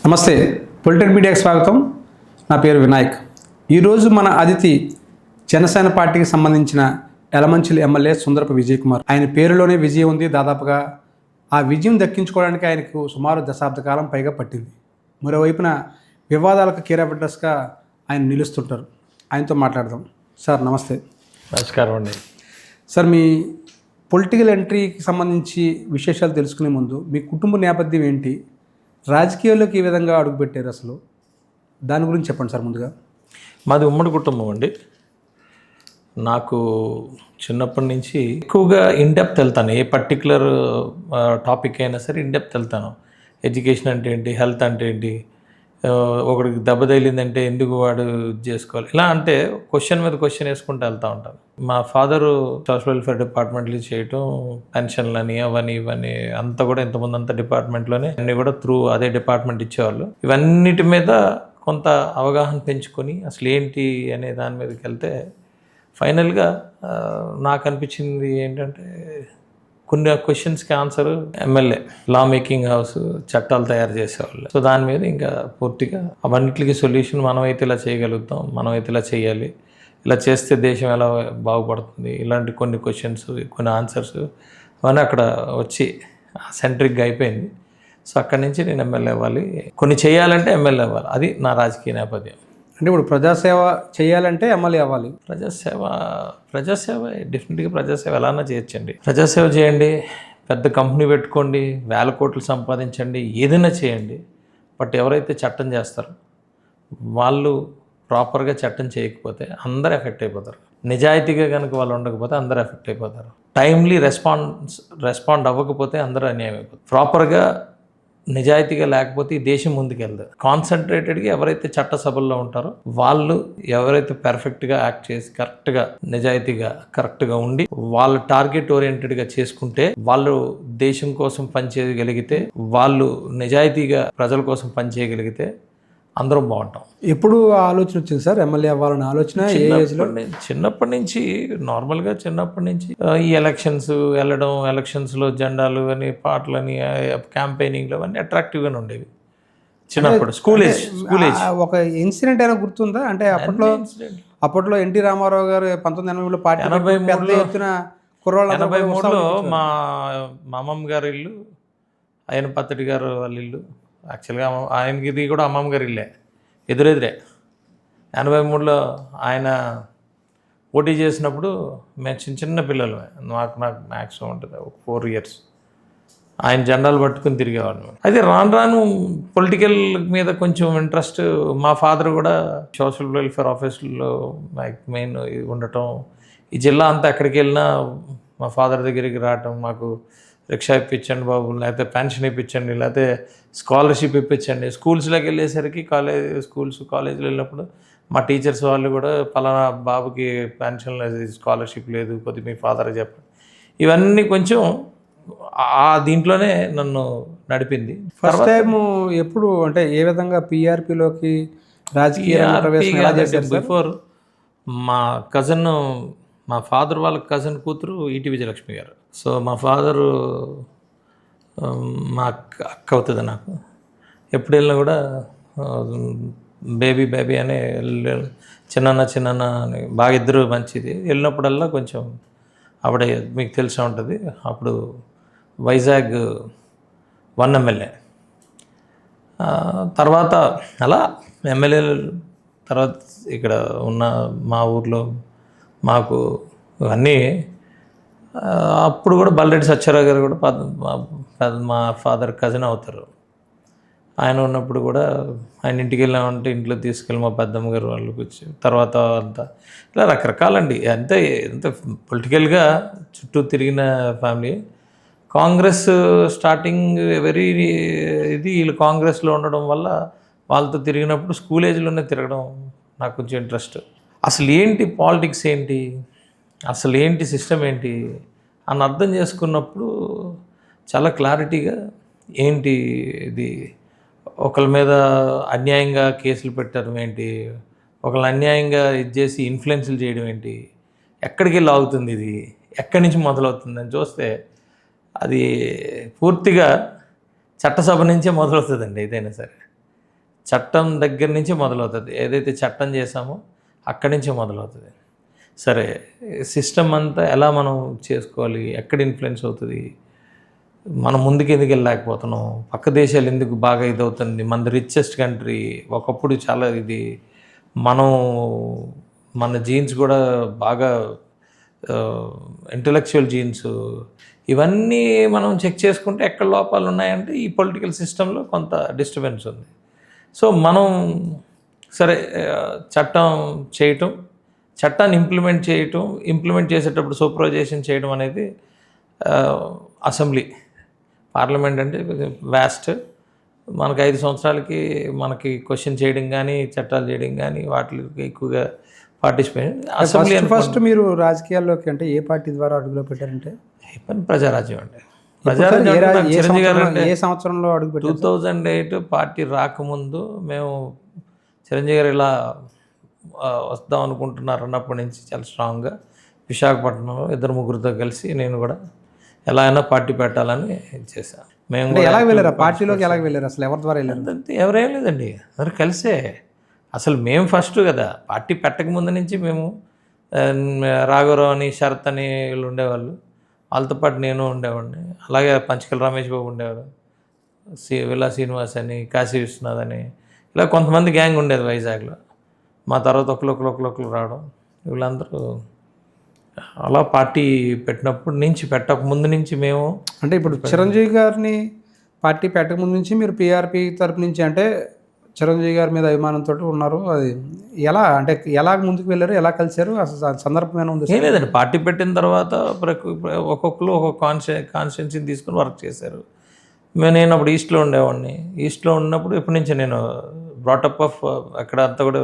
నమస్తే, పొలిటికల్ మీడియాకి స్వాగతం. నా పేరు వినాయక్. ఈరోజు మన అతిథి జనసేన పార్టీకి సంబంధించిన యలమంచిలి ఎమ్మెల్యే సుందరపు విజయ్ కుమార్. ఆయన పేరులోనే విజయం ఉంది. దాదాపుగా ఆ విజయం దక్కించుకోవడానికి ఆయనకు సుమారు దశాబ్ద కాలం పైగా పట్టింది. మరోవైపున వివాదాలకు కేర్ ఆఫ్ అడ్రస్గా ఆయన నిలుస్తుంటారు. ఆయనతో మాట్లాడదాం. సార్ నమస్తే. నమస్కారం అండి. సార్, మీ పొలిటికల్ ఎంట్రీకి సంబంధించి విశేషాలు తెలుసుకునే ముందు మీ కుటుంబ నేపథ్యం ఏంటి, రాజకీయాల్లోకి ఏ విధంగా అడుగుపెట్టారు, అసలు దాని గురించి చెప్పండి సార్. ముందుగా మాది ఉమ్మడి కుటుంబం అండి. నాకు చిన్నప్పటి నుంచి ఎక్కువగా ఇన్డెప్త్ వెళ్తాను. ఏ పర్టికులర్ టాపిక్ అయినా సరే ఇన్డెప్త్ వెళ్తాను. ఎడ్యుకేషన్ అంటే ఏంటి, హెల్త్ అంటే ఏంటి, ఒకడికి దెబ్బ తగిలిందంటే ఎందుకు వాడు చేసుకోవాలి, ఇలా అంటే క్వశ్చన్ మీద క్వశ్చన్ వేసుకుంటూ వెళ్తూ ఉంటాను. మా ఫాదరు సోషల్ వెల్ఫేర్ డిపార్ట్మెంట్లో చేయటం, పెన్షన్లని అవన్నీ ఇవన్నీ అంతా కూడా ఇంతకుముందు అంతా డిపార్ట్మెంట్లోనే అన్నీ కూడా త్రూ అదే డిపార్ట్మెంట్ ఇచ్చేవాళ్ళు. ఇవన్నిటి మీద కొంత అవగాహన పెంచుకొని అసలు ఏంటి అనే దాని మీదకి వెళ్తే ఫైనల్గా నాకు అనిపించింది ఏంటంటే కొన్ని క్వశ్చన్స్కి ఆన్సర్ ఎమ్మెల్యే, లా మేకింగ్ హౌస్, చట్టాలు తయారు చేసేవాళ్ళు. సో దాని మీద ఇంకా పూర్తిగా అవన్నిటికి సొల్యూషన్ మనమైతే ఇలా చేయగలుగుతాం, మనమైతే ఇలా చేయాలి, ఇలా చేస్తే దేశం ఎలా బాగుపడుతుంది, ఇలాంటి కొన్ని క్వశ్చన్స్, కొన్ని ఆన్సర్స్ అవన్నీ అక్కడ వచ్చి సెంట్రిక్గా అయిపోయింది. సో అక్కడి నుంచి నేను ఎమ్మెల్యే అవ్వాలి, కొన్ని చేయాలంటే ఎమ్మెల్యే అవ్వాలి. అది నా రాజకీయ నేపథ్యం. అంటే ఇప్పుడు ప్రజాసేవ చేయాలంటే ఎమ్మెల్యే అవ్వాలి. ప్రజాసేవ డెఫినెట్గా ప్రజాసేవ ఎలానా చేయొచ్చండి. ప్రజాసేవ చేయండి, పెద్ద కంపెనీ పెట్టుకోండి, వేల కోట్లు సంపాదించండి, ఏదైనా చేయండి. బట్ ఎవరైతే చట్టం చేస్తారో వాళ్ళు ప్రాపర్గా చట్టం చేయకపోతే అందరూ ఎఫెక్ట్ అయిపోతారు. నిజాయితీగా కనుక వాళ్ళు ఉండకపోతే అందరూ ఎఫెక్ట్ అయిపోతారు. టైమ్లీ రెస్పాండ్ అవ్వకపోతే అందరూ అన్యాయం అయిపోతారు. ప్రాపర్గా నిజాయితీగా లేకపోతే ఈ దేశం ముందుకెళ్దు. కాన్సన్ట్రేటెడ్గా ఎవరైతే చట్టసభల్లో ఉంటారో వాళ్ళు ఎవరైతే పర్ఫెక్ట్గా యాక్ట్ చేసి కరెక్ట్గా నిజాయితీగా కరెక్ట్గా ఉండి వాళ్ళ టార్గెట్ ఓరియంటెడ్గా చేసుకుంటే, వాళ్ళు దేశం కోసం పనిచేయగలిగితే, వాళ్ళు నిజాయితీగా ప్రజల కోసం పనిచేయగలిగితే అందరం బాగుంటాం. ఎప్పుడు ఆలోచన వచ్చింది సార్ ఎమ్మెల్యే అవ్వాలన్న ఆలోచన? చిన్నప్పటి నుంచి నార్మల్గా చిన్నప్పటి నుంచి ఈ ఎలక్షన్స్ వెళ్ళడం, ఎలక్షన్స్లో జెండాలు అని, పాటలని, క్యాంపెయినింగ్లు అవన్నీ అట్రాక్టివ్గానే ఉండేవి చిన్నప్పుడు. స్కూల్ ఏజ్ ఒక ఇన్సిడెంట్ అయినా గుర్తుందా? అంటే అప్పట్లో ఎన్టీ రామారావు గారు 1980లో పార్టీ 83లో మా అమ్మమ్మ గారి ఇల్లు, ఆయన పత్తడి గారు వాళ్ళ ఇల్లు. యాక్చువల్గా ఆయనకి ఇది కూడా అమ్మమ్మ గారి ఇల్లే, ఎదురెదురే. 83లో ఆయన పోటీ చేసినప్పుడు మేము చిన్న పిల్లలు, నాకు మ్యాక్సిమం ఉంటుంది ఒక 4 years. ఆయన జెండాలు పట్టుకుని తిరిగేవాళ్ళం. అయితే రాను పొలిటికల్ మీద కొంచెం ఇంట్రెస్ట్. మా ఫాదర్ కూడా సోషల్ వెల్ఫేర్ ఆఫీసులో మెయిన్ ఉండటం, ఈ జిల్లా అంతా ఎక్కడికి వెళ్ళినా మా ఫాదర్ దగ్గరికి రావటం, మాకు రిక్షా ఇప్పించండి బాబు, లేకపోతే పెన్షన్ ఇప్పించండి, లేకపోతే స్కాలర్షిప్ ఇప్పించండి. స్కూల్స్లోకి వెళ్ళేసరికి కాలేజీలో వెళ్ళినప్పుడు మా టీచర్స్ వాళ్ళు కూడా పలానా బాబుకి పెన్షన్ లేదు, స్కాలర్షిప్ లేదు, కొద్దిగా మీ ఫాదర్ చెప్పండి. ఇవన్నీ కొంచెం ఆ దీంట్లోనే నన్ను నడిపింది. ఫస్ట్ టైం ఎప్పుడు, అంటే ఏ విధంగా పీఆర్పీలోకి రాజకీయ బిఫోర్ మా కజిన్, మా ఫాదర్ వాళ్ళ కజిన్ కూతురు ఈటీ విజయలక్ష్మి గారు. సో మా ఫాదరు, మా అక్క అవుతుంది నాకు, ఎప్పుడు వెళ్ళినా కూడా బేబీ అనే చిన్న అని బాగా ఇద్దరు మంచిది. వెళ్ళినప్పుడల్లా కొంచెం ఆవిడ మీకు తెలిసే ఉంటుంది, అప్పుడు వైజాగ్ 1 ఎమ్మెల్యే. తర్వాత అలా ఎమ్మెల్యే తర్వాత ఇక్కడ ఉన్న మా ఊర్లో మాకు అన్నీ. అప్పుడు కూడా బల్రెడ్డి సత్యారావు గారు కూడా మా ఫాదర్ కజిన్ అవుతారు. ఆయన ఉన్నప్పుడు కూడా ఆయన ఇంటికి వెళ్ళామంటే ఇంట్లో తీసుకెళ్ళి మా పెద్దమ్మ గారు వాళ్ళు కూర్చి, తర్వాత అంతా ఇలా రకరకాలండి. ఎంత పొలిటికల్గా చుట్టూ తిరిగిన ఫ్యామిలీ. కాంగ్రెస్ స్టార్టింగ్ వీళ్ళు కాంగ్రెస్లో ఉండడం వల్ల వాళ్ళతో తిరిగినప్పుడు స్కూల్ ఏజ్లోనే తిరగడం నాకు కొంచెం ఇంట్రెస్ట్. అసలు ఏంటి పాలిటిక్స్ ఏంటి, అసలు ఏంటి సిస్టమ్ ఏంటి అని అర్థం చేసుకున్నప్పుడు చాలా క్లారిటీగా ఏంటి ఇది, ఒకళ్ళ మీద అన్యాయంగా కేసులు పెట్టడం ఏంటి, ఒకళ్ళు అన్యాయంగా ఇది చేసి ఇన్ఫ్లుయెన్స్లు చేయడం ఏంటి, ఎక్కడికి వెళ్ళి ఆగుతుంది ఇది, ఎక్కడి నుంచి మొదలవుతుందని చూస్తే అది పూర్తిగా చట్టసభ నుంచే మొదలవుతుందండి ఏదైనా సరే. చట్టం దగ్గర నుంచి మొదలవుతుంది. ఏదైతే చట్టం చేసామో అక్కడి నుంచే మొదలవుతుంది. సరే, సిస్టమ్ అంతా ఎలా మనం చేసుకోవాలి, ఎక్కడ ఇన్ఫ్లుయెన్స్ అవుతుంది, మనం ముందుకు ఎందుకు వెళ్ళలేకపోతున్నాం, పక్క దేశాలు ఎందుకు బాగా ఇదవుతుంది, మనది రిచెస్ట్ కంట్రీ, ఒకప్పుడు చాలా ఇది, మన జీన్స్ కూడా బాగా ఇంటలెక్చువల్ జీన్స్, ఇవన్నీ మనం చెక్ చేసుకుంటే ఎక్కడ లోపాలు ఉన్నాయంటే ఈ పొలిటికల్ సిస్టంలో కొంత డిస్టర్బెన్స్ ఉంది. సో మనం సరే చట్టం చేయటం, చట్టాన్ని ఇంప్లిమెంట్ చేసేటప్పుడు సూపర్వైజేషన్ చేయడం అనేది అసెంబ్లీ, పార్లమెంట్ అంటే వ్యాస్ట్. మనకు 5 సంవత్సరాలకి మనకి క్వశ్చన్ చేయడం కానీ, చట్టాలు చేయడం కానీ వాటికి ఎక్కువగా పార్టిసిపేట్. అసెంబ్లీ ఫస్ట్ మీరు రాజకీయాల్లోకి అంటే ఏ పార్టీ ద్వారా అడుగులో పెట్టారంటే? ప్రజారాజ్యం అండి. ప్రజారాజ్యం చిరంజీవి గారు అంటే ఏ సంవత్సరంలో అడుగు పెట్టారు? 2008 పార్టీ రాకముందు మేము చిరంజీవి గారు ఇలా వద్దాం అనుకుంటున్నారు అన్నప్పటి నుంచి చాలా స్ట్రాంగ్గా విశాఖపట్నంలో 2-3 కలిసి నేను కూడా ఎలా అయినా పార్టీ పెట్టాలని చేశాను. మేము ఎలా వెళ్ళారు పార్టీలోకి? ఎలా వెళ్ళారు అసలు? ఎవరి ద్వారా వెళ్ళారు? ఎవరేం లేదండి, అందరు కలిసే. అసలు మేము ఫస్ట్ కదా, పార్టీ పెట్టక ముందు నుంచి మేము రాఘవరావు అని, శరత్ అని వీళ్ళు ఉండేవాళ్ళు, వాళ్ళతో పాటు నేను ఉండేవాడిని. అలాగే పంచకల్ రమేష్ బాబు ఉండేవారు, విలా శ్రీనివాస్ అని, కాశీ విశ్వనాథ్ అని, ఇలా కొంతమంది గ్యాంగ్ ఉండేది వైజాగ్లో. మా తర్వాత ఒకరు రావడం, వీళ్ళందరూ అలా పార్టీ పెట్టక ముందు నుంచి మేము. అంటే ఇప్పుడు చిరంజీవి గారిని పార్టీ పెట్టక ముందు నుంచి మీరు పిఆర్పి తరపు నుంచి అంటే చిరంజీవి గారి మీద అభిమానంతో ఉన్నారు. అది ఎలా అంటే ఎలా ముందుకు వెళ్ళారు, ఎలా కలిశారు, అసలు సందర్భమైన ఉంది? ఏం లేదండి, పార్టీ పెట్టిన తర్వాత ఒక్కొక్కరు ఒక్కొక్క కాన్స్టిట్యున్సీని తీసుకుని వర్క్ చేశారు. నేను అప్పుడు ఈస్ట్లో ఉండేవాడిని. ఈస్ట్లో ఉన్నప్పుడు ఇప్పటి నుంచి నేను బ్రాటప్ ఆఫ్ అక్కడ అంతా కూడా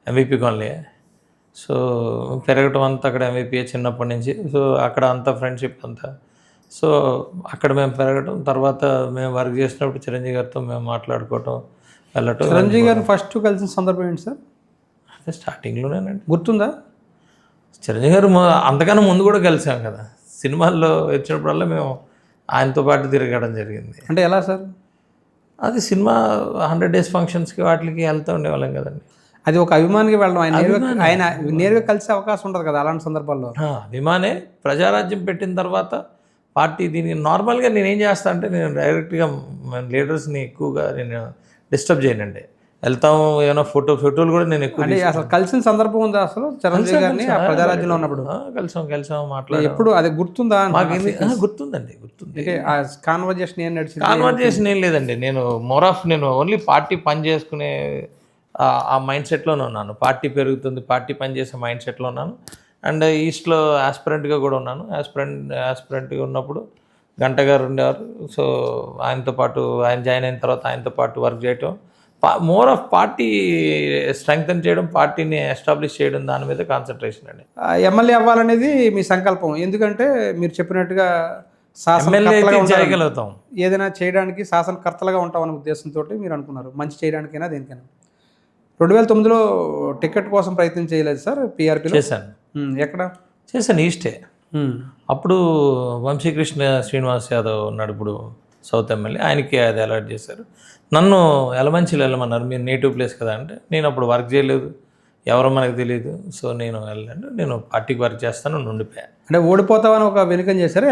ఎంవిపి కాలనీ. సో పెరగటం అంతా అక్కడ ఎంవిపి చిన్నప్పటి నుంచి. సో అక్కడ అంతా ఫ్రెండ్షిప్ అంతా. సో అక్కడ మేము పెరగటం, తర్వాత మేము వర్క్ చేసినప్పుడు చిరంజీవి గారితో మేము మాట్లాడుకోవటం, వెళ్ళటం. చిరంజీవి గారిని ఫస్ట్ కలిసిన సందర్భం ఏంటి సార్? అదే స్టార్టింగ్లోనేనండి. గుర్తుందా? చిరంజీవి గారు అంతకన్నా ముందు కూడా కలిసాం కదా, సినిమాల్లో వచ్చినప్పుడల్లా మేము ఆయనతో పాటు తిరగడం జరిగింది. అంటే ఎలా సార్? అది సినిమా 100 days ఫంక్షన్స్కి వాటికి వెళ్తూ ఉండేవాళ్ళం కదండి. అది ఒక అభిమానికి వెళ్ళడం, ఆయన నేరుగా కలిసే అవకాశం ఉండదు కదా అలాంటి సందర్భాల్లో. అభిమానే. ప్రజారాజ్యం పెట్టిన తర్వాత పార్టీ దీన్ని నార్మల్గా నేనేం చేస్తా అంటే, నేను డైరెక్ట్గా లీడర్స్ని ఎక్కువగా నేను డిస్టర్బ్ చేయనండి. వెళ్తాం, ఏమైనా ఫోటోలు కూడా నేను ఎక్కువ. అసలు కలిసిన సందర్భం ఉందా అసలు చిరంజీవి గారిని ప్రజారాజ్యంలో ఉన్నప్పుడు? కలిసాం మాట్లాడాం. ఎప్పుడు అది గుర్తుందా? గుర్తుంది. కాన్వర్జేషన్ ఏం నడిచింది? కాన్వర్జేషన్ ఏం లేదండి, నేను ఓన్లీ పార్టీ పని చేసుకునే ఆ మైండ్ సెట్లోనే ఉన్నాను. పార్టీ పెరుగుతుంది, పార్టీ పని చేసే మైండ్ సెట్లో ఉన్నాను. అండ్ ఈస్ట్లో యాస్పిరెంట్గా కూడా ఉన్నాను. యాస్పిరెంట్గా ఉన్నప్పుడు గంట గారు ఉండేవారు. సో ఆయనతో పాటు, ఆయన జాయిన్ అయిన తర్వాత ఆయనతో పాటు వర్క్ చేయటం, మోర్ ఆఫ్ పార్టీ స్ట్రెంగ్తన్ చేయడం, పార్టీని ఎస్టాబ్లిష్ చేయడం, దాని మీద కాన్సన్ట్రేషన్ అండి. ఎమ్మెల్యే అవ్వాలనేది మీ సంకల్పం. ఎందుకంటే మీరు చెప్పినట్టుగా చేయగలుగుతాం, ఏదైనా చేయడానికి శాసనకర్తలుగా ఉంటామనే ఉద్దేశంతో మీరు అనుకున్నారు, మంచి చేయడానికైనా దేనికైనా. 2009లో టికెట్ కోసం ప్రయత్నం చేయలేదు సార్? పిఆర్పీలో చేశాను. ఎక్కడ చేశాను? ఈస్టే. అప్పుడు వంశీకృష్ణ శ్రీనివాస్ యాదవ్ ఉన్నాడు, ఇప్పుడు సౌత్ ఎమ్మెల్యే, ఆయనకి అది అలాట్ చేశారు. నన్ను ఎలమంచిలో వెళ్ళమన్నారు, మీరు నేటివ్ ప్లేస్ కదా అంటే, నేను అప్పుడు వర్క్ చేయలేదు, ఎవరో మనకు తెలియదు. సో నేను వెళ్ళండి, నేను పార్టీకి వర్క్ చేస్తాను, ఉండిపోయాను. అంటే ఓడిపోతామని ఒక వెనుకం చేశారు?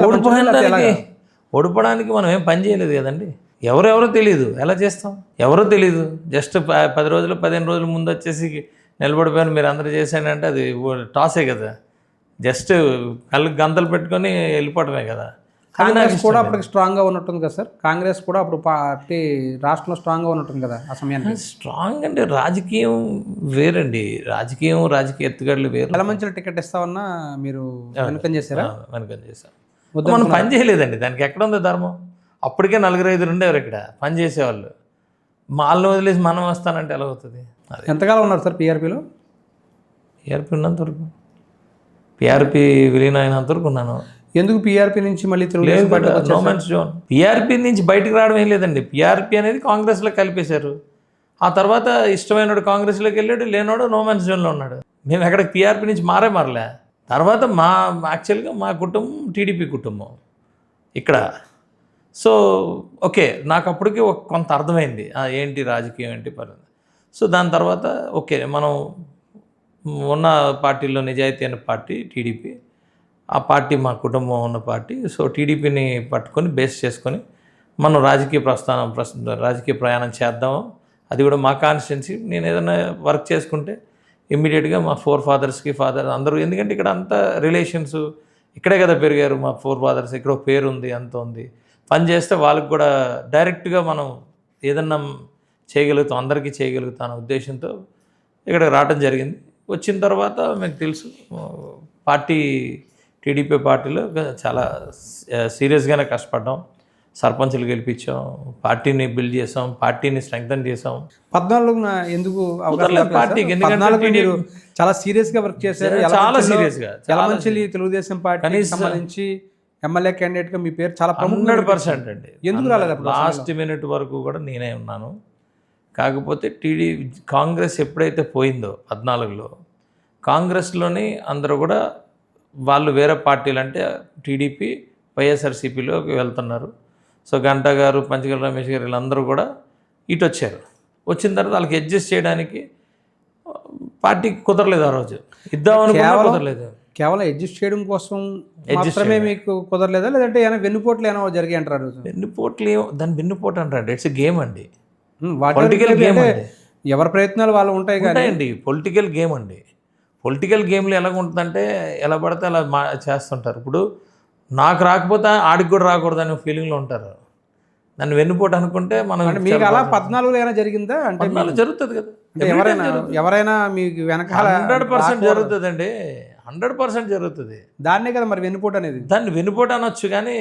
ఓడిపోవడానికి మనం ఏం పని చేయలేదు కదండి. ఎవరెవరో తెలియదు, ఎలా చేస్తాం? ఎవరో తెలియదు. జస్ట్ 10 రోజులు 15 రోజుల ముందు వచ్చేసి నిలబడిపోయాను, మీరు అందరూ చేశానంటే అది టాసే కదా. జస్ట్ కళ్ళకి గంతలు పెట్టుకొని వెళ్ళిపోవడమే కదా. కాంగ్రెస్ కూడా అప్పటికి స్ట్రాంగ్గా ఉన్నట్టుంది కదా సార్? కాంగ్రెస్ కూడా అప్పుడు పార్టీ రాష్ట్రంలో స్ట్రాంగ్గా ఉన్నట్టుంది కదా ఆ సమయానికి? స్ట్రాంగ్ అంటే రాజకీయం వేరండి, రాజకీయ ఎత్తుగడలు వేరు. ఎలమంచిలో టికెట్ ఇస్తామన్నా మీరు వెనుకం చేశారా? వెనుకం చేశాం. మనం పని చేయలేదండి, దానికి ఎక్కడ ఉంది ధర్మం? అప్పటికే 4-5 ఉండేవారు ఇక్కడ పని చేసేవాళ్ళు. వాళ్ళని వదిలేసి మనం వస్తానంటే ఎలా అవుతుంది? ఎంతకాలం ఉన్నారు సార్ పిఆర్పీలో? పిఆర్పీ ఉన్నంతవరకు, పిఆర్పీ విలీనం అయినంతవరకు ఉన్నాను. ఎందుకు పిఆర్పీ నుంచి మళ్ళీ నోమెన్స్ జోన్? పిఆర్పీ నుంచి బయటకు రావడం ఏం లేదండి. పిఆర్పీ అనేది కాంగ్రెస్లో కలిపేశారు. ఆ తర్వాత ఇష్టమైనడు కాంగ్రెస్లోకి వెళ్ళాడు, లేనోడు నోమెన్స్ జోన్లో ఉన్నాడు. మేము ఎక్కడ పిఆర్పీ నుంచి మారలే. తర్వాత యాక్చువల్గా మా కుటుంబం టీడీపీ కుటుంబం ఇక్కడ. సో ఓకే, నాకు అప్పటికి కొంత అర్థమైంది ఏంటి రాజకీయం ఏంటి పర్లేదు. సో దాని తర్వాత ఓకే, మనం ఉన్న పార్టీలో నిజాయితీ అయిన పార్టీ టీడీపీ, ఆ పార్టీ మా కుటుంబం ఉన్న పార్టీ. సో టీడీపీని పట్టుకొని బేస్ చేసుకొని మనం రాజకీయ ప్రయాణం చేద్దాము. అది కూడా మా కాన్స్టిట్యున్సీ. నేను ఏదైనా వర్క్ చేసుకుంటే ఇమ్మీడియట్గా మా ఫాదర్ అందరూ, ఎందుకంటే ఇక్కడ అంతా రిలేషన్స్, ఇక్కడే కదా పెరిగారు మా ఫాదర్స్, ఇక్కడ ఒక పేరు ఉంది, అంత ఉంది. పని చేస్తే వాళ్ళకి కూడా డైరెక్ట్గా మనం ఏదన్నా చేయగలుగుతాం, అందరికీ చేయగలుగుతాం అనే ఉద్దేశంతో ఇక్కడికి రావడం జరిగింది. వచ్చిన తర్వాత మీకు తెలుసు, పార్టీ టీడీపీ పార్టీలో చాలా సీరియస్గానే కష్టపడ్డాం. సర్పంచ్లు గెలిపించాం, పార్టీని బిల్డ్ చేసాం, పార్టీని స్ట్రెంగ్తన్ చేసాం. 14 ఎందుకు పార్టీకి మీరు చాలా సీరియస్ గా వర్క్ చేశారు. చాలా సీరియస్గా యలమంచిలి తెలుగుదేశం పార్టీకి సంబంధించి ఎమ్మెల్యే క్యాండిడేట్ గా మీ పేరు చాలా 100% అండి. ఎందుకు రాలేదు? లాస్ట్ మినిట్ వరకు కూడా నేనే ఉన్నాను. కాకపోతే కాంగ్రెస్ ఎప్పుడైతే పోయిందో 14లో, కాంగ్రెస్లోని అందరూ కూడా వాళ్ళు వేరే పార్టీలు, అంటే టీడీపీ వైఎస్ఆర్సీపీలోకి వెళ్తున్నారు. సో గంటా గారు, పంచగల రమేష్ గారు వీళ్ళందరూ కూడా ఇటు వచ్చారు. వచ్చిన తర్వాత వాళ్ళకి అడ్జస్ట్ చేయడానికి పార్టీకి కుదరలేదు. ఆ రోజు ఇద్దామని కుదరలేదు. కేవలం అడ్జస్ట్ చేయడం కోసం మాత్రమే మీకు కుదరలేదా, లేదంటే ఏమైనా వెన్నుపోట్లు ఏమైనా జరిగాయి అంటారు? వెన్నుపోట్లు దాన్ని వెన్నుపోటు అంటారు. ఇట్స్ గేమ్ అండి, పొలిటికల్ గేమ్ అండి. ఎవరి ప్రయత్నాలు వాళ్ళు ఉంటాయి అండి. పొలిటికల్ గేమ్ అండి. పొలిటికల్ గేమ్లో ఎలా ఉంటుందంటే ఎలా పడితే అలా చేస్తుంటారు. ఇప్పుడు నాకు రాకపోతే ఆడికి కూడా రాకూడదు అనే ఫీలింగ్లో ఉంటారు. దాన్ని వెన్నుపోటు అనుకుంటే మనం మీకు అలా 14లో ఏమైనా జరిగిందా? అంటే జరుగుతుంది కదా, ఎవరైనా మీకు వెనకాల 100% జరుగుతుంది అండి. 100% జరుగుతుంది. దాన్నే కదా మరి వెన్నుపోటు అనేది. దాన్ని వెన్నుపోటు అనొచ్చు, కానీ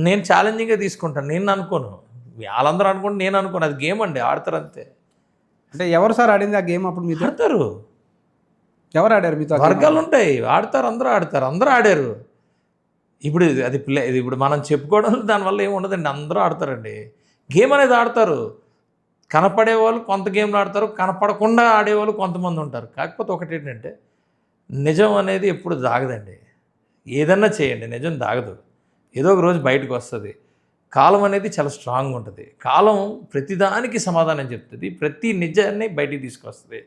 నేను ఛాలెంజింగ్గా తీసుకుంటాను. నేను అనుకోను, వాళ్ళందరూ అనుకోండి, నేను అనుకోను. అది గేమ్ అండి, ఆడతారు అంతే. అంటే ఎవరు సార్ ఆడింది ఆ గేమ్ అప్పుడు? మీతో ఆడతారు. ఎవరు ఆడారు మీతో? వర్గాలు ఉంటాయి, ఆడతారు, అందరూ ఆడారు. ఇప్పుడు అది ఇప్పుడు మనం చెప్పుకోవడం దానివల్ల ఏమి ఉండదండి. అందరూ ఆడతారండి. గేమ్ అనేది ఆడతారు. కనపడే వాళ్ళు కొంత గేమ్లు ఆడతారు, కనపడకుండా ఆడేవాళ్ళు కొంతమంది ఉంటారు. కాకపోతే ఒకటి ఏంటంటే, నిజం అనేది ఎప్పుడు దాగదండి. ఏదన్నా చేయండి, నిజం దాగదు. ఏదో ఒక రోజు బయటకు వస్తుంది. కాలం అనేది చాలా స్ట్రాంగ్ ఉంటుంది. కాలం ప్రతిదానికి సమాధానం చెప్తుంది, ప్రతి నిజాన్ని బయటికి తీసుకొస్తుంది.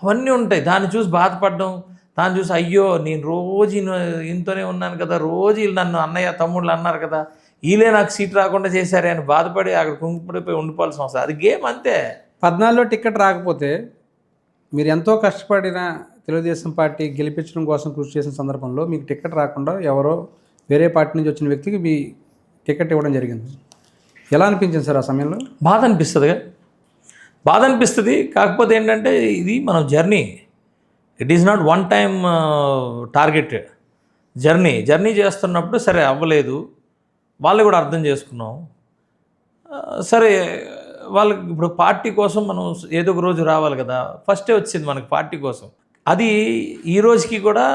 అవన్నీ ఉంటాయి. దాన్ని చూసి బాధపడడం, దాన్ని చూసి అయ్యో నేను రోజు ఇంతోనే ఉన్నాను కదా, రోజు వీళ్ళు నన్ను అన్నయ్య తమ్ముళ్ళు అన్నారు కదా, వీళ్ళే నాకు సీట్ రాకుండా చేశారే అని బాధపడి అక్కడ కుంగిపడిపోయి ఉండిపోవాల్సిన అవసరం. అది గేమ్ అంతే. 14లో టికెట్ రాకపోతే మీరు ఎంతో కష్టపడిన తెలుగుదేశం పార్టీ గెలిపించడం కోసం కృషి చేసిన సందర్భంలో మీకు టికెట్ రాకుండా ఎవరో వేరే పార్టీ నుంచి వచ్చిన వ్యక్తికి మీ టికెట్ ఇవ్వడం జరిగింది. ఎలా అనిపించింది సార్ ఆ సమయంలో? బాధ అనిపిస్తుంది. కాకపోతే ఏంటంటే, ఇది మన journey. It is not one time target. Journey చేస్తున్నప్పుడు సరే అవ్వలేదు, వాళ్ళు కూడా అర్థం చేసుకున్నాం. సరే వాళ్ళకి ఇప్పుడు పార్టీ కోసం మనం ఏదో ఒక రోజు రావాలి కదా. ఫస్టే వచ్చింది మనకి పార్టీ కోసం. అది ఈ రోజుకి కూడా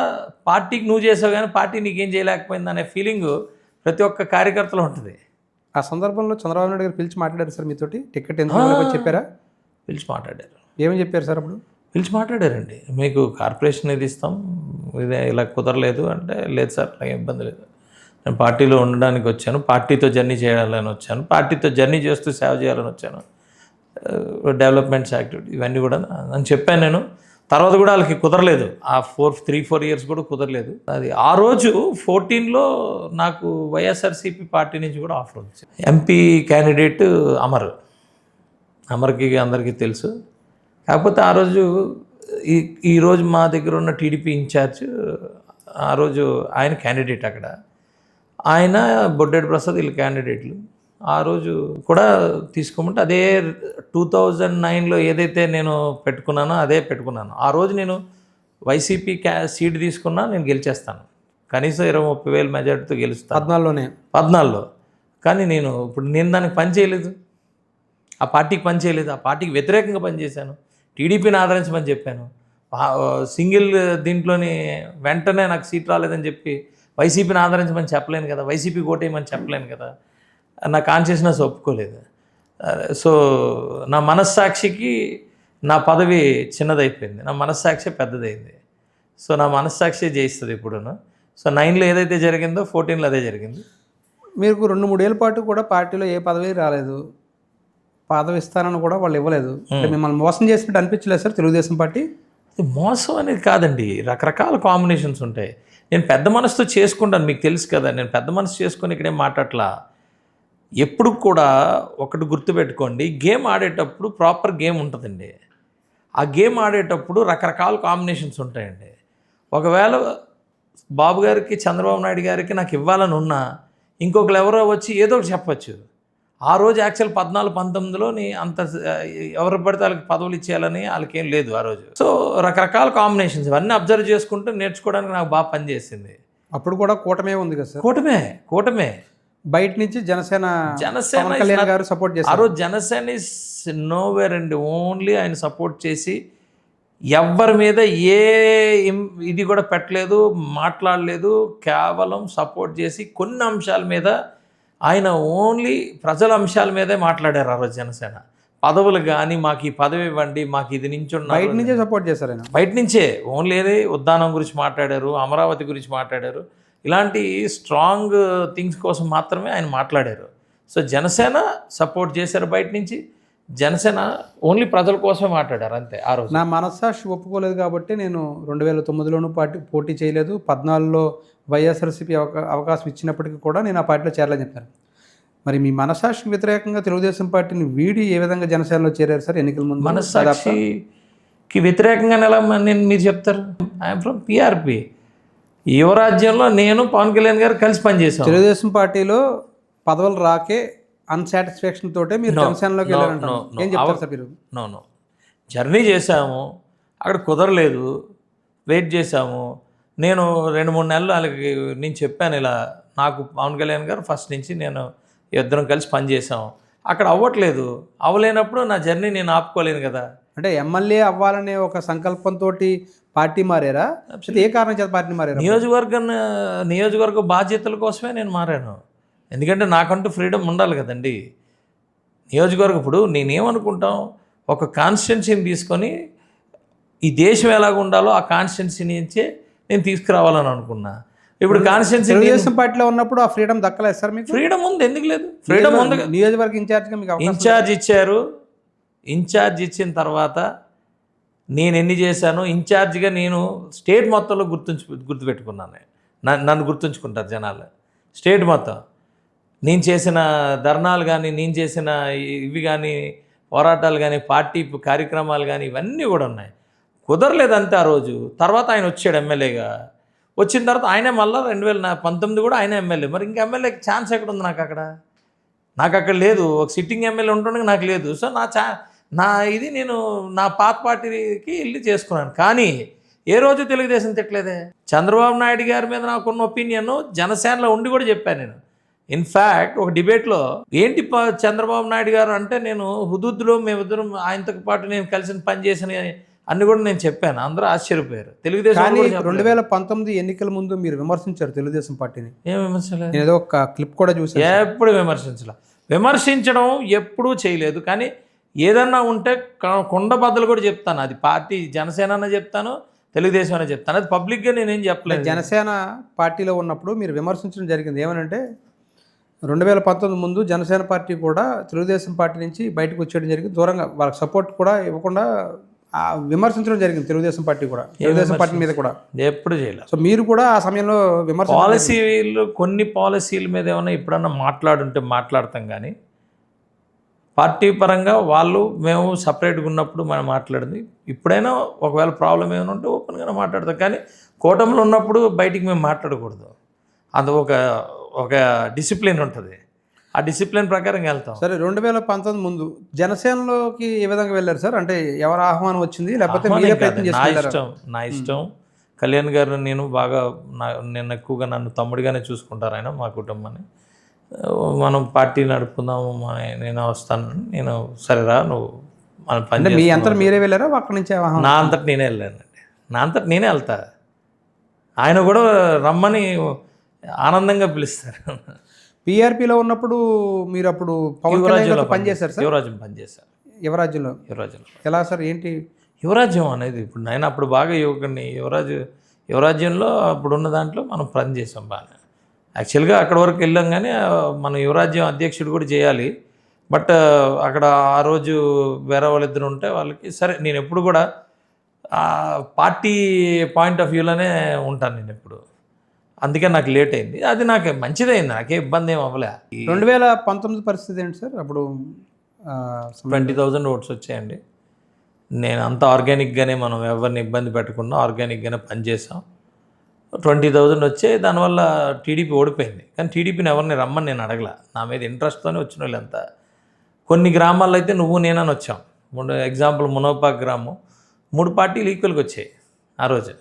పార్టీకి నువ్వు చేసావు కానీ పార్టీ నీకేం చేయలేకపోయింది అనే ఫీలింగ్ ప్రతి ఒక్క కార్యకర్తలో ఉంటుంది. ఆ సందర్భంలో చంద్రబాబు నాయుడు గారు పిలిచి మాట్లాడారు సార్ మీతోటి? టికెట్ ఎందుకు చెప్పారా? పిలిచి మాట్లాడారు. ఏమని చెప్పారు సార్ అప్పుడు? పిలిచి మాట్లాడారండి. మీకు కార్పొరేషన్ ఇది ఇస్తాం, ఇదే ఇలా కుదరలేదు అంటే, లేదు సార్ నాకు ఇబ్బంది లేదు, నేను పార్టీలో ఉండడానికి వచ్చాను, పార్టీతో జర్నీ చేయాలని వచ్చాను, పార్టీతో జర్నీ చేస్తూ సేవ చేయాలని వచ్చాను, డెవలప్మెంట్స్ యాక్టివిటీ ఇవన్నీ కూడా అని చెప్పాను నేను. తర్వాత కూడా వాళ్ళకి కుదరలేదు. ఆ 3-4 ఇయర్స్ కూడా కుదరలేదు. అది ఆ రోజు 14లో నాకు వైఎస్ఆర్సీపీ పార్టీ నుంచి కూడా ఆఫర్ వచ్చింది. ఎంపీ క్యాండిడేట్ అమర్కి అందరికీ తెలుసు. కాకపోతే ఆ రోజు ఈరోజు మా దగ్గర ఉన్న టీడీపీ ఇన్ఛార్జ్ ఆ రోజు ఆయన క్యాండిడేట్. అక్కడ ఆయన బొడ్డెడి ప్రసాద్ వీళ్ళు క్యాండిడేట్లు. ఆ రోజు కూడా తీసుకోమంటే అదే 2009లో ఏదైతే నేను పెట్టుకున్నానో అదే పెట్టుకున్నాను. ఆ రోజు నేను వైసీపీ సీట్ తీసుకున్నా నేను గెలిచేస్తాను, కనీసం 20-30 వేల మెజార్టీతో గెలుస్తాను 14లో. కానీ నేను దానికి పని చేయలేదు, ఆ పార్టీకి పని చేయలేదు, ఆ పార్టీకి వ్యతిరేకంగా పనిచేశాను, టీడీపీని ఆదరించమని చెప్పాను. సింగిల్ దీంట్లోని వెంటనే నాకు సీట్ రాలేదని చెప్పి వైసీపీని ఆదరించమని చెప్పలేను కదా, వైసీపీ ఓటేయమని చెప్పలేను కదా, నా కాన్షియస్నెస్ ఒప్పుకోలేదు. సో నా మనస్సాక్షికి నా పదవి చిన్నదైపోయింది, నా మనస్సాక్షి పెద్దదైంది. సో నా మనస్సాక్షి జయిస్తుంది ఇప్పుడును. సో 9లో ఏదైతే జరిగిందో 14లో అదే జరిగింది. మీకు 2-3 ఏళ్ళ పాటు కూడా పార్టీలో ఏ పదవి రాలేదు, పదవి ఇస్తానని కూడా వాళ్ళు ఇవ్వలేదు. అంటే మిమ్మల్ని మోసం చేసినట్టు అనిపించలేదు సార్ తెలుగుదేశం పార్టీ? ఇది మోసం అనేది కాదండి, రకరకాల కాంబినేషన్స్ ఉంటాయి. నేను పెద్ద మనసుతో చేసుకుంటాను, మీకు తెలుసు కదా, నేను పెద్ద మనసు చేసుకొని ఇక్కడేం మాట్లాడలా. ఎప్పుడు కూడా ఒకటి గుర్తుపెట్టుకోండి, గేమ్ ఆడేటప్పుడు ప్రాపర్ గేమ్ ఉంటుందండి. ఆ గేమ్ ఆడేటప్పుడు రకరకాల కాంబినేషన్స్ ఉంటాయండి. ఒకవేళ బాబు గారికి, చంద్రబాబు నాయుడు గారికి నాకు ఇవ్వాలని ఉన్నా, ఇంకొకరు ఎవరో వచ్చి ఏదో ఒకటి చెప్పచ్చు. ఆ రోజు యాక్చువల్ 14-19లోని అంత ఎవరు పడితే వాళ్ళకి పదవులు ఇచ్చేయాలని వాళ్ళకేం లేదు ఆ రోజు. సో రకరకాల కాంబినేషన్స్ ఇవన్నీ అబ్జర్వ్ చేసుకుంటూ నేర్చుకోవడానికి నాకు బాగా పనిచేసింది. అప్పుడు కూడా కూటమే ఉంది కదా సార్? కూటమే బయట నుంచి జనసేన పవన్ కళ్యాణ్ గారు సపోర్ట్ చేశారు. ఆ రోజు జనసేన ఇస్ నోవేర్ అండి. ఓన్లీ ఆయన సపోర్ట్ చేసి ఎవ్వరి మీద ఏ ఇది కూడా పెట్టలేదు, మాట్లాడలేదు. కేవలం సపోర్ట్ చేసి కొన్ని అంశాల మీద ఆయన ఓన్లీ ప్రజల అంశాల మీదే మాట్లాడారు ఆ రోజు జనసేన. పదవులు కానీ మాకు ఈ పదవి ఇవ్వండి, మాకు ఇది నించున్నారు, బయట నుంచే సపోర్ట్ చేశారు ఆయన. బయట నుంచే ఓన్లీ ఉద్దానం గురించి మాట్లాడారు, అమరావతి గురించి మాట్లాడారు. ఇలాంటి స్ట్రాంగ్ థింగ్స్ కోసం మాత్రమే ఆయన మాట్లాడారు. సో జనసేన సపోర్ట్ చేశారు బయట నుంచి, జనసేన ఓన్లీ ప్రజల కోసమే మాట్లాడారు అంతే. ఆ రోజు నా మనస్సాక్షి ఒప్పుకోలేదు కాబట్టి నేను 2009లోనూ పోటీ చేయలేదు, 14లో వైఎస్ఆర్సీపీ అవకాశం ఇచ్చినప్పటికీ కూడా నేను ఆ పార్టీలో చేరాలని చెప్పాను. మరి మీ మనస్సాక్షికి వ్యతిరేకంగా తెలుగుదేశం పార్టీని వీడి ఏ విధంగా జనసేనలో చేరారు సార్ ఎన్నికల ముందు? మనస్సాక్షికి వ్యతిరేకంగా ఎలా మీరు చెప్తారు? I'm from PRP. యువరాజ్యంలో నేను పవన్ కళ్యాణ్ గారు కలిసి పనిచేసాం. తెలుగుదేశం పార్టీలో పదవులు రాకే అన్సాటిస్ఫాక్షన్ తోటే మీరు జనసేనలోకి వెళ్ళారంటారు. ఏం చెప్తారు సార్ మీరు? నో జర్నీ చేశాము, అక్కడ కుదరలేదు, వెయిట్ చేశాము. నేను 2-3 నెలలు వాళ్ళకి నేను చెప్పాను, ఇలా నాకు పవన్ కళ్యాణ్ గారు ఫస్ట్ నుంచి నేను ఇద్దరం కలిసి పనిచేసాం, అక్కడ అవ్వట్లేదు. అవ్వలేనప్పుడు నా జర్నీ నేను ఆపుకోలేను కదా. అంటే ఎమ్మెల్యే అవ్వాలనే ఒక సంకల్పంతో పార్టీ మారారా? ఏ కారణం చేత పార్టీ మారారు? నియోజకవర్గ బాధ్యతల కోసమే నేను మారాను. ఎందుకంటే నాకంటూ ఫ్రీడమ్ ఉండాలి కదండి. నియోజకవర్గం ఇప్పుడు నేనేమనుకుంటాం, ఒక కాన్స్టిట్యున్సీని తీసుకొని ఈ దేశం ఎలాగ ఉండాలో ఆ కాన్స్టిట్యున్సీ నుంచే నేను తీసుకురావాలని అనుకున్నా. ఇప్పుడు కాన్స్టిట్యున్సీ తెలుగుదేశం పార్టీలో ఉన్నప్పుడు ఆ ఫ్రీడమ్ దక్కలేదు సార్ మీకు? ఫ్రీడమ్ ఉంది, ఎందుకు లేదు? ఫ్రీడమ్ ఉంది. నియోజకవర్గ ఇన్ఛార్జ్గా మీకు ఇన్ఛార్జ్ ఇచ్చారు. ఇన్ఛార్జ్ ఇచ్చిన తర్వాత నేను ఎన్ని చేశాను, ఇన్ఛార్జ్గా నేను స్టేట్ మొత్తంలో గుర్తుపెట్టుకున్నాను. నన్ను గుర్తుంచుకుంటారు జనాలు. స్టేట్ మొత్తం నేను చేసిన ధర్నాలు కానీ, నేను చేసిన ఇవి కానీ, పోరాటాలు కానీ, పార్టీ కార్యక్రమాలు కానీ ఇవన్నీ కూడా ఉన్నాయి. కుదరలేదు అంతే ఆ రోజు. తర్వాత ఆయన వచ్చాడు ఎమ్మెల్యేగా. వచ్చిన తర్వాత ఆయనే మళ్ళీ 2019 కూడా ఆయన ఎమ్మెల్యే. మరి ఇంకా ఎమ్మెల్యేకి ఛాన్స్ ఎక్కడ ఉంది నాకు అక్కడ లేదు. ఒక సిట్టింగ్ ఎమ్మెల్యే ఉంటుండగా నాకు లేదు. సో నేను నా పాత పార్టీకి వెళ్ళి చేసుకున్నాను. కానీ ఏ రోజు తెలుగుదేశం తిట్టలేదే. చంద్రబాబు నాయుడు గారి మీద నాకున్న ఒపీనియన్ జనసేనలో ఉండి కూడా చెప్పాను నేను. ఇన్ఫ్యాక్ట్ ఒక డిబేట్లో ఏంటి చంద్రబాబు నాయుడు గారు అంటే, నేను హుదూద్లో మేమిద్దరం ఆయనతో పాటు నేను కలిసి పనిచేసిన అన్ని కూడా నేను చెప్పాను. అందరూ ఆశ్చర్యపోయారు. తెలుగుదేశం 2019 ఎన్నికల ముందు మీరు విమర్శించారు తెలుగుదేశం పార్టీని. ఏం విమర్శలేదు? ఏదో ఒక క్లిప్ కూడా చూసాను. ఎప్పుడు విమర్శించడం ఎప్పుడూ చేయలేదు. కానీ ఏదన్నా ఉంటే కొండ బద్దలు కూడా చెప్తాను. అది పార్టీ జనసేన అన్న చెప్తాను, తెలుగుదేశం అనే చెప్తాను. అది పబ్లిక్గా నేనేం చెప్పలేదు. జనసేన పార్టీలో ఉన్నప్పుడు మీరు విమర్శించడం జరిగింది. ఏమనంటే 2019 ముందు జనసేన పార్టీ కూడా తెలుగుదేశం పార్టీ నుంచి బయటకు వచ్చేయడం జరిగింది. దూరంగా వాళ్ళకి సపోర్ట్ కూడా ఇవ్వకుండా విమర్శించడం జరిగింది తెలుగుదేశం పార్టీ కూడా, తెలుగుదేశం పార్టీ మీద కూడా ఎప్పుడు చేయలేదు. సో మీరు కూడా ఆ సమయంలో కొన్ని పాలసీల మీద ఏమైనా ఎప్పుడన్నా మాట్లాడుంటే మాట్లాడతాం. కానీ పార్టీ పరంగా మేము సపరేట్గా ఉన్నప్పుడు మనం మాట్లాడింది. ఇప్పుడైనా ఒకవేళ ప్రాబ్లం ఏమైనా ఉంటే ఓపెన్గానే మాట్లాడతాం. కానీ కూటమిలో ఉన్నప్పుడు బయటికి మేము మాట్లాడకూడదు. అది ఒక డిసిప్లిన్ ఉంటుంది. ఆ డిసిప్లిన్ ప్రకారం వెళ్తాం. సరే, 2019 ముందు జనసేనలోకి ఏ విధంగా వెళ్ళారు సార్? అంటే ఎవరు ఆహ్వానం వచ్చింది, లేకపోతే మీరే ప్రయత్నం చేశారా? నా ఇష్టం. కళ్యాణ్ గారు నేను బాగా నేను ఎక్కువగా నన్ను తమ్ముడిగానే చూసుకుంటారు ఆయన, మా కుటుంబాన్ని. మనం పార్టీ నడుపుకుందాము, నేను వస్తాను. నేను సరేరా నువ్వు మన పని. మీ అంతా మీరే వెళ్ళారా అక్కడి నుంచి? నా అంతటి నేనే వెళ్ళానండి. నా అంతటి నేనే వెళ్తా. ఆయన కూడా రమ్మని ఆనందంగా పిలుస్తారు. పిఆర్పిలో ఉన్నప్పుడు మీరు అప్పుడు పవన్ కళ్యాణ్ పనిచేశారు సార్? యువరాజ్యం పనిచేశారు. యువరాజ్యంలో ఎలా సార్? ఏంటి యువరాజ్యం అనేది? ఇప్పుడు నేను అప్పుడు బాగా యువకుడిని. యువరాజ్యంలో అప్పుడున్న దాంట్లో మనం పనిచేసాం బాగా. యాక్చువల్గా అక్కడ వరకు వెళ్ళాం కానీ మన యువరాజ్యం అధ్యక్షుడు కూడా చేయాలి. బట్ అక్కడ ఆ రోజు వేరే వాళ్ళిద్దరు ఉంటే వాళ్ళకి సరే, నేను ఎప్పుడు కూడా పార్టీ పాయింట్ ఆఫ్ వ్యూలోనే ఉంటాను నేను ఎప్పుడు. అందుకే నాకు లేట్ అయింది. అది నాకు మంచిదైంది, నాకే ఇబ్బంది ఏం అవ్వలే. 2019 పరిస్థితి ఏంటి సార్? అప్పుడు 20,000 ఓట్స్ వచ్చాయండి. నేను అంత ఆర్గానిక్గానే, మనం ఎవరిని ఇబ్బంది పెట్టకుండా ఆర్గానిక్గానే పనిచేసాం. 20,000 వచ్చాయి. దానివల్ల టీడీపీ ఓడిపోయింది. కానీ టీడీపీని ఎవరిని రమ్మని నేను అడగల. నా మీద ఇంట్రెస్ట్తోనే వచ్చిన వాళ్ళంతా. కొన్ని గ్రామాల్లో అయితే నువ్వు నేనని వచ్చాం. ఎగ్జాంపుల్ మునోపాక్ గ్రామం 3 పార్టీలు ఈక్వల్గా వచ్చాయి ఆ రోజు.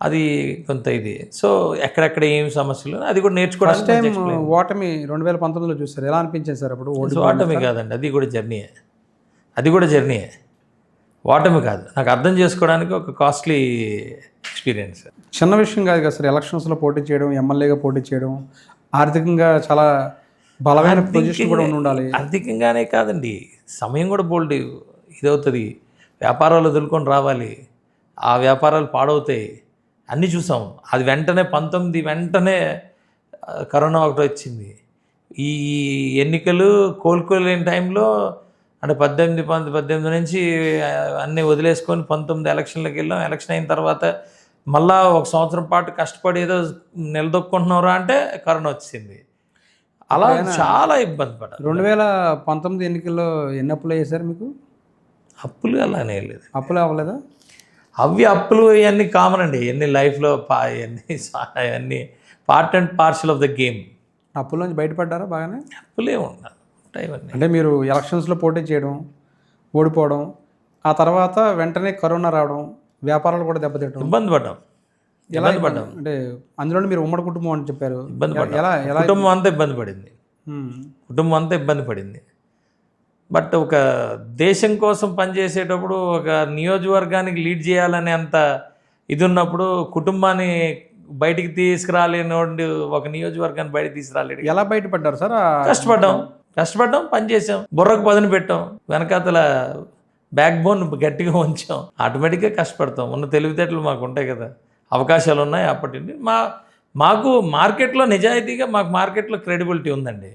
అది కొంత ఇది. సో ఎక్కడెక్కడ ఏం సమస్యలు అది కూడా నేర్చుకోవడానికి. ఫస్ట్ టైం ఓటమి 2019లో చూస్తారు, ఎలా అనిపించింది సార్ అప్పుడు? ఓటమి కాదండి, అది కూడా జర్నీయే. ఓటమి కాదు, నాకు అర్థం చేసుకోవడానికి ఒక కాస్ట్లీ ఎక్స్పీరియన్స్. చిన్న విషయం కాదు కదా సార్, ఎలక్షన్స్లో పోటీ చేయడం, ఎమ్మెల్యేగా పోటీ చేయడం, ఆర్థికంగా చాలా బలమైన పొజిషన్ కూడా ఉండాలి. ఆర్థికంగానే కాదండి, సమయం కూడా బోల్డ్ ఇదవుతుంది. వ్యాపారాలు వదులుకొని రావాలి, ఆ వ్యాపారాలు పాడవుతాయి, అన్నీ చూసాం. అది వెంటనే 19 వెంటనే కరోనా ఒకటి వచ్చింది. ఈ ఎన్నికలు కోలుకోలేని టైంలో అంటే 18 నుంచి అన్నీ వదిలేసుకొని 19 ఎలక్షన్లకు వెళ్ళాం. ఎలక్షన్ అయిన తర్వాత మళ్ళా 1 సంవత్సరం పాటు కష్టపడి ఏదో నిలదొక్కుంటున్నారా అంటే కరోనా వచ్చింది. అలా చాలా ఇబ్బంది పడ్డారు. 2019 ఎన్నికల్లో ఎన్ని అప్పులు అయ్యాయి సార్ మీకు? అప్పులు అలానే లేదు. అప్పులు అవ్వలేదా? అప్పులు ఇవన్నీ కామన్ అండి, ఇవన్నీ లైఫ్లో ఇవన్నీ part and parcel of the game. అప్పుల నుంచి బయటపడ్డారా బాగానే? అప్పులే ఉంటాయి ఇవన్నీ. అంటే మీరు ఎలక్షన్స్లో పోటీ చేయడం, ఓడిపోవడం, ఆ తర్వాత వెంటనే కరోనా రావడం, వ్యాపారాలు కూడా దెబ్బతిట్టడం, ఇబ్బంది పడ్డాం. అంటే అందులో మీరు ఉమ్మడి కుటుంబం అని చెప్పారు, ఇబ్బంది పడ్డాం. కుటుంబం అంతా ఇబ్బంది పడింది. బట్ ఒక దేశం కోసం పనిచేసేటప్పుడు, ఒక నియోజకవర్గానికి లీడ్ చేయాలనే అంత ఇది ఉన్నప్పుడు కుటుంబాన్ని బయటికి తీసుకురాలేని ఒక నియోజకవర్గాన్ని బయటకు తీసుకురాలేడు. ఎలా బయటపడ్డారు సార్? కష్టపడ్డాం, పనిచేసాం, బుర్రకు పదును పెట్టాం, వెనకాతల బ్యాక్ బోన్ గట్టిగా ఉంచాం. ఆటోమేటిక్గా కష్టపడతాం. ఉన్న తెలివితేటలు మాకు ఉంటాయి కదా, అవకాశాలు ఉన్నాయి. అప్పటి నుండి మాకు మార్కెట్లో నిజాయితీగా, మాకు మార్కెట్లో క్రెడిబిలిటీ ఉందండి.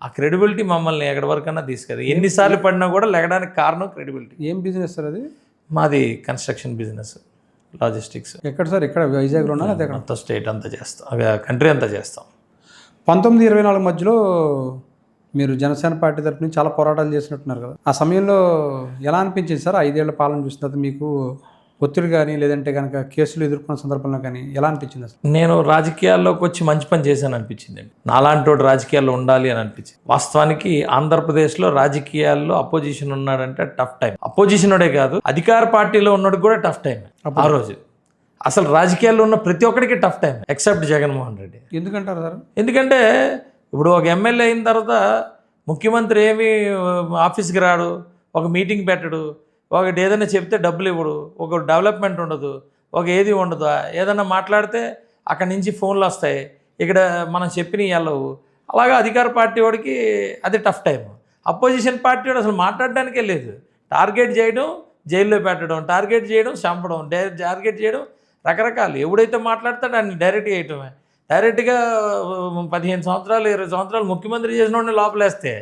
ఆ క్రెడిబిలిటీ మమ్మల్ని ఎక్కడి వరకన్నా తీసుకెళ్ళి, ఎన్నిసార్లు పడినా కూడా లెగడానికి కారణం క్రెడిబిలిటీ. ఏం బిజినెస్ సార్ అది? మాది కన్స్ట్రక్షన్ బిజినెస్, లాజిస్టిక్స్. ఎక్కడ సార్? ఇక్కడ వైజాగ్లోనా? అంతా స్టేట్ అంతా చేస్తాం, కంట్రీ అంతా చేస్తాం. 1924 మధ్యలో మీరు జనసేన పార్టీ తరఫు నుంచి చాలా పోరాటాలు చేసినట్టున్నారు కదా, ఆ సమయంలో ఎలా అనిపించింది సార్? 5 ఏళ్ల పాలన చూసిన తర్వాత మీకు ఒత్తిడి కానీ, లేదంటే కనుక కేసులు ఎదుర్కొన్న సందర్భంలో కానీ ఎలా అనిపించింది అసలు? నేను రాజకీయాల్లోకి వచ్చి మంచి పని చేశాను అనిపించింది. నాలాంటి వాడు రాజకీయాల్లో ఉండాలి అని అనిపించింది. వాస్తవానికి ఆంధ్రప్రదేశ్లో రాజకీయాల్లో అపోజిషన్ ఉన్నాడంటే టఫ్ టైం. అపోజిషనుడే కాదు, అధికార పార్టీలో ఉన్నాడు కూడా టఫ్ టైం ఆ రోజు. అసలు రాజకీయాల్లో ఉన్న ప్రతి ఒక్కడికి tough time except Jaganmohan Reddy. ఎందుకంటారు సార్? ఎందుకంటే ఇప్పుడు ఒక ఎమ్మెల్యే అయిన తర్వాత ముఖ్యమంత్రి ఏమి ఆఫీస్కి రాడు, ఒక మీటింగ్ పెట్టడు, ఒకటి ఏదైనా చెప్తే డబ్బులు ఇవ్వడు, ఒక డెవలప్మెంట్ ఉండదు, ఒక ఏది ఉండదు. ఏదైనా మాట్లాడితే అక్కడి నుంచి ఫోన్లు వస్తాయి, ఇక్కడ మనం చెప్పినవి వెళ్ళవు. అలాగా అధికార పార్టీ వాడికి అది టఫ్ టైం. అపోజిషన్ పార్టీ వాడు అసలు మాట్లాడడానికే లేదు. టార్గెట్ చేయడం, జైల్లో పెట్టడం, టార్గెట్ చేయడం, చంపడం, టార్గెట్ చేయడం, రకరకాలు. ఎవడైతే మాట్లాడతాడో అన్ని డైరెక్ట్గా వేయటమే. డైరెక్ట్గా 15 సంవత్సరాలు 20 సంవత్సరాలు ముఖ్యమంత్రి చేసిన వాడిని లోపలేస్తే,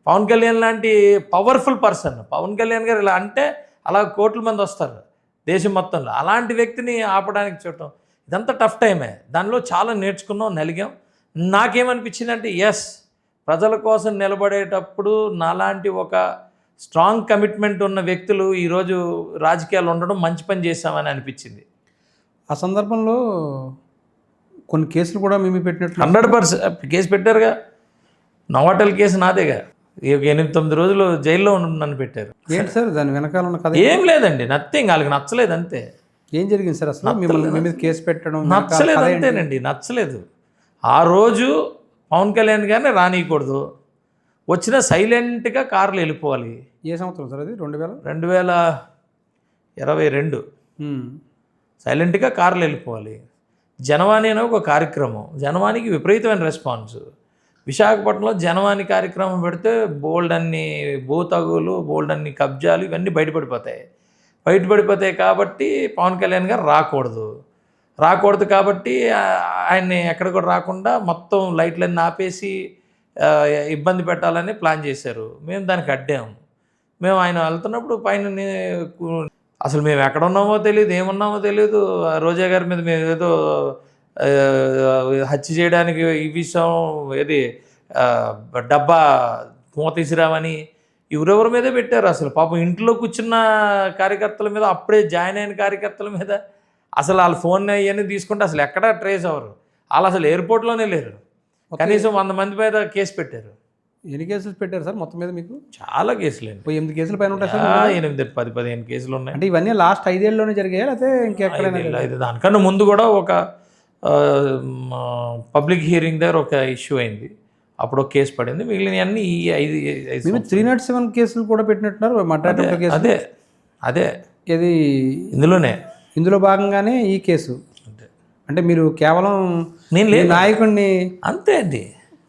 పవన్ కళ్యాణ్ లాంటి పవర్ఫుల్ పర్సన్, పవన్ కళ్యాణ్ గారు ఇలా అంటే అలా కోట్ల మంది వస్తారు దేశం మొత్తంలో, అలాంటి వ్యక్తిని ఆపడానికి చూడటం ఇదంతా టఫ్ టైమే. దానిలో చాలా నేర్చుకున్నాం, నలిగాం. నాకేమనిపించింది అంటే, ఎస్, ప్రజల కోసం నిలబడేటప్పుడు నాలాంటి ఒక స్ట్రాంగ్ కమిట్మెంట్ ఉన్న వ్యక్తులు ఈరోజు రాజకీయాలు ఉండడం మంచి పని చేశామని అనిపించింది. ఆ సందర్భంలో కొన్ని కేసులు కూడా మేము పెట్టినట్టు 100% కేసు పెట్టారుగా. నోవాటల్ కేసు నాదేగా. 8-9 రోజులు జైల్లో నన్ను పెట్టారు. ఏంటి సార్ దాని వెనకాల ఉన్న కథ? ఏం లేదండి, నథింగ్. వాళ్ళకి నచ్చలేదు అంతే. ఏం జరిగింది సార్ అసలు? మీ మీద కేసు పెట్టడం నచ్చలేదు అంతేనండి, నచ్చలేదు. ఆ రోజు పవన్ కళ్యాణ్ గారిని రానియకూడదు, వచ్చిన సైలెంట్గా కార్లు వెళ్ళిపోవాలి. ఏ సంవత్సరం సార్ అది? 2022 సైలెంట్గా కార్లు వెళ్ళిపోవాలి. జనవాణి అనే ఒక కార్యక్రమం, జనవాణికి విపరీతమైన రెస్పాన్స్. విశాఖపట్నంలో జనవాణి కార్యక్రమం పెడితే బోల్డ్ అన్ని భూతగులు, బోల్డ్ అన్ని కబ్జాలు ఇవన్నీ బయటపడిపోతాయి కాబట్టి పవన్ కళ్యాణ్ గారు రాకూడదు. రాకూడదు కాబట్టి ఆయన్ని ఎక్కడ కూడా రాకుండా మొత్తం లైట్లన్నీ ఆపేసి ఆ, ఇబ్బంది పెట్టాలని ప్లాన్ చేశారు. మేము దానికి అడ్డాము. మేము ఆయన వెళ్తున్నప్పుడు పైన అసలు మేము ఎక్కడ ఉన్నామో తెలియదు, ఏమున్నామో తెలియదు. ఆ రోజా గారి మీద మేము ఏదో ఆ, హత్య చేయడానికి ఈ విషయం ఏది ఆ, డబ్బా మూత తీసుకురామని ఎవరెవరి మీదే పెట్టారు. అసలు పాపం ఇంట్లో కూర్చున్న కార్యకర్తల మీద, అప్పుడే జాయిన్ అయిన కార్యకర్తల మీద అసలు వాళ్ళ ఫోన్ అవన్నీ తీసుకుంటే అసలు ఎక్కడా ట్రేస్ అవ్వరు. వాళ్ళు అసలు ఎయిర్పోర్ట్లోనే లేరు. కనీసం 100 మంది మీద కేసు పెట్టారు. ఎన్ని కేసులు పెట్టారు సార్ మొత్తం మీద మీకు? చాలా కేసులేండి. 8 కేసుల పైన ఉంటాయి సార్. 8, 10, 15 కేసులు ఉన్నాయి. అంటే ఇవన్నీ లాస్ట్ 5 ఏళ్ళలోనే జరిగాయా లేకపోతే ఇంకెక్కడైనా? అయితే దానికన్నా ముందు కూడా ఒక పబ్లిక్ హియరింగ్ దగ్గర ఒక ఇష్యూ అయింది. అప్పుడు ఒక కేసు పడింది. మిగిలిన అన్ని ఈ 5 మేము 307 కేసులు కూడా పెట్టినట్టున్నారు మడ్రాటంలో కేసు. అదే అదే ఇది ఇందులోనే ఇందులో భాగంగానే ఈ కేసు. అంటే మీరు కేవలం నేను మీ నాయకుడిని అంతే అండి.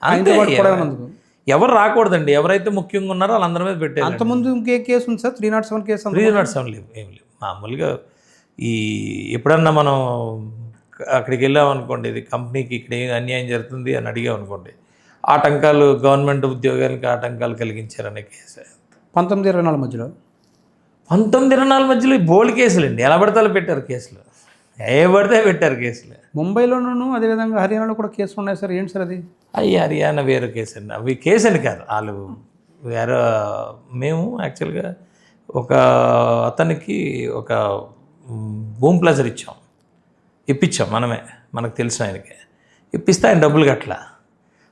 ఆయనతో పాటు కూడా ఉన్నందుకు. ఎవరు రాకూడదండి. ఎవరైతే ముఖ్యంగా ఉన్నారో వాళ్ళందరి మీద పెట్టారు. అంతకుముందు ఇంకే కేసు ఉంది సార్? 307 కేసు. 307 లేవు, ఏం లేవు. మామూలుగా ఈ ఎప్పుడన్నా మనం అక్కడికి వెళ్ళామనుకోండి, ఇది కంపెనీకి ఇక్కడ ఏం అన్యాయం జరుగుతుంది అని అడిగామనుకోండి, ఆటంకాలు, గవర్నమెంట్ ఉద్యోగానికి ఆటంకాలు కలిగించారనే కేసు. 1924 మధ్యలో 1924 మధ్యలో ఈ బోల్డ్ కేసులండి. ఎలా పడితే అలా పెట్టారు కేసులు. ఏ పడితే పెట్టారు కేసులు. ముంబైలోనూ అదేవిధంగా హర్యానాలో కూడా కేసులు ఉన్నాయి సార్. ఏంటి సార్ అది? అవి హర్యానా వేరే కేసు అండి. అవి కేసు అని కాదు, వాళ్ళు వేరే. మేము యాక్చువల్గా ఒక అతనికి ఒక భూమి ప్లజర్ ఇప్పించాం మనమే, మనకు తెలిసిన ఆయనకి ఇప్పిస్తే ఆయన డబ్బులు కట్టలా.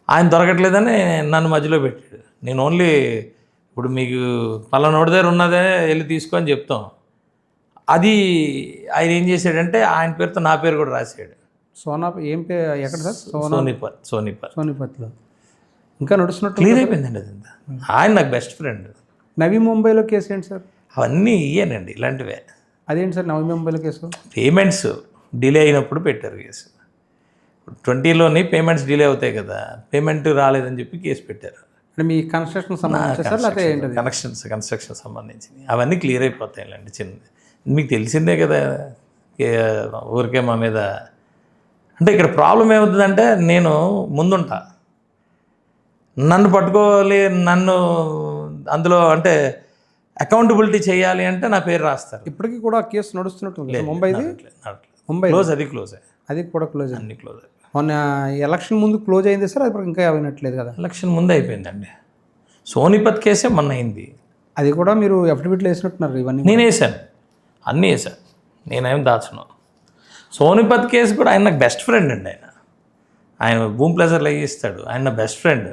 ఆయన దొరకట్లేదని నన్ను మధ్యలో పెట్టాడు. నేను ఓన్లీ ఇప్పుడు మీకు పలానోడి దగ్గర ఉన్నదే వెళ్ళి తీసుకో అని చెప్తాం. అది ఆయన ఏం చేశాడంటే ఆయన పేరుతో నా పేరు కూడా రాశాడు. ఏం పేరు ఎక్కడ సార్? సోనిపత్లో ఇంకా నడుస్తున్నట్టు. క్లియర్ అయిపోయిందండి అది. ఆయన నాకు బెస్ట్ ఫ్రెండ్. నవీ ముంబైలో కేసు ఏంటి సార్? అవన్నీ ఇయ్యానండి ఇలాంటివే. అదేంటి సార్ నవీ ముంబైలో కేసు? పేమెంట్స్ డిలే అయినప్పుడు పెట్టారు కేసు. 20లోని పేమెంట్స్ డిలే అవుతాయి కదా, పేమెంట్ రాలేదని చెప్పి కేసు పెట్టారు. అంటే మీ కన్స్ట్రక్షన్ సంబంధించి సార్ లేకపోతే ఏంటది? కన్స్ట్రక్షన్ సంబంధించినవి అవన్నీ క్లియర్ అయిపోతాయిలేండి. మీకు తెలిసిందే కదా, ఊరికే మా మీద. అంటే ఇక్కడ ప్రాబ్లం ఏమవుతుందంటే, నేను ముందుంటా, నన్ను పట్టుకోవాలి, నన్ను అందులో అంటే అకౌంటబిలిటీ చేయాలి అంటే నా పేరు రాస్తారు. ఇప్పటికీ కూడా కేసు నడుస్తున్నట్టు ముంబైది. ముంబై క్లోజ్, అది క్లోజ్, అది కూడా క్లోజ్, అన్ని క్లోజ్. మొన్న ఎలక్షన్ ముందు క్లోజ్ అయింది సార్. అది ఇంకా అయినట్లేదు కదా? ఎలక్షన్ ముందే అయిపోయిందండి. సోనిపత్ కేసే మొన్న అయింది. అది కూడా మీరు అఫిడవిట్లో వేసినట్టున్నారు ఇవన్నీ. నేను వేసాను, అన్నీ వేసాను, నేనేం దాచను. సోనిపత్ కేసు కూడా ఆయన నాకు బెస్ట్ ఫ్రెండ్ అండి. ఆయన భూమి ప్లెజర్లు ఇస్తాడు, ఆయన నా బెస్ట్ ఫ్రెండ్.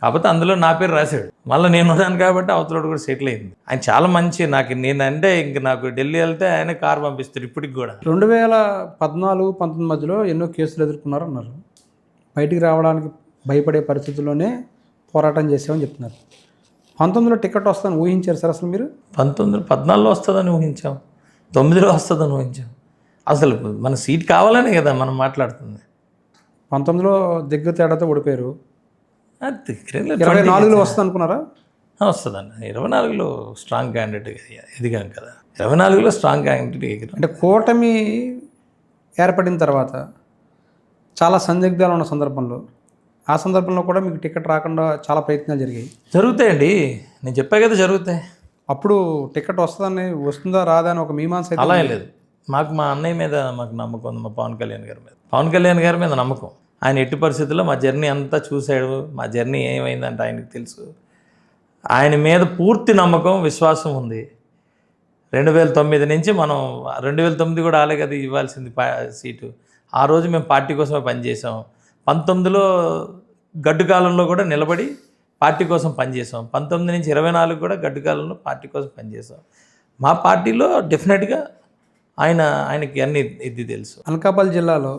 కాకపోతే అందులో నా పేరు రాశాడు. మళ్ళీ నేను ఉన్నాను కాబట్టి అవతలోడు కూడా సెటిల్ అయింది. ఆయన చాలా మంచి. నేనంటే ఇంక నాకు ఢిల్లీ వెళ్తే ఆయన కారు పంపిస్తాడు ఇప్పటికి కూడా. 2014-19 మధ్యలో ఎన్నో కేసులు ఎదుర్కొన్నారు అన్నారు. బయటికి రావడానికి భయపడే పరిస్థితుల్లోనే పోరాటం చేసామని చెప్తున్నారు. 19లో టికెట్ వస్తుందని ఊహించారు సార్ అసలు మీరు? 14లో వస్తుందని ఊహించాం, 9లో వస్తుందని ఊహించాం. అసలు మన సీట్ కావాలనే కదా మనం మాట్లాడుతుంది. 19లో దగ్గర తేడాతో ఓడిపోయారు. 24లో వస్తుంది అనుకున్నారా? వస్తుందండి. 24లో స్ట్రాంగ్ క్యాండిడేట్ ఎదిగాం కదా. 24లో స్ట్రాంగ్ క్యాండిడేట్ ఎదిగాం. అంటే కూటమి ఏర్పడిన తర్వాత చాలా సందిగ్ధాలు ఉన్న సందర్భంలో, ఆ సందర్భంలో కూడా మీకు టికెట్ రాకుండా చాలా ప్రయత్నాలు జరిగాయి. జరుగుతాయండి, నేను చెప్పా కదా జరుగుతాయి. అప్పుడు టికెట్ వస్తుందా రాదా అని ఒక మీమాంస అయితే అలా లేదు. మాకు మా అన్నయ్య మీద మాకు నమ్మకం ఉంది, మా పవన్ కళ్యాణ్ గారి మీద నమ్మకం. ఆయన ఎట్టి పరిస్థితుల్లో మా జర్నీ అంతా చూశాడు. మా జర్నీ ఏమైందంటే ఆయనకు తెలుసు. ఆయన మీద పూర్తి నమ్మకం, విశ్వాసం ఉంది. 2009 నుంచి మనం 2009 కూడా ఆలే కదా ఇవ్వాల్సింది సీటు. ఆ రోజు మేము పార్టీ కోసమే పనిచేసాం. 19లో గడ్డు కాలంలో కూడా నిలబడి పార్టీ కోసం పనిచేసాం. 19 నుంచి 24 కూడా గడ్డు కాలంలో పార్టీ కోసం పనిచేసాం. మా పార్టీలో డెఫినెట్గా ఆయనకి అన్ని ఇది తెలుసు. అనకాపల్లి జిల్లాలో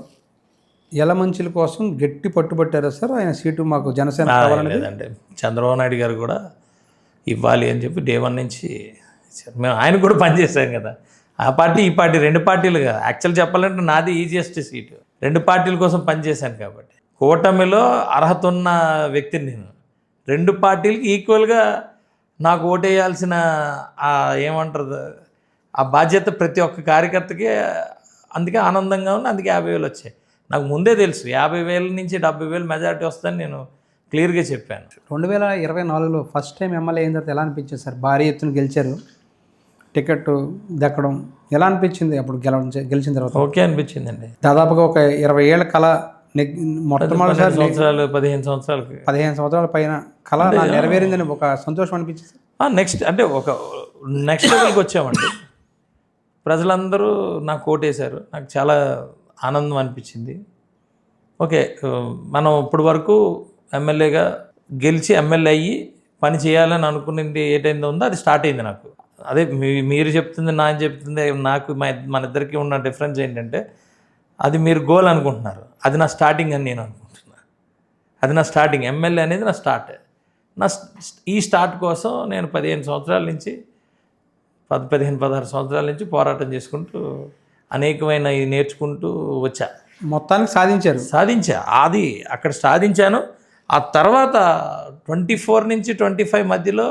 యలమంచిల కోసం గట్టి పట్టుబట్టారా సార్? ఆయన సీటు మాకు జనసేన లేదంటే చంద్రబాబు నాయుడు గారు కూడా ఇవ్వాలి అని చెప్పి డే 1 నుంచి మేము ఆయన కూడా పనిచేసాం కదా. ఆ పార్టీ ఈ పార్టీ 2 పార్టీలు కదా. యాక్చువల్ చెప్పాలంటే నాది ఈజియెస్ట్ సీటు. 2 పార్టీల కోసం పనిచేశాను కాబట్టి. కూటమిలో అర్హత ఉన్న వ్యక్తిని నేను. 2 పార్టీలకి ఈక్వల్గా నాకు ఓటేయాల్సిన ఏమంటారు ఆ బాధ్యత ప్రతి ఒక్క కార్యకర్తకి అందుకే ఆనందంగా ఉంది, అందుకే 50,000 వచ్చాయి. నాకు ముందే తెలుసు 50,000 నుంచి 70,000 మెజారిటీ వస్తుందని నేను క్లియర్గా చెప్పాను. 2024లో ఫస్ట్ టైం ఎమ్మెల్యే అయిన తర్వాత ఎలా అనిపించింది సార్? భారీ ఎత్తున గెలిచారు, టికెట్ దక్కడం ఎలా అనిపించింది అప్పుడు గెలిచిన తర్వాత? ఓకే అనిపించిందండి. దాదాపుగా ఒక 20 ఏళ్ల కళ మొట్టమొదటిసారి 15 సంవత్సరాలకి 15 సంవత్సరాల పైన కళ నెరవేరిందని ఒక సంతోషం అనిపించింది. నెక్స్ట్ అంటే ఒక నెక్స్ట్ లెవెల్కి వచ్చామండి. ప్రజలందరూ నాకు ఓటేశారు, నాకు చాలా ఆనందం అనిపించింది. ఓకే, మనం ఇప్పటి వరకు ఎమ్మెల్యేగా గెలిచి ఎమ్మెల్యే అయ్యి పని చేయాలని అనుకున్నది ఏటైందో ఉందో అది స్టార్ట్ అయింది నాకు. అదే మీరు చెప్తుంది నాకు చెప్తుంది, నాకు మన ఇద్దరికి ఉన్న డిఫరెన్స్ ఏంటంటే అది మీరు గోల్ అనుకుంటున్నారు, అది నా స్టార్టింగ్ అని నేను అనుకుంటున్నా. అది నా స్టార్టింగ్, ఎమ్మెల్యే అనేది నా స్టార్ట్. ఈ స్టార్ట్ కోసం నేను 15 సంవత్సరాల నుంచి 16 సంవత్సరాల నుంచి పోరాటం చేసుకుంటూ అనేకమైన నేర్చుకుంటూ వచ్చా. మొత్తానికి సాధించా. అది అక్కడ సాధించాను. ఆ తర్వాత 24 నుంచి 25 మధ్యలో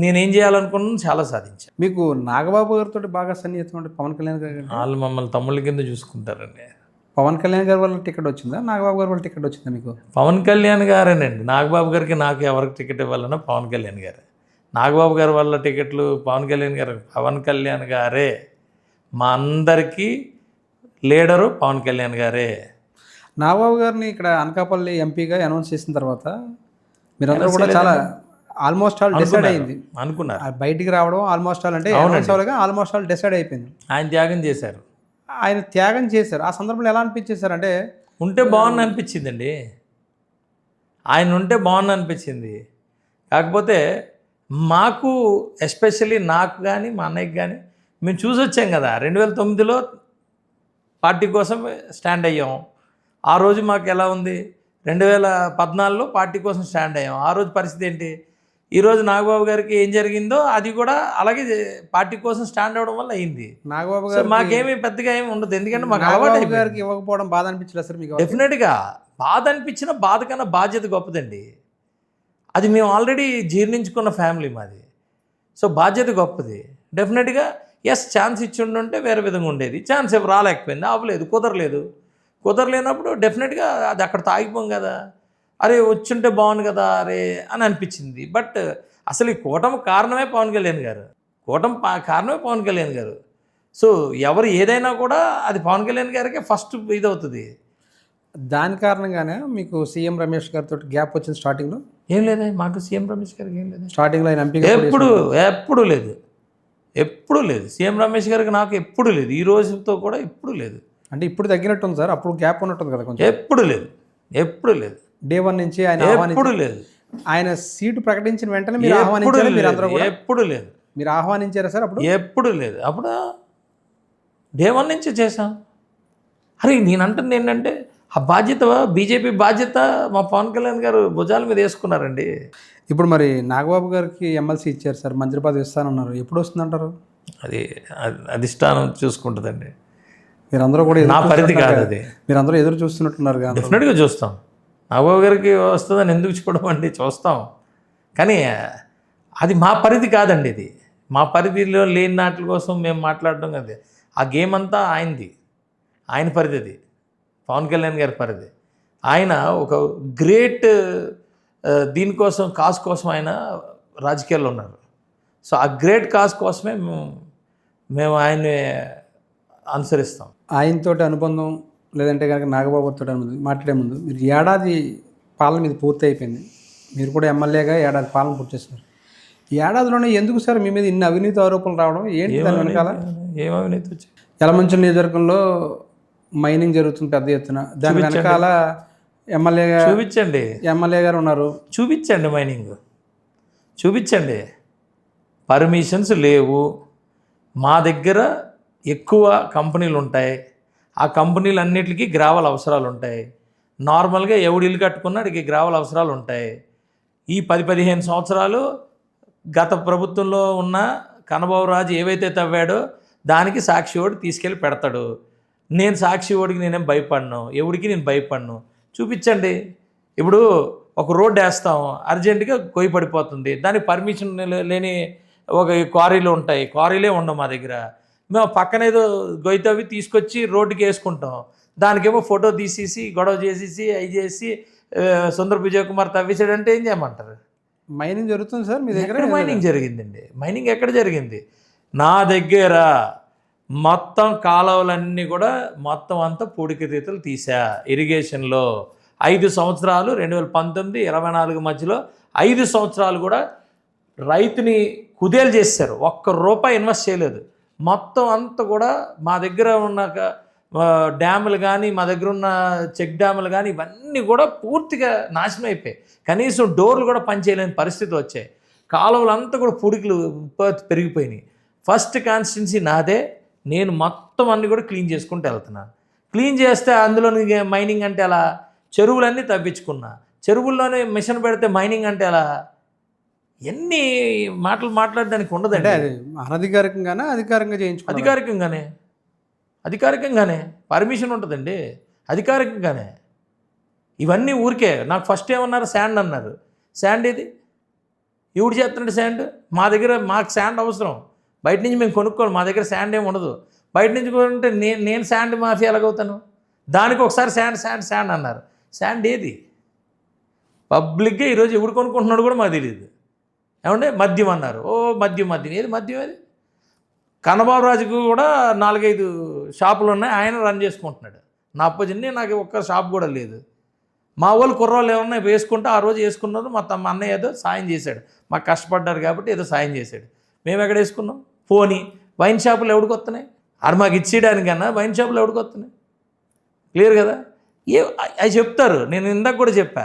నేనేం చేయాలనుకున్నాను చాలా సాధించాను. మీకు నాగబాబు గారితో బాగా సన్నిహితం అంటే పవన్ కళ్యాణ్ గారు? వాళ్ళు మమ్మల్ని తమ్ముళ్ళ కింద చూసుకుంటారండి. పవన్ కళ్యాణ్ గారి వల్ల టికెట్ వచ్చిందా, నాగబాబు గారి వల్ల టికెట్ వచ్చిందా మీకు? పవన్ కళ్యాణ్ గారేనండి. నాగబాబు గారికి నాకు ఎవరికి టికెట్ ఇవ్వాలన్నా పవన్ కళ్యాణ్ గారే. నాగబాబు గారి వల్ల టికెట్లు పవన్ కళ్యాణ్ గారే. మా అందరికీ లీడరు పవన్ కళ్యాణ్ గారే. నాగబాబు గారిని ఇక్కడ అనకాపల్లి ఎంపీగా అనౌన్స్ చేసిన తర్వాత మీరందరూ కూడా చాలా ఆల్మోస్ట్ ఆల్ డిసైడ్ అయింది అనుకున్నారు. బయటికి రావడం ఆల్మోస్ట్ ఆల్ అంటే ఆల్మోస్ట్ ఆల్ డిసైడ్ అయిపోయింది. ఆయన త్యాగం చేశారు. ఆ సందర్భంలో ఎలా అనిపించేశారు అంటే ఉంటే బాగుంది అనిపించిందండి. ఆయన ఉంటే బాగుంది అనిపించింది. కాకపోతే మాకు ఎస్పెషల్లీ నాకు కానీ మా అన్నయ్యకి కానీ మేము చూసి వచ్చాం కదా, 2009లో పార్టీ కోసం స్టాండ్ అయ్యాం. ఆ రోజు మాకు ఎలా ఉంది, 2014లో పార్టీ కోసం స్టాండ్ అయ్యాం. ఆ రోజు పరిస్థితి ఏంటి, ఈరోజు నాగబాబు గారికి ఏం జరిగిందో అది కూడా అలాగే పార్టీ కోసం స్టాండ్ అవ్వడం వల్ల అయింది. నాగబాబు గారు మాకేమీ పెద్దగా ఏమి ఉండదు, ఎందుకంటే మాకు నాగబాబు గారికి ఇవ్వకపోవడం బాధ అనిపించలేదు సార్ మీకు? డెఫినెట్గా బాధ అనిపించిన, బాధ కన్నా బాధ్యత గొప్పదండి. అది మేము ఆల్రెడీ జీర్ణించుకున్న ఫ్యామిలీ మాది. సో బాధ్యత గొప్పది. డెఫినెట్గా ఛాన్స్ ఇచ్చి ఉంటే వేరే విధంగా ఉండేది. ఛాన్స్ రాలేకపోయింది, అవ్వలేదు, కుదరలేనప్పుడు డెఫినెట్గా అది అక్కడ తాగిపోం కదా, అరే వచ్చుంటే బాగుంది కదా అరే అని అనిపించింది. బట్ అసలు ఈ కూటమి కారణమే పవన్ కళ్యాణ్ గారు. సో ఎవరు ఏదైనా కూడా అది పవన్ కళ్యాణ్ గారికే ఫస్ట్ ఇదవుతుంది. దాని కారణంగానే మీకు సీఎం రమేష్ గారితో గ్యాప్ వచ్చింది స్టార్టింగ్లో? ఏం లేదా, మాకు సీఎం రమేష్ గారికి ఏం లేదు స్టార్టింగ్లో. ఆయన ఎంపీ ఎప్పుడు లేదు సీఎం రమేష్ గారికి నాకు ఎప్పుడు లేదు, ఈ రోజుతో కూడా ఎప్పుడు లేదు. అంటే ఇప్పుడు తగ్గినట్టుంది సార్, అప్పుడు గ్యాప్ ఉన్నట్టుంది కదా కొంచెం? ఎప్పుడు లేదు డే 1 నుంచి ఆయన ఎప్పుడు లేదు. ఆయన సీటు ప్రకటించిన వెంటనే మీరు ఆహ్వానించారు? మీరు అందరూ కూడా ఎప్పుడు లేదు. మీరు ఆహ్వానించారా సార్ అప్పుడు? ఎప్పుడు లేదు. అప్పుడు డే 1 నుంచి చేశాం. అరే నేను అంటుంది ఏంటంటే ఆ బాధ్యత బీజేపీ బాధ్యత మా పవన్ కళ్యాణ్ గారు భుజాల మీద వేసుకున్నారండి. ఇప్పుడు మరి నాగబాబు గారికి ఎమ్మెల్సీ ఇచ్చారు సార్, మంత్రి పదవి ఇస్తానన్నారు, ఎప్పుడు వస్తుందంటారు? అది అధిష్టానం చూసుకుంటుందండి. మీరందరూ కూడా నా పరిధి కాదు అది. మీరందరూ ఎదురు చూస్తున్నట్టున్నారు కదా? డెఫినెట్గా చూస్తాం. నాగబాబు గారికి వస్తుందని ఎందుకు చూడమండి, చూస్తాం. కానీ అది మా పరిధి కాదండి. ఇది మా పరిధిలో లేని నాట్ల కోసం మేము మాట్లాడడం కదా. ఆ గేమ్ అంతా ఆయనది, ఆయన పరిధి. అది పవన్ కళ్యాణ్ గారి పరిధి. ఆయన ఒక గ్రేట్ దీనికోసం కాజ్ కోసం ఆయన రాజకీయాల్లో ఉన్నారు. సో ఆ గ్రేట్ కాజ్ కోసమే మేము ఆయన్ని అనుసరిస్తాం. ఆయనతోటి అనుబంధం లేదంటే కనుక నాగబాబుతో అనుబంధం మాట్లాడే ముందు మీరు ఏడాది పాలన మీద పూర్తి అయిపోయింది, మీరు కూడా ఎమ్మెల్యేగా ఏడాది పాలన పూర్తి చేస్తున్నారు. ఈ ఏడాదిలోనే ఎందుకు సార్ మీ మీద ఇన్ని అవినీతి ఆరోపణలు రావడం ఏంటి? దాని వెనకాల ఏం అవినీతి వచ్చి? యలమంచిలి నియోజకవర్గంలో మైనింగ్ జరుగుతుంది పెద్ద ఎత్తున, దాని వెనకాల ఎమ్మెల్యేగా చూపించండి, ఎమ్మెల్యే గారు ఉన్నారు, చూపించండి. మైనింగ్ చూపించండి. పర్మిషన్స్ లేవు, మా దగ్గర ఎక్కువ కంపెనీలు ఉంటాయి, ఆ కంపెనీలు అన్నిటికీ గ్రావెల్ అవసరాలు ఉంటాయి. నార్మల్గా ఎవడు ఇల్లు కట్టుకున్నా అడిగి గ్రావెల్ అవసరాలు ఉంటాయి. ఈ 10-15 సంవత్సరాలు గత ప్రభుత్వంలో ఉన్న కన్నబాబు రాజు ఏవైతే తవ్వాడో దానికి సాక్షి ఓడి తీసుకెళ్ళి పెడతాడు. నేను సాక్షి ఓడికి నేనేం భయపడను, ఎవడికి నేను భయపడను. చూపించండి. ఇప్పుడు ఒక రోడ్డు వేస్తాం, అర్జెంటుగా గొయ్యి పడిపోతుంది, దానికి పర్మిషన్ లేని ఒక క్వారీలు ఉంటాయి, క్వారీలే ఉండవు మా దగ్గర. మేము పక్కన ఏదో గొయ్యతవి తీసుకొచ్చి రోడ్డుకి వేసుకుంటాం, దానికేమో ఫోటో తీసేసి గొడవ చేసేసి అవి చేసి సుందరపు విజయ్ కుమార్ తవ్వేసాడంటే ఏం చేయమంటారు? మైనింగ్ జరుగుతుంది సార్ మీ దగ్గర? ఎక్కడ మైనింగ్ జరిగిందండి? మైనింగ్ ఎక్కడ జరిగింది? నా దగ్గర మొత్తం కాలువలన్నీ కూడా మొత్తం అంతా పూడికతీతలు తీసా. ఇరిగేషన్లో 5 సంవత్సరాలు 2019, 24 మధ్యలో 5 సంవత్సరాలు కూడా రైతుని కుదేలు చేశారు. ₹1 ఇన్వెస్ట్ చేయలేదు. మొత్తం అంతా కూడా మా దగ్గర ఉన్న డ్యాములు కానీ, మా దగ్గర ఉన్న చెక్ డ్యాములు కానీ ఇవన్నీ కూడా పూర్తిగా నాశనం అయిపోయాయి. కనీసం డోర్లు కూడా పనిచేయలేని పరిస్థితులు వచ్చాయి. కాలువలంతా కూడా పూడికలు పెరిగిపోయినాయి. ఫస్ట్ కాన్స్టిట్యున్సీ నాదే. నేను మొత్తం అన్నీ కూడా క్లీన్ చేసుకుంటూ వెళ్తున్నాను. క్లీన్ చేస్తే అందులో మైనింగ్ అంటే అలా? చెరువులన్నీ తవ్వించుకున్నా. చెరువుల్లోనే మిషన్ పెడితే మైనింగ్ అంటే అలా? ఎన్ని మాటలు మాట్లాడడానికి ఉండదండి. అది అనధికారికంగానే అధికారంగా చేయించుకో? అధికారికంగానే పర్మిషన్ ఉంటుందండి. అధికారికంగానే ఇవన్నీ ఊరికే. నాకు ఫస్ట్ ఏమన్నారు? శాండ్ అన్నారు. శాండ్ ఇది ఎవడు చేస్తున్నాడు? శాండ్ మాకు శాండ్ అవసరం. బయట నుంచి మేము కొనుక్కోవాలి. మా దగ్గర శాండ్ ఏమి ఉండదు. బయట నుంచి కొనుక్కుంటే నేను శాండ్ మాఫియా ఎలాగవుతాను? దానికి ఒకసారి శాండ్ అన్నారు. శాండ్ ఏది? పబ్లిక్గా ఈరోజు ఎవడు కొనుక్కుంటున్నాడు కూడా మాకు తెలియదు. ఏమంటే మద్యం అన్నారు. మద్యం ఏది మద్యం? అది కన్నబాబు రాజుకు కూడా 4-5 షాపులు ఉన్నాయి. ఆయన రన్ చేసుకుంటున్నాడు. నా అప్పజిన్ని నాకు ఒక్క షాప్ కూడా లేదు. మా వాళ్ళు కుర్రోళ్ళు ఏమన్నా వేసుకుంటే ఆ రోజు వేసుకున్నారు. మా అన్నయ్య ఏదో సాయం చేశాడు. మాకు కష్టపడ్డారు కాబట్టి ఏదో సాయం చేశాడు. మేము ఎక్కడ వేసుకున్నాం? పోనీ వైన్ షాపులు ఎవడికి వస్తున్నాయి? అది మాకు ఇచ్చేయడానికన్నా వైన్ షాపులు ఎవడికి వస్తున్నాయి? క్లియర్ కదా? అవి చెప్తారు. నేను ఇందాక కూడా చెప్పా,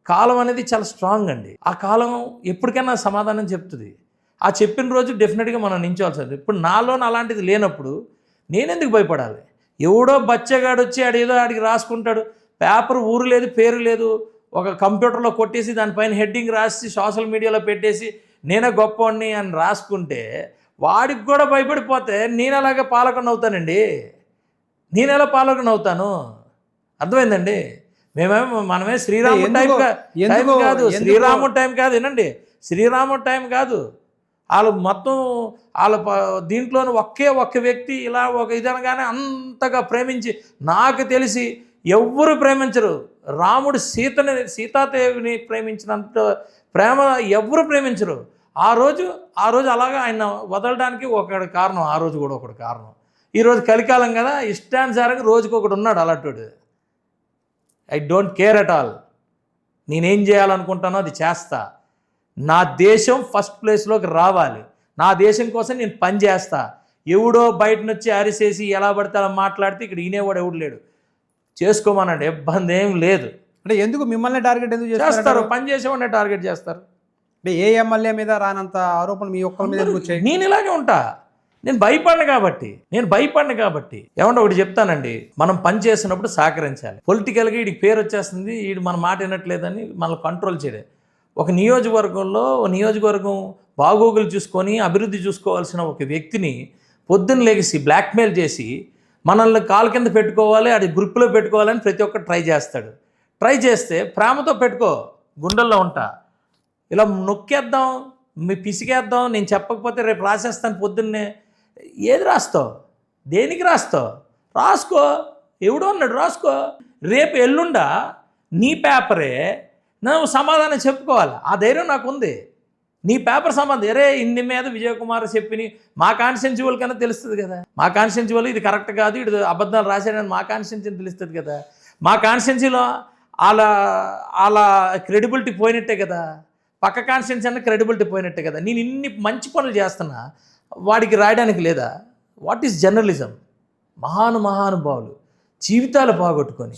కాలం అనేది చాలా స్ట్రాంగ్ అండి. ఆ కాలం ఎప్పటికైనా సమాధానం చెప్తుంది. ఆ చెప్పిన రోజు డెఫినెట్గా మనం నించోవాల్సింది. ఇప్పుడు నాలోనే అలాంటిది లేనప్పుడు నేనెందుకు భయపడాలి? ఎవడో బచ్చగాడు వచ్చి ఆడేదో ఆడికి రాసుకుంటాడు. పేపర్ ఊరు లేదు, పేరు లేదు, ఒక కంప్యూటర్లో కొట్టేసి దానిపైన హెడ్డింగ్ రాసి సోషల్ మీడియాలో పెట్టేసి నేనే గొప్పవాడిని అని రాసుకుంటే వాడికి కూడా భయపడిపోతే నేను అలాగే పాలకుని అవుతానండి. నేను ఎలా పాలకుని అవుతాను? అర్థమైందండి? మనమే శ్రీరాముడు టైం కాదు. శ్రీరాముడు టైం కాదు. వినండి, శ్రీరాముడు టైం కాదు. వాళ్ళు మొత్తం దీంట్లోని ఒక్క వ్యక్తి ఇలా ఒక ఇదనగానే అంతగా ప్రేమించి, నాకు తెలిసి ఎవ్వరు ప్రేమించరు. రాముడు సీతాదేవిని ప్రేమించినంత ప్రేమ ఎవ్వరు ప్రేమించరు. ఆ రోజు అలాగా ఆయన వదలడానికి ఒకటి కారణం. ఆ రోజు కూడా ఒకటి కారణం. ఈరోజు కలికాలం కదా, ఇష్టానుసారంగా రోజుకి ఒకటి ఉన్నాడు అలాంటి. I don't care at all. నేనేం చేయాలనుకుంటానో అది చేస్తా. నా దేశం ఫస్ట్ ప్లేస్లోకి రావాలి. నా దేశం కోసం నేను పని చేస్తా. ఎవడో బయట నుంచి అరిసేసి ఎలా పడితే అలా మాట్లాడితే ఇక్కడ ఈనేవాడు ఎవడు లేడు. చేసుకోమనండి, ఇబ్బంది ఏం లేదు. అంటే ఎందుకు మిమ్మల్ని టార్గెట్ ఎందుకు చేస్తారు? పని చేసేవాడిని టార్గెట్ చేస్తారు. అంటే ఏ ఎమ్మెల్యే మీద రానంత ఆరోపణలు మీ ఒక్కరి మీద ఎందుకు వచ్చాయి? నేను ఇలాగే ఉంటా. నేను భయపడిన కాబట్టి. ఏమంటే ఒకటి చెప్తానండి, మనం పని చేస్తున్నప్పుడు సహకరించాలి. పొలిటికల్గా వీడికి పేరు వచ్చేస్తుంది, వీడు మన మాట వినట్లేదని మనల్ని కంట్రోల్ చేయలేదు. ఒక నియోజకవర్గం బాగోగులు చూసుకొని అభివృద్ధి చూసుకోవాల్సిన ఒక వ్యక్తిని పొద్దున్న లేచి బ్లాక్మెయిల్ చేసి మనల్ని కాలు కింద పెట్టుకోవాలి, అది గ్రూప్లో పెట్టుకోవాలని ప్రతి ఒక్కరు ట్రై చేస్తాడు. ట్రై చేస్తే ప్రేమతో పెట్టుకో, గుండెల్లో ఉంటా. ఇలా నొక్కేద్దాం, పిసికేద్దాం, నేను చెప్పకపోతే రేపు రాసేస్తాను పొద్దున్నే. ఏది రాస్తావు? దేనికి రాస్తావు? రాసుకో. ఎవడో అన్నాడు రాసుకో. రేపు ఎల్లుండా నీ పేపరే నువ్వు సమాధానం చెప్పుకోవాలి. ఆ ధైర్యం నాకు ఉంది. నీ పేపర్ సంబంధం ఇన్ని మీద విజయ్ కుమార్ చెప్పిని మా కాన్స్టిట్యున్సీ వాళ్ళకన్నా తెలుస్తుంది కదా. మా కాన్స్టిట్యున్సీ వాళ్ళు ఇది కరెక్ట్ కాదు, ఇది అబద్ధాలు రాశాడని మా కాన్స్టిట్యున్సీని తెలుస్తుంది కదా. మా కాన్స్టిట్యున్సీలో అలా క్రెడిబిలిటీ పోయినట్టే కదా. పక్క కాన్స్టిట్యున్సీ అన్న క్రెడిబిలిటీ పోయినట్టే కదా. నేను ఇన్ని మంచి పనులు చేస్తున్నా, వాడికి రాయడానికి లేదా? What is journalism? మహానుభావులు జీవితాలు పోగొట్టుకొని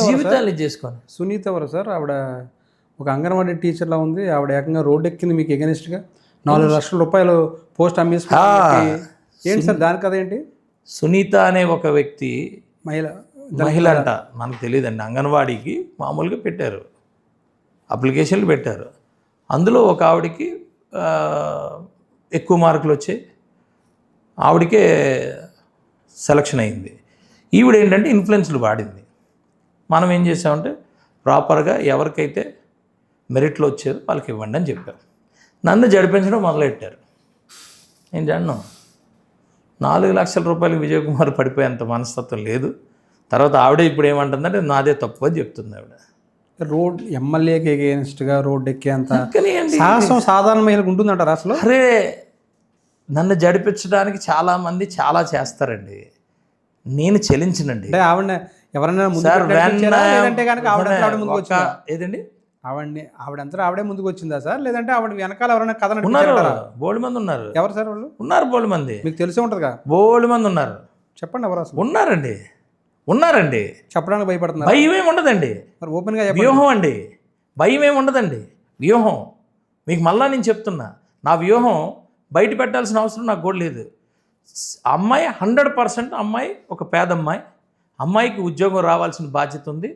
జీవితాలు చేసుకొని. సునీత ఎవరు సార్? ఆవిడ ఒక అంగన్వాడీ టీచర్లా ఉంది. ఆవిడ ఏకంగా రోడ్డు ఎక్కింది మీకు ఎగనిస్ట్గా. 4 లక్షల రూపాయలు పోస్ట్ అమ్మేసి. ఏంటి సార్ దాని కథ ఏంటి? సునీత అనే ఒక వ్యక్తి మహిళ అంట, మనకు తెలియదండి. అంగన్వాడీకి మామూలుగా పెట్టారు, అప్లికేషన్లు పెట్టారు. అందులో ఒక ఆవిడికి ఎక్కువ మార్కులు వచ్చాయి, ఆవిడకే సెలక్షన్ అయింది. ఈవిడ ఏంటంటే ఇన్ఫ్లుయెన్స్లు వాడింది. మనం ఏం చేసామంటే ప్రాపర్గా ఎవరికైతే మెరిట్లో వచ్చేది వాళ్ళకి ఇవ్వండి అని చెప్పారు. నన్ను జడిపించడం మొదలెట్టారు. నేను జడను. 4 లక్షల రూపాయలు విజయ్ కుమార్ పడిపోయేంత మనస్తత్వం లేదు. తర్వాత ఆవిడే ఇప్పుడు ఏమంటుందంటే నాదే తప్పు అని చెప్తుంది ఆవిడ. రోడ్ ఎమ్మెల్యేకి ఎగేన్స్ట్గా రోడ్ ఎక్కేంత కానీ సాహసం సాధారణ మహిళకు ఉంటుందంటారు అసలు? అరే, నన్ను జడిపించడానికి చాలామంది చాలా చేస్తారండి, నేను చెలించనండి. అంటే ఆవిడ ఎవరైనా ముందు సార్ లేదంటే కనుక ఆవిడ ముందుకు వచ్చిందా? ఏదండి ఆవిడంతా ఆవిడే ముందుకు వచ్చిందా సార్, లేదంటే ఆవిడ వెనకాల ఎవరైనా కథ ఉన్నారు, నడిపించారా? బోల్డ్ మంది ఉన్నారు. ఎవరు సార్ వాళ్ళు? ఉన్నారు బోల్డ్ మంది, మీకు తెలిసే ఉంటుందిగా. బోల్డ్ మంది ఉన్నారు. చెప్పండి ఎవరు అసలు? ఉన్నారండి. చెప్పడానికి భయపడుతున్నారు? భయం ఏమి ఉండదండి, మరి ఓపెన్గా చెప్పండి. వ్యూహం అండి, భయం ఏమి ఉండదండి. వ్యూహం మీకు మళ్ళా నేను చెప్తున్నా, నా వ్యూహం బయట పెట్టాల్సిన అవసరం నాకు కూడా లేదు. అమ్మాయి 100% అమ్మాయి ఒక పేదమ్మాయి, అమ్మాయికి ఉద్యోగం రావాల్సిన బాధ్యత ఉంది.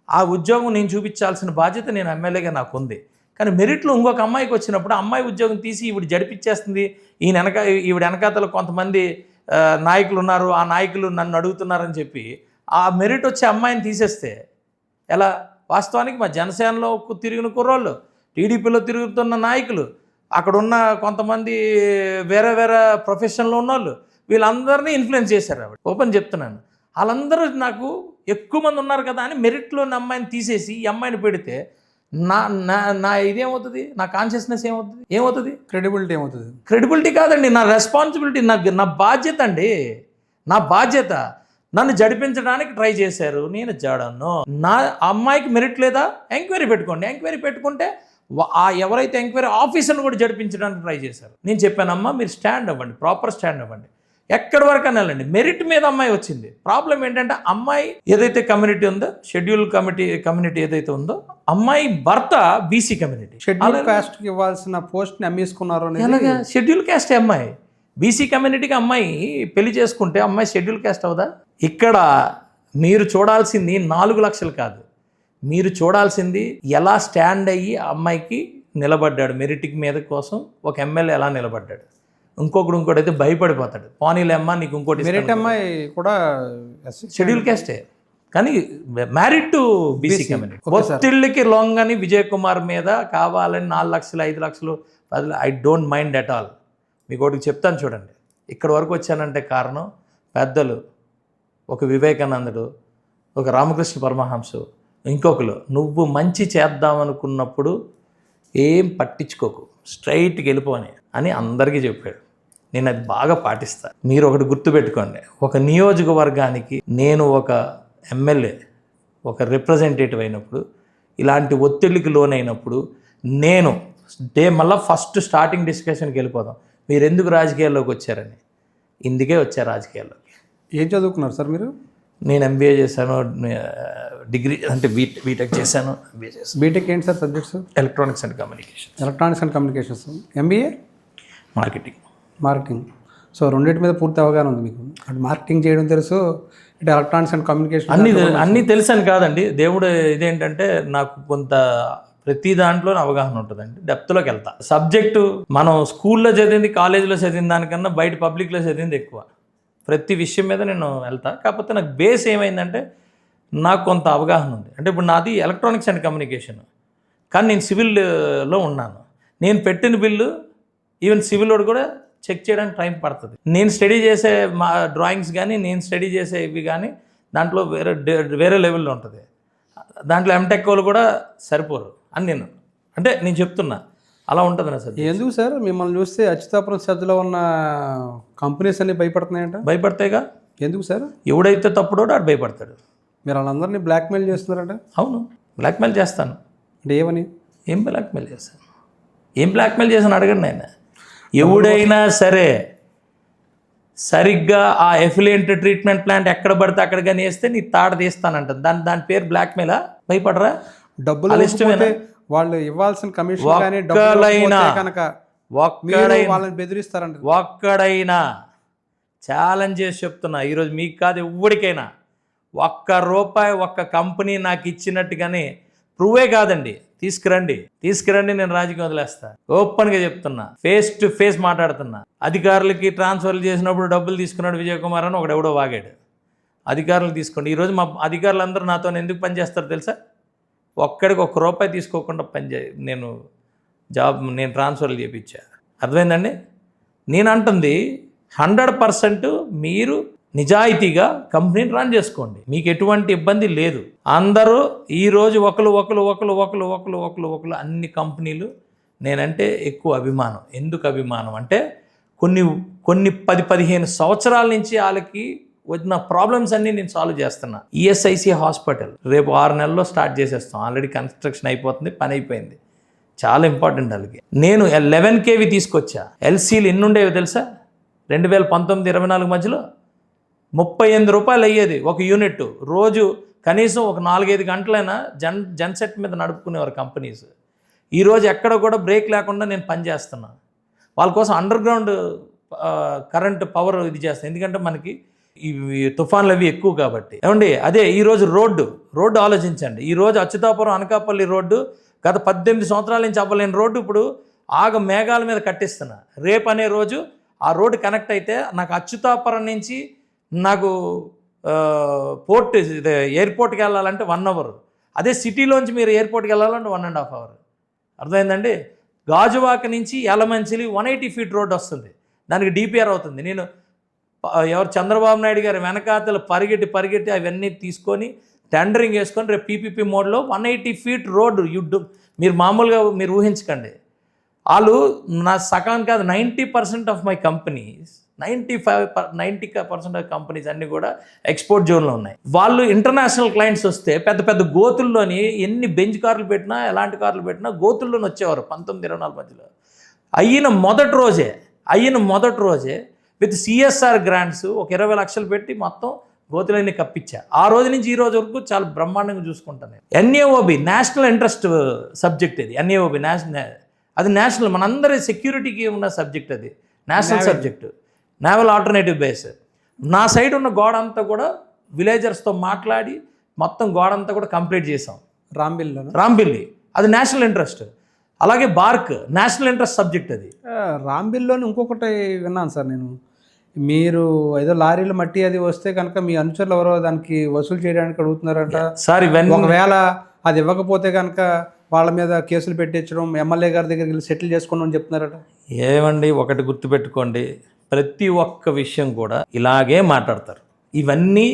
ఆ ఉద్యోగం నేను చూపించాల్సిన బాధ్యత నేను ఎమ్మెల్యేగా నాకు ఉంది. కానీ మెరిట్లో ఇంకొక అమ్మాయికి వచ్చినప్పుడు అమ్మాయి ఉద్యోగం తీసి ఈవిడ జడిపించేస్తుంది. ఈవిడ వెనకాతలు కొంతమంది నాయకులు ఉన్నారు, ఆ నాయకులు నన్ను అడుగుతున్నారని చెప్పి ఆ మెరిట్ వచ్చే అమ్మాయిని తీసేస్తే ఎలా? వాస్తవానికి మా జనసేనలో తిరిగిన కుర్రోళ్ళు, టీడీపీలో తిరుగుతున్న నాయకులు, అక్కడున్న కొంతమంది వేరే ప్రొఫెషన్లో ఉన్నోళ్ళు, వీళ్ళందరినీ ఇన్ఫ్లుయెన్స్ చేశారు ఆవిడ. ఓపెన్ చెప్తున్నాను, వాళ్ళందరూ నాకు ఎక్కువ మంది ఉన్నారు కదా అని మెరిట్లో ఉన్న అమ్మాయిని తీసేసి ఈ అమ్మాయిని పెడితే నా ఇదేమవుతుంది? నా కాన్షియస్నెస్ ఏమవుతుంది? క్రెడిబిలిటీ ఏమవుతుంది? క్రెడిబిలిటీ కాదండి, నా రెస్పాన్సిబిలిటీ, నా బాధ్యత అండి, నా బాధ్యత. నన్ను జడిపించడానికి ట్రై చేశారు, నేను జడను. నా అమ్మాయికి మెరిట్ లేదా? ఎంక్వైరీ పెట్టుకోండి. ఎంక్వైరీ పెట్టుకుంటే ఎవరైతే ఎంక్వైరీ ఆఫీసర్ని కూడా జడిపించడానికి ట్రై చేశారు. నేను చెప్పానమ్మా, మీరు స్టాండ్ అవ్వండి, ప్రాపర్ స్టాండ్ అవ్వండి, ఎక్కడి వరకు అని వెళ్ళండి. మెరిట్ మీద అమ్మాయి వచ్చింది. ప్రాబ్లం ఏంటంటే అమ్మాయి ఏదైతే కమ్యూనిటీ ఉందో, షెడ్యూల్ కమ్యూనిటీ ఏదైతే ఉందో, అమ్మాయి భర్త బీసీ కమ్యూనిటీ. షెడ్యూల్ కాస్ట్కి ఇవ్వాల్సిన పోస్ట్ని అమ్మేసుకున్నారు. ఎలాగా? షెడ్యూల్ కాస్ట్ అమ్మాయి బీసీ కమ్యూనిటీకి అమ్మాయి పెళ్లి చేసుకుంటే అమ్మాయి షెడ్యూల్ కాస్ట్ అవుదా? ఇక్కడ మీరు చూడాల్సింది 4 లక్షలు కాదు, మీరు చూడాల్సింది ఎలా స్టాండ్ అయ్యి అమ్మాయికి నిలబడ్డాడు. మెరిట్ మీద కోసం ఒక ఎమ్మెల్యే ఎలా నిలబడ్డాడు. ఇంకోటి అయితే భయపడిపోతాడు, పోనీలే అమ్మ నీకు ఇంకోటి. మెరిట్ అమ్మాయి కూడా షెడ్యూల్ కాస్టే, కానీ మ్యారీడ్ టు బీసీ కమ్యూనిటీ. ఒత్తిళ్ళకి లొంగని విజయ్ కుమార్ మీద కావాలని 4 లక్షలు 5 లక్షలు 10, I don't mind at all. మీకు ఒకటి చెప్తాను చూడండి, ఇక్కడ వరకు వచ్చానంటే కారణం పెద్దలు, ఒక వివేకానందుడు, ఒక రామకృష్ణ పరమహంసు, ఇంకొకరు. నువ్వు మంచి చేద్దామనుకున్నప్పుడు ఏం పట్టించుకోకు, స్ట్రైట్కి వెళ్ళిపోని అని అందరికీ చెప్పాడు. నేను అది బాగా పాటిస్తాను. మీరు ఒకటి గుర్తుపెట్టుకోండి, ఒక నియోజకవర్గానికి నేను ఒక ఎమ్మెల్యే, ఒక రిప్రజెంటేటివ్ అయినప్పుడు, ఇలాంటి ఒత్తిడికి లోనైనప్పుడు నేను మళ్ళీ ఫస్ట్ స్టార్టింగ్ డిస్కషన్కి వెళ్ళిపోదాం. మీరు ఎందుకు రాజకీయాల్లోకి వచ్చారని. ఇందుకే వచ్చారు రాజకీయాల్లోకి. ఏం చదువుకున్నారు సార్ మీరు? నేను ఎంబీఏ చేశాను, డిగ్రీ అంటే బీటెక్ చేశాను. ఎంబీఏ చేశాను. బీటెక్ ఏంటి sir subjects? Electronics and communications. MBA marketing. So రెండింటి మీద పూర్తి అవగాహన ఉంది మీకు. అటు మార్కెటింగ్ చేయడం తెలుసు, ఇటు ఎలక్ట్రానిక్స్ అండ్ కమ్యూనికేషన్ అన్నీ తెలుసని కాదండి. దేవుడు ఇదేంటంటే నాకు కొంత ప్రతి దాంట్లో అవగాహన ఉంటుందండి, డెప్త్లోకి వెళ్తా. సబ్జెక్టు మనం స్కూల్లో చదివింది, కాలేజీలో చదివిన దానికన్నా బయట పబ్లిక్లో చదివింది ఎక్కువ. ప్రతి విషయం మీద నేను వెళ్తా. కాకపోతే నాకు బేస్ ఏమైందంటే నాకు కొంత అవగాహన ఉంది. అంటే ఇప్పుడు నాది ఎలక్ట్రానిక్స్ అండ్ కమ్యూనికేషన్, కానీ నేను సివిల్లో ఉన్నాను. నేను పెట్టిన బిల్లు ఈవెన్ సివిల్ వాడు కూడా చెక్ చేయడానికి టైం పడుతుంది. నేను స్టడీ చేసే మా డ్రాయింగ్స్ కానీ, నేను స్టడీ చేసే ఇవి కానీ దాంట్లో వేరే లెవెల్లో ఉంటుంది. దాంట్లో ఎంటెక్ వాళ్ళు కూడా సరిపోరు అని నేను చెప్తున్నా. అలా ఉంటుంది నా సార్. ఎందుకు సార్ మిమ్మల్ని చూస్తే అచ్యుతాపురం సజ్జలో ఉన్న కంపెనీస్ అన్ని భయపడుతున్నాయంట? భయపడతాయిగా. ఎందుకు సార్? ఎవడైతే తప్పుడో ఆడు భయపడతాడు. మీరు వాళ్ళందరినీ బ్లాక్మెయిల్ చేస్తున్నారంట? అవును, బ్లాక్మెయిల్ చేస్తాను. అంటే ఏమని? ఏం బ్లాక్మెయిల్ చేస్తాను? ఏం బ్లాక్మెయిల్ చేశాను అడగండి. ఆయన ఎవడైనా సరే సరిగ్గా ఆ ఎఫిలియంట్ ట్రీట్మెంట్ ప్లాంట్ ఎక్కడ పడితే అక్కడ కానీ వేస్తే నీ తాడ తీస్తానంట. దాని పేరు బ్లాక్మెయిలా? భయపడరా? డబ్బులు ఇష్టమే, వాళ్ళు ఇవ్వాల్సిన కమిషన్ కానీ వాళ్ళని బెదిరిస్తారంట. ఒక్కడైనా ఛాలెంజ్ చేసి చెప్తున్నా, ఈరోజు మీకు కాదు ఎవరికైనా, ₹1 ఒక్క కంపెనీ నాకు ఇచ్చినట్టుగానే ప్రూవే కాదండి, తీసుకురండి, నేను రాజకీయం వదిలేస్తా. ఓపెన్గా చెప్తున్నా, ఫేస్ టు ఫేస్ మాట్లాడుతున్నా. అధికారులకి ట్రాన్స్ఫర్లు చేసినప్పుడు డబ్బులు తీసుకున్నాడు విజయ్ కుమార్ అని ఒకడెవడో వాగాడు. అధికారులు తీసుకోండి. ఈరోజు మా అధికారులందరూ నాతో ఎందుకు పనిచేస్తారు తెలుసా? ఒక్కడికి ₹1 తీసుకోకుండా నేను ట్రాన్స్ఫర్లు చేయించా. అర్థమైందండి? నేను అంటుంది 100% మీరు నిజాయితీగా కంపెనీని రన్ చేసుకోండి, మీకు ఎటువంటి ఇబ్బంది లేదు. అందరూ ఈరోజు ఒకరు అన్ని కంపెనీలు నేనంటే ఎక్కువ అభిమానం. ఎందుకు అభిమానం అంటే కొన్ని 10-15 సంవత్సరాల నుంచి వాళ్ళకి వచ్చిన ప్రాబ్లమ్స్ అన్నీ నేను సాల్వ్ చేస్తున్నా. ఈఎస్ఐసి హాస్పిటల్ రేపు 6 నెలల్లో స్టార్ట్ చేసేస్తాం. ఆల్రెడీ కన్స్ట్రక్షన్ అయిపోతుంది, పని అయిపోయింది. చాలా ఇంపార్టెంట్ వాళ్ళకి. నేను 11 kV తీసుకొచ్చా. ఎల్సీలు ఎన్ని ఉండేవి తెలుసా? 2019-24 మధ్యలో 38 రూపాయలు అయ్యేది ఒక యూనిట్. రోజు కనీసం ఒక 4-5 గంటలైనా జన్సెట్ మీద నడుపుకునేవారు కంపెనీస్. ఈరోజు ఎక్కడ కూడా బ్రేక్ లేకుండా నేను పనిచేస్తున్నా. వాళ్ళ కోసం అండర్ గ్రౌండ్ కరెంట్ పవర్ ఇది చేస్తాను. ఎందుకంటే మనకి ఇవి తుఫాన్లు అవి ఎక్కువ కాబట్టి. ఏమండి, అదే ఈరోజు రోడ్డు ఆలోచించండి. ఈరోజు అచ్యుతాపురం అనకాపల్లి రోడ్డు గత 18 సంవత్సరాల నుంచి అవ్వలేని రోడ్డు ఇప్పుడు మేఘాల మీద కట్టిస్తున్నా. రేపు అనే రోజు ఆ రోడ్డు కనెక్ట్ అయితే నాకు అచ్యుతాపురం నుంచి నాకు ఎయిర్పోర్ట్కి వెళ్ళాలంటే 1 hour. అదే సిటీలోంచి మీరు ఎయిర్పోర్ట్కి వెళ్ళాలంటే 1.5 hour. అర్థమైందండి? గాజువాక నుంచి యలమంచిలి 180 feet రోడ్డు వస్తుంది. దానికి డిపిఆర్ అవుతుంది. నేను చంద్రబాబు నాయుడు గారి వెనకాతలు పరిగెట్టి అవన్నీ తీసుకొని టెండరింగ్ వేసుకొని రేపు పీపీపీ మోడ్లో 180 feet రోడ్డు మీరు మామూలుగా మీరు ఊహించకండి. వాళ్ళు నా సగం కాదు 90% of my companies 90% of companies అన్నీ కూడా ఎక్స్పోర్ట్ జోన్లో ఉన్నాయి. వాళ్ళు ఇంటర్నేషనల్ క్లయింట్స్ వస్తే పెద్ద గోతుల్లోని ఎన్ని బెంచ్ కార్లు పెట్టినా ఎలాంటి కార్లు పెట్టినా గోతుల్లోని వచ్చేవారు 19-24 మధ్యలో. అయిన మొదటి రోజే విత్ సిఎస్ఆర్ గ్రాంట్స్ ఒక 20 లక్షలు పెట్టి మొత్తం గోతులన్నీ కప్పించా. ఆ రోజు నుంచి ఈ రోజు వరకు చాలా బ్రహ్మాండంగా చూసుకుంటాను. ఎన్ఏఓబి నేషనల్ ఇంట్రెస్ట్ సబ్జెక్ట్ ఇది. ఎన్ఏఓబి అది నేషనల్, మనందరి సెక్యూరిటీకి ఉన్న సబ్జెక్ట్. అది national subject, naval alternative base. నా సైడ్ ఉన్న గోడ అంతా కూడా విలేజర్స్తో మాట్లాడి మొత్తం గోడ అంతా కూడా కంప్లీట్ చేసాం. రాంబిల్లి అది నేషనల్ ఇంట్రెస్ట్. అలాగే బార్క్ నేషనల్ ఇంట్రెస్ట్ సబ్జెక్ట్. అది రాంబిల్లోని ఇంకొకటి విన్నాను సార్ నేను, మీరు ఏదో లారీలు మట్టి అది వస్తే కనుక మీ అనుచరులు ఎవరో దానికి వసూలు చేయడానికి అడుగుతున్నారంట సార్. ఇవన్నీ ఒకవేళ అది ఇవ్వకపోతే కనుక వాళ్ళ మీద కేసులు పెట్టించడం, ఎమ్మెల్యే గారి దగ్గరికి వెళ్ళి సెటిల్ చేసుకోండి అని చెప్తున్నారట. ఏమండి, ఒకటి గుర్తుపెట్టుకోండి, ప్రతి ఒక్క విషయం కూడా ఇలాగే మాట్లాడతారు. ఇవన్నీ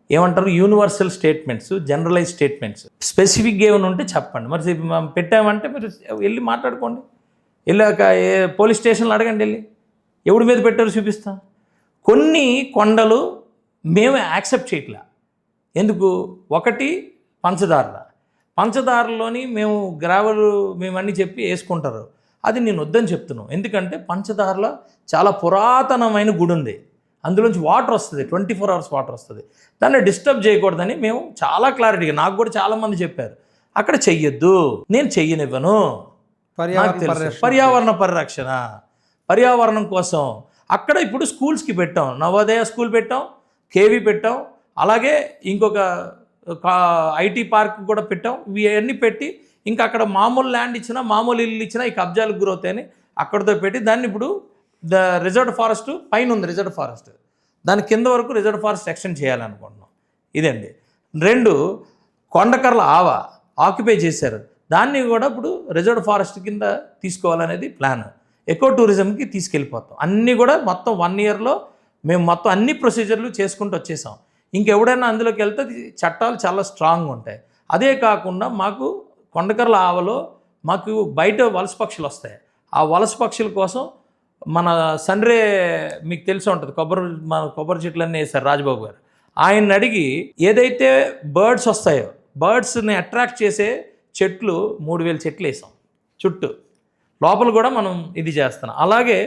ఏమంటారు? Universal statements, generalise statements. స్పెసిఫిక్గా ఏమైనా ఉంటే చెప్పండి. మరి పెట్టామంటే మీరు వెళ్ళి మాట్లాడుకోండి. వెళ్ళాక పోలీస్ స్టేషన్లో అడగండి, వెళ్ళి ఎవడి మీద పెట్టారో చూపిస్తాం. కొన్ని కొండలు మేము యాక్సెప్ట్ చేయట్లా. ఎందుకు? ఒకటి పంచదారలోని మేము గ్రావెల్ మేమన్నీ చెప్పి వేసుకుంటారు. అది నేను వద్దని చెప్తున్నాను. ఎందుకంటే పంచదారలో చాలా పురాతనమైన గుడి ఉంది, అందులోంచి వాటర్ వస్తుంది, 24 hours వాటర్ వస్తుంది. దాన్ని డిస్టర్బ్ చేయకూడదని మేము చాలా క్లారిటీగా, నాకు కూడా చాలామంది చెప్పారు అక్కడ చెయ్యొద్దు, నేను చెయ్యనివ్వను. పర్యావరణ పరిరక్షణ, పర్యావరణం కోసం అక్కడ ఇప్పుడు స్కూల్స్కి పెట్టాం. నవోదయ స్కూల్ పెట్టాం, కేవీ పెట్టాం, అలాగే ఇంకొక ఐటీ పార్క్ కూడా పెట్టాం. ఇవన్నీ పెట్టి ఇంకా అక్కడ మామూలు ల్యాండ్ ఇచ్చినా, మామూలు ఇల్లు ఇచ్చినా ఈ కబ్జాలకు గురవుతాయని అక్కడితో పెట్టి దాన్ని ఇప్పుడు రిజర్వ్ ఫారెస్ట్ పైన ఉంది. రిజర్వ్ ఫారెస్ట్ దాని కింద వరకు రిజర్వ్ ఫారెస్ట్ ఎక్స్టెండ్ చేయాలనుకుంటున్నాం. ఇదండి. 2 కొండకర్ల ఆక్యుపై చేశారు, దాన్ని కూడా ఇప్పుడు రిజర్వ్ ఫారెస్ట్ కింద తీసుకోవాలనేది ప్లాన్. ఎకో టూరిజంకి తీసుకెళ్ళిపోతాం. అన్నీ కూడా మొత్తం 1 yearలో మేము మొత్తం అన్ని ప్రొసీజర్లు చేసుకుంటూ వచ్చేసాం. ఇంకెవడైనా అందులోకి వెళ్తే చట్టాలు చాలా స్ట్రాంగ్గా ఉంటాయి. అదే కాకుండా మాకు కొండకర్ల ఆవలో మాకు బయట వలస పక్షులు వస్తాయి. ఆ వలస పక్షుల కోసం మన సండ్రే మీకు తెలిసి ఉంటుంది, కొబ్బరి చెట్లన్నీ వేశారు రాజబాబు గారు. ఆయన్ని అడిగి ఏదైతే బర్డ్స్ వస్తాయో బర్డ్స్ని అట్రాక్ట్ చేసే చెట్లు 3000 చెట్లు వేసాం చుట్టూ. లోపల కూడా మనం ఇది చేస్తున్నాం. అలాగే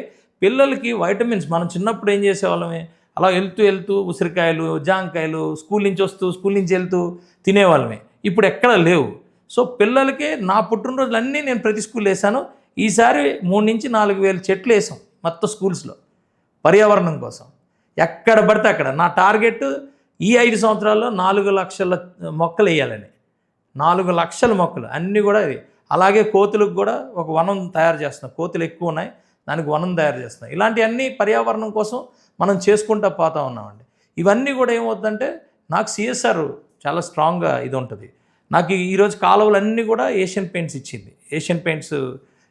పిల్లలకి వైటమిన్స్ మనం చిన్నప్పుడు ఏం చేసేవాళ్ళమే, అలా వెళ్తూ ఉసిరికాయలు, జాంకాయలు స్కూల్ నుంచి వెళ్తూ తినేవాళ్ళమే. ఇప్పుడు ఎక్కడ లేవు. సో పిల్లలకి నా పుట్టినరోజులన్నీ నేను ప్రతి స్కూల్ వేసాను. ఈసారి 3,000-4,000 చెట్లు వేసాం మొత్తం స్కూల్స్లో పర్యావరణం కోసం. ఎక్కడ పడితే అక్కడ నా టార్గెట్ ఈ 5 సంవత్సరాల్లో 4 లక్షల మొక్కలు వేయాలని. 4 లక్షల మొక్కలు అన్నీ కూడా ఇవి. అలాగే కోతులకు కూడా ఒక వనం తయారు చేస్తున్నాం. కోతులు ఎక్కువ ఉన్నాయి, దానికి వనం తయారు చేస్తున్నాం. ఇలాంటివన్నీ పర్యావరణం కోసం మనం చేసుకుంటూ పోతూ ఉన్నామండి. ఇవన్నీ కూడా ఏమవుతుందంటే నాకు సిఎస్ఆర్ చాలా స్ట్రాంగ్గా ఇది ఉంటుంది. నాకు ఈరోజు కాలువలన్నీ కూడా ఏషియన్ పెయింట్స్ ఇచ్చింది. ఏషియన్ పెయింట్స్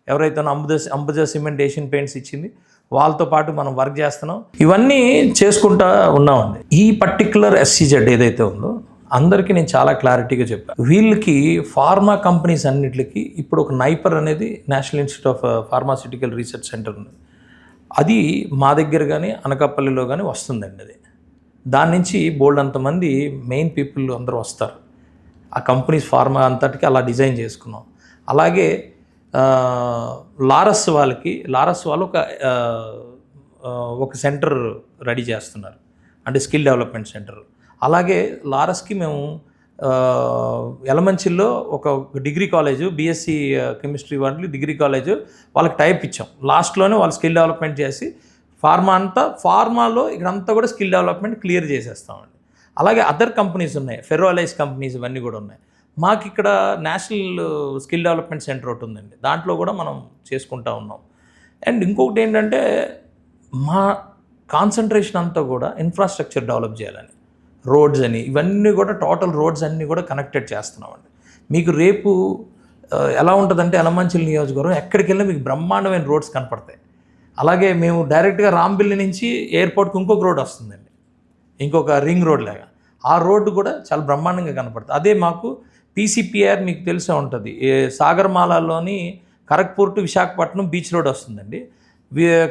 ఎవరైతే అంబుజా సిమెంట్ ఏషియన్ పెయింట్స్ ఇచ్చింది. వాళ్ళతో పాటు మనం వర్క్ చేస్తున్నాం, ఇవన్నీ చేసుకుంటా ఉన్నామండి. ఈ పర్టికులర్ SEZ ఏదైతే ఉందో అందరికీ నేను చాలా క్లారిటీగా చెప్పాను. వీళ్ళకి ఫార్మా కంపెనీస్ అన్నిటికీ ఇప్పుడు ఒక నైపర్ అనేది national institute of pharmaceutical research centre ఉంది. అది మా దగ్గర కానీ అనకాపల్లిలో కానీ వస్తుందండి. అది దాని నుంచి బోల్డ్ అంతమంది మెయిన్ పీపుల్ అందరూ వస్తారు. ఆ కంపెనీస్ ఫార్మా అంతటికి అలా డిజైన్ చేసుకున్నాం. అలాగే లారస్ వాళ్ళు ఒక సెంటర్ రెడీ చేస్తున్నారు, అంటే స్కిల్ డెవలప్మెంట్ సెంటర్. అలాగే లారస్కి మేము ఎలమంచిల్లో ఒక డిగ్రీ కాలేజు, BSc కెమిస్ట్రీ వాళ్ళు డిగ్రీ కాలేజు వాళ్ళకి టైప్ ఇచ్చాం. లాస్ట్లోనే వాళ్ళు స్కిల్ డెవలప్మెంట్ చేసి ఫార్మాలో ఇక్కడంతా కూడా స్కిల్ డెవలప్మెంట్ క్లియర్ చేసేస్తామండి. అలాగే అదర్ కంపెనీస్ ఉన్నాయి, ఫెర్రోలైజ్ కంపెనీస్ ఇవన్నీ కూడా ఉన్నాయి. మాకు ఇక్కడ నేషనల్ స్కిల్ డెవలప్మెంట్ సెంటర్ ఒకటి ఉందండి, దాంట్లో కూడా మనం చేసుకుంటా ఉన్నాం. అండ్ ఇంకొకటి ఏంటంటే మా కాన్సన్ట్రేషన్ అంతా కూడా ఇన్ఫ్రాస్ట్రక్చర్ డెవలప్ చేయాలని, రోడ్స్ అని ఇవన్నీ కూడా టోటల్ రోడ్స్ అన్నీ కూడా కనెక్టెడ్ చేస్తున్నామండి. మీకు రేపు ఎలా ఉంటుందంటే ఎలమంచిలి నియోజకవర్గం ఎక్కడికి వెళ్ళినా మీకు బ్రహ్మాండమైన రోడ్స్ కనపడతాయి. అలాగే మేము డైరెక్ట్గా రాంబిల్లి నుంచి ఎయిర్పోర్ట్కి ఇంకొక రోడ్ వస్తుందండి, ఇంకొక రింగ్ రోడ్ లాగా. ఆ రోడ్డు కూడా చాలా బ్రహ్మాండంగా కనపడుతుంది. అదే మాకు PCPR మీకు తెలిసే ఉంటుంది, సాగర్మాలలోని Kharagpur to Visakhapatnam beach road వస్తుందండి.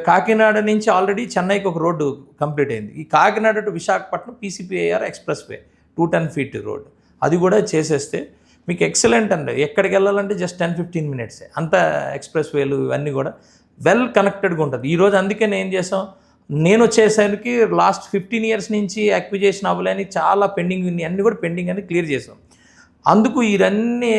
కాకినాడ నుంచి ఆల్రెడీ చెన్నైకి ఒక రోడ్డు కంప్లీట్ అయింది. ఈ Kakinada to Visakhapatnam PCPIR express way 210 feet road, అది కూడా చేసేస్తే మీకు ఎక్సలెంట్ అండి. ఎక్కడికి వెళ్ళాలంటే జస్ట్ 10-15 minutes అంత ఎక్స్ప్రెస్ వేలు ఇవన్నీ కూడా వెల్ కనెక్టెడ్గా ఉంటుంది. ఈరోజు అందుకే నేను చేసాం, నేను వచ్చేసరికి లాస్ట్ 15 years నుంచి అక్విజేషన్ అవ్వలేని చాలా పెండింగ్ ఉంది, అన్నీ కూడా పెండింగ్ అని క్లియర్ చేసాం. అందుకు ఇవన్నీ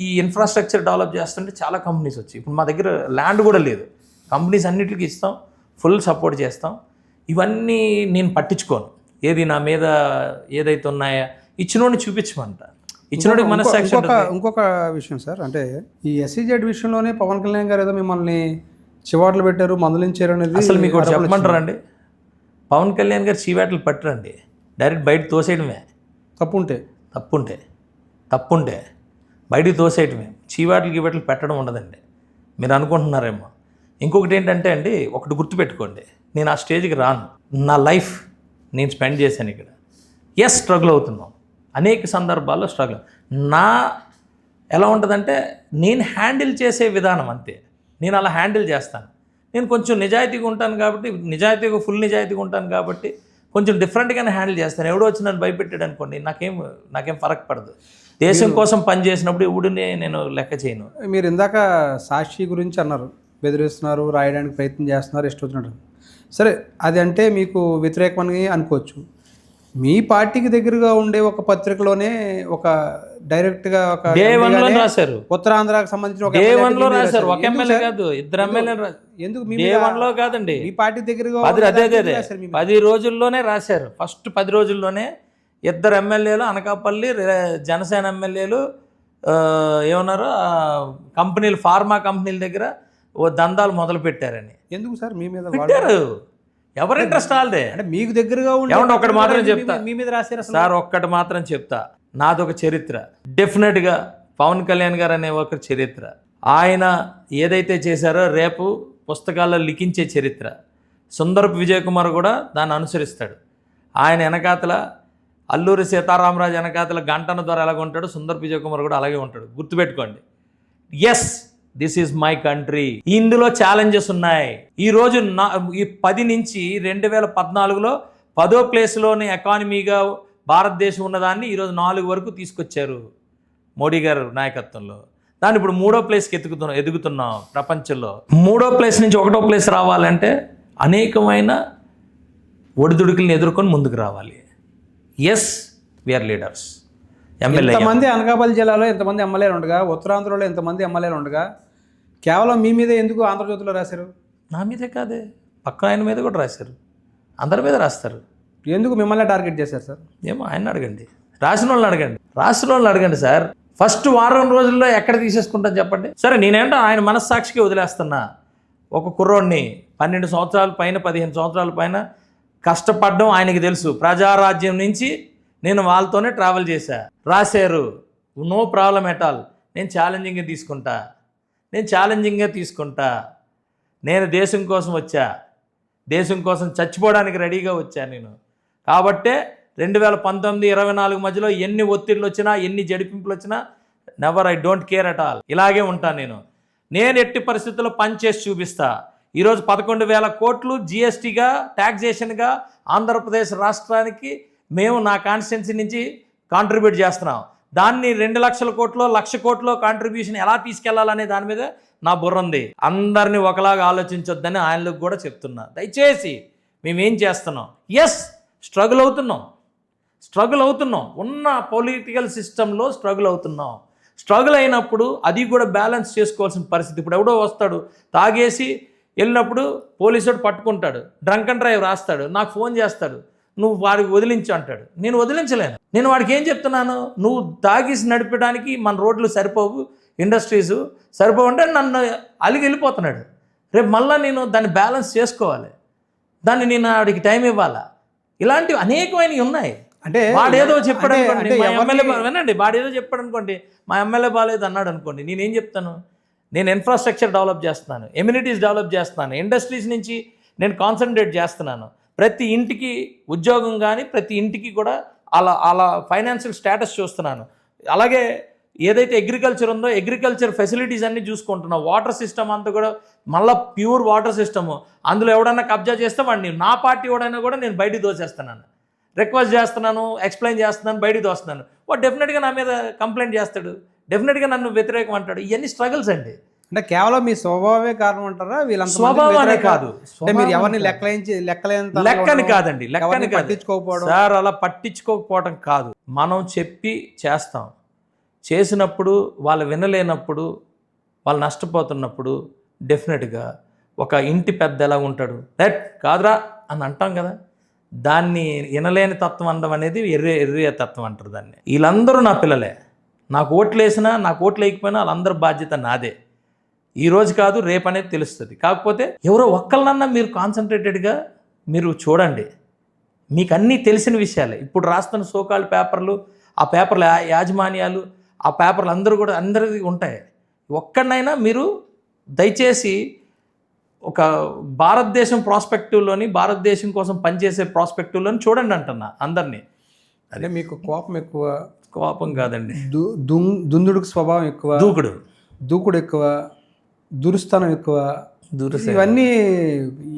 ఈ ఇన్ఫ్రాస్ట్రక్చర్ డెవలప్ చేస్తుంటే చాలా కంపెనీస్ వచ్చి ఇప్పుడు మా దగ్గర ల్యాండ్ కూడా లేదు, కంపెనీస్ అన్నిటికీ ఇస్తాం, ఫుల్ సపోర్ట్ చేస్తాం. ఇవన్నీ నేను పట్టించుకోను, ఏది నా మీద ఏదైతే ఉన్నాయో ఇచ్చినోడిని చూపించమంట, ఇచ్చినోడికి మనస్సాక్షి. ఇంకొక విషయం సార్, అంటే ఈ SEZ విషయంలోనే పవన్ కళ్యాణ్ గారు ఏదో మిమ్మల్ని చివాట్లు పెట్టారు, మందలించారు అనేది అసలు మీకు చెప్పమంటారండి? పవన్ కళ్యాణ్ గారు చీవాట్లు పట్టరండి, డైరెక్ట్ బయట తోసేయడమే. తప్పుంటే బయటికి తోసేయటమే, చీవాట్లు పెట్టడం ఉండదండి. మీరు అనుకుంటున్నారేమో. ఇంకొకటి ఏంటంటే అండి, ఒకటి గుర్తుపెట్టుకోండి, నేను ఆ స్టేజ్కి రాను. నా లైఫ్ నేను స్పెండ్ చేశాను ఇక్కడ. స్ట్రగుల్ అవుతున్నాం, అనేక సందర్భాల్లో స్ట్రగుల్. ఎలా ఉంటుందంటే నేను హ్యాండిల్ చేసే విధానం అంతే, నేను అలా హ్యాండిల్ చేస్తాను. నేను కొంచెం నిజాయితీగా ఉంటాను కాబట్టి, ఫుల్ నిజాయితీగా ఉంటాను కాబట్టి కొంచెం డిఫరెంట్గానే హ్యాండిల్ చేస్తాను. ఎవడో వచ్చి నన్ను భయపెట్టాడు అనుకోండి, నాకేం ఫరక్ పడదు. దేశం కోసం పనిచేసినప్పుడు ఎవడిని నేను లెక్క చేయను. మీరు ఇందాక సాక్షి గురించి అన్నారు, బెదిరిస్తున్నారు, రాయడానికి ప్రయత్నం చేస్తున్నారు, ఇష్టం. సరే, అది అంటే మీకు వ్యతిరేకమని అనుకోవచ్చు. మీ పార్టీకి దగ్గరగా ఉండే ఒక పత్రికలోనే ఒక డైరెక్ట్గా ఒక రాశారు, ఉత్తరాంధ్రకు సంబంధించిన రాశారు. ఒక ఎమ్మెల్యే కాదు, 2 ఎమ్మెల్యేలు. ఎందుకు Day1లో కాదండి, మీ పార్టీ దగ్గరగా 10 రోజుల్లోనే రాశారు. ఫస్ట్ 10 రోజుల్లోనే 2 ఎమ్మెల్యేలు, అనకాపల్లి జనసేన ఎమ్మెల్యేలు ఏమన్నారు, కంపెనీలు, ఫార్మా కంపెనీల దగ్గర దందాలు మొదలు పెట్టారని. ఎందుకు సార్ మీ మీద పెట్టారు? ఎవరి ఇంట్రెస్ట్ వాళ్ళదే. అంటే మీకు దగ్గరగా ఒకటి మాత్రం చెప్తా, మీ మీద రాశారు సార్, ఒక్కటి మాత్రం చెప్తా. నాదొక చరిత్ర, డెఫినెట్గా పవన్ కళ్యాణ్ గారు అనే ఒక చరిత్ర. ఆయన ఏదైతే చేశారో రేపు పుస్తకాల్లో లిఖించే చరిత్ర. సుందరపు విజయ్ కుమార్ కూడా దాన్ని అనుసరిస్తాడు. ఆయన వెనకాతల అల్లూరి సీతారామరాజు వెనకాతల గంటన ద్వారా ఎలాగ ఉంటాడు, సుందరపు విజయ్ కుమార్ కూడా అలాగే ఉంటాడు. గుర్తుపెట్టుకోండి. This is my country. ఇందులో ఛాలెంజెస్ ఉన్నాయి. ఈరోజు ఈ 10 నుంచి 2014లో 10వ ప్లేస్లోని ఎకానమీగా భారతదేశం ఉన్నదాన్ని ఈరోజు 4 వరకు తీసుకొచ్చారు మోడీ గారు నాయకత్వంలో. దాన్ని ఇప్పుడు 3వ ప్లేస్కి ఎదుగుతున్నాం ప్రపంచంలో. 3వ ప్లేస్ నుంచి 1వ ప్లేస్ రావాలంటే అనేకమైన ఒడిదుడుకులను ఎదుర్కొని ముందుకు రావాలి. We're leaders. ఎంతమంది అనకాపల్లి జిల్లాలో ఎంతమంది ఎమ్మెల్యేలు ఉండగా, ఉత్తరాంధ్రలో ఎంతమంది ఎమ్మెల్యేలు ఉండగా, కేవలం మీ మీద ఎందుకు ఆంధ్రజ్యోతిలో రాశారు? నా మీదే కాదే, పక్కన ఆయన మీద కూడా రాశారు, అందరి మీద రాస్తారు. ఎందుకు మిమ్మల్ని టార్గెట్ చేశారు సార్? ఏమో ఆయన అడగండి, రాసిన వాళ్ళని అడగండి సార్. ఫస్ట్ వారం రోజుల్లో ఎక్కడ తీసేసుకుంటాను చెప్పండి. సరే, నేనేంటో ఆయన మనస్సాక్షికి వదిలేస్తున్నా. ఒక కుర్రోడిని 12 సంవత్సరాల పైన 15 సంవత్సరాల పైన కష్టపడడం ఆయనకి తెలుసు. ప్రజారాజ్యం నుంచి నేను వాళ్ళతోనే ట్రావెల్ చేశా. రాశారు, నో ప్రాబ్లం ఎట్ ఆల్. నేను ఛాలెంజింగ్గా తీసుకుంటా. నేను దేశం కోసం వచ్చా. దేశం కోసం చచ్చిపోవడానికి రెడీగా వచ్చాను నేను. కాబట్టే 2019-24 మధ్యలో ఎన్ని ఒత్తిళ్ళు వచ్చినా, ఎన్ని జడిపింపులు వచ్చినా never, I don't care at all. ఇలాగే ఉంటాను నేను ఎట్టి పరిస్థితుల్లో పనిచేసి చూపిస్తా. ఈరోజు 11,000 కోట్లు జిఎస్టీగా, ట్యాక్సేషన్గా ఆంధ్రప్రదేశ్ రాష్ట్రానికి మేము నా కాన్స్టిట్యున్సీ నుంచి కాంట్రిబ్యూట్ చేస్తున్నాం. దాన్ని 2 లక్షల కోట్లో, 1,00,000 కోట్లో కాంట్రిబ్యూషన్ ఎలా తీసుకెళ్లాలనే దాని మీద నా బుర్ర ఉంది. అందరినీ ఒకలాగా ఆలోచించొద్దని ఆయనలకు కూడా చెప్తున్నా. దయచేసి మేమేం చేస్తున్నాం, ఎస్ స్ట్రగుల్ అవుతున్నాం, ఉన్న పొలిటికల్ సిస్టంలో స్ట్రగుల్ అవుతున్నాం. స్ట్రగుల్ అయినప్పుడు అది కూడా బ్యాలెన్స్ చేసుకోవాల్సిన పరిస్థితి. ఇప్పుడు ఎవడో వస్తాడు తాగేసి వెళ్ళినప్పుడు పోలీసుడు పట్టుకుంటాడు, డ్రంక్ అండ్ డ్రైవ్ రాస్తాడు, నాకు ఫోన్ చేస్తాడు, నువ్వు వాడికి వదిలించు అంటాడు. నేను వదిలించలేను. నేను వాడికి ఏం చెప్తున్నాను, నువ్వు తాగేసి నడిపడానికి మన రోడ్లు సరిపోవు, ఇండస్ట్రీస్ సరిపోవు అంటే నన్ను అలిగి వెళ్ళిపోతున్నాడు. రేపు మళ్ళీ నేను దాన్ని బ్యాలెన్స్ చేసుకోవాలి, దాన్ని నేను వాడికి టైం ఇవ్వాలా. ఇలాంటివి అనేకమైనవి ఉన్నాయి. అంటే వాడేదో చెప్పాడు అనుకోండి, మా ఎమ్మెల్యే వినండి, వాడేదో చెప్పాడు అనుకోండి, మా ఎమ్మెల్యే బాగాలేదు అన్నాడు అనుకోండి, నేనేం చెప్తాను, నేను ఇన్ఫ్రాస్ట్రక్చర్ డెవలప్ చేస్తున్నాను, ఎమ్యూనిటీస్ డెవలప్ చేస్తున్నాను, ఇండస్ట్రీస్ నుంచి నేను కాన్సన్ట్రేట్ చేస్తున్నాను, ప్రతి ఇంటికి ఉద్యోగం కానీ ప్రతి ఇంటికి కూడా అలా ఫైనాన్షియల్ స్టేటస్ చూస్తున్నాను. అలాగే ఏదైతే అగ్రికల్చర్ ఉందో అగ్రికల్చర్ ఫెసిలిటీస్ అన్నీ చూసుకుంటున్నాం. వాటర్ సిస్టమ్ అంతా కూడా మళ్ళీ ప్యూర్ వాటర్ సిస్టము. అందులో ఎవడన్నా కబ్జా చేస్తే వాడిని నా పార్టీ ఎవడైనా కూడా నేను బయటికి దోసేస్తున్నాను, రిక్వెస్ట్ చేస్తున్నాను, ఎక్స్ప్లెయిన్ చేస్తున్నాను, బయటికి దోస్తున్నాను. వాడు డెఫినెట్గా నా మీద కంప్లైంట్ చేస్తాడు, డెఫినెట్గా నన్ను వ్యతిరేకం అంటాడు. ఇవన్నీ స్ట్రగుల్స్ అండి. అంటే కేవలం మీ స్వభావమే కారణం అంటారా? వీళ్ళంతా స్వభావానే కాదు, మీరు ఎవరిని లెక్కని కాదండి, లెక్కని పట్టించుకోకపోవడం సార్, అలా పట్టించుకోకపోవడం కాదు. మనం చెప్పి చేస్తాం, చేసినప్పుడు వాళ్ళు వినలేనప్పుడు, వాళ్ళు నష్టపోతున్నప్పుడు డెఫినెట్గా ఒక ఇంటి పెద్ద ఎలా ఉంటాడు, దట్ కాదురా అని అంటాం కదా, దాన్ని వినలేని తత్వం అనడం అనేది ఎర్రే తత్వం అంటారు దాన్ని. వీళ్ళందరూ నా పిల్లలే, నాకు ఓట్లు వేసినా నాకు ఓట్లు వేయకపోయినా వాళ్ళందరూ బాధ్యత నాదే. ఈ రోజు కాదు రేపు అనేది తెలుస్తుంది. కాకపోతే ఎవరో ఒక్కళ్ళనన్నా మీరు కాన్సన్ట్రేటెడ్గా మీరు చూడండి, మీకు అన్నీ తెలిసిన విషయాలే. ఇప్పుడు రాస్తున్న సోకాల్ పేపర్లు, ఆ పేపర్ల యాజమాన్యాలు, ఆ పేపర్లు అందరికీ ఉంటాయి. ఒక్కడినైనా మీరు దయచేసి ఒక భారతదేశం ప్రాస్పెక్టివ్లోని, భారతదేశం కోసం పనిచేసే ప్రాస్పెక్టివ్లోని చూడండి అంటున్నా అందరినీ. అదే మీకు కోపం ఎక్కువ? కోపం కాదండి, దుందుడుకు స్వభావం ఎక్కువ, దూకుడు ఎక్కువ, దురుస్థానం ఎక్కువ. ఇవన్నీ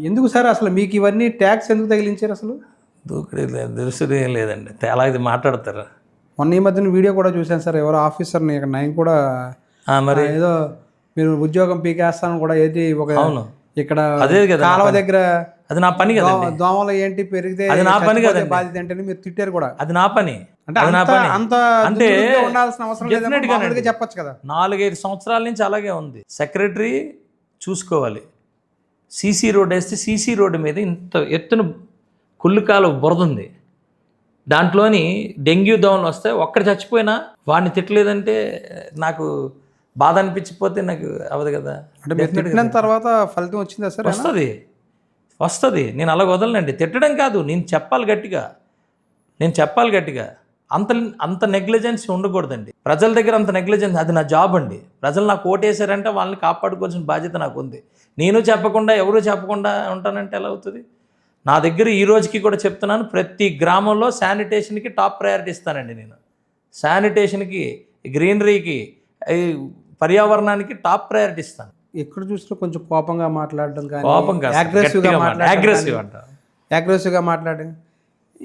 ఎందుకు సార్? అసలు మీకు ఇవన్నీ ట్యాక్స్ ఎందుకు తగిలించారు అసలు? దూకుడు లేదు, దురుసుడు ఏం లేదండి, తేలా ఇది మాట్లాడతారు. మొన్న ఈ మధ్యన వీడియో కూడా చూశాను సార్, ఎవరో ఆఫీసర్ని ఇక్కడ నేను కూడా మరి ఏదో మీరు ఉద్యోగం పీకేస్తాను కూడా, ఏది ఒక ఇక్కడ అదే కదా కాలువ దగ్గర, అది నా పని కదా, దోమలు ఏంటి పెరిగితే అది నా పని కదా, బాధ్యత అంటే మీరు తిట్టారు కూడా. అది నా పని. అంటే ఉండాల్సిన అవసరం లేదు, చెప్పొచ్చు కదా. 4-5 సంవత్సరాల నుంచి అలాగే ఉంది. సెక్రటరీ చూసుకోవాలి, సీసీ రోడ్ వేస్తే సీసీ రోడ్డు మీద ఇంత ఎత్తున కుళ్ళుకాలు బురదుంది, దాంట్లోని డెంగ్యూ దోమలు వస్తే ఒక్కడు చచ్చిపోయినా వాడిని తిట్టలేదంటే నాకు బాధ అనిపించిపోతే నాకు అవ్వదు కదా. అంటే మీరు తిట్టిన తర్వాత ఫలితం వచ్చిందా సార్? వస్తుంది. నేను అలా వదలనండి. తిట్టడం కాదు, నేను చెప్పాలి గట్టిగా. అంత నెగ్లిజెన్స్ ఉండకూడదండి. ప్రజల దగ్గర అంత నెగ్లిజెన్స్, అది నా జాబ్ అండి. ప్రజలు నాకు ఓటేశారంటే వాళ్ళని కాపాడుకోవాల్సిన బాధ్యత నాకు ఉంది. నేను చెప్పకుండా ఎవరు చెప్పకుండా ఉంటానంటే ఎలా అవుతుంది? నా దగ్గర ఈ రోజుకి కూడా చెప్తున్నాను, ప్రతి గ్రామంలో శానిటేషన్కి టాప్ ప్రయారిటీ ఇస్తానండి నేను. శానిటేషన్కి, గ్రీనరీకి, పర్యావరణానికి టాప్ ప్రయారిటీ ఇస్తాను. ఎక్కడ చూసినా కొంచెం కోపంగా మాట్లాడడం కానీ, అగ్రెసివ్గా మాట్లాడడం,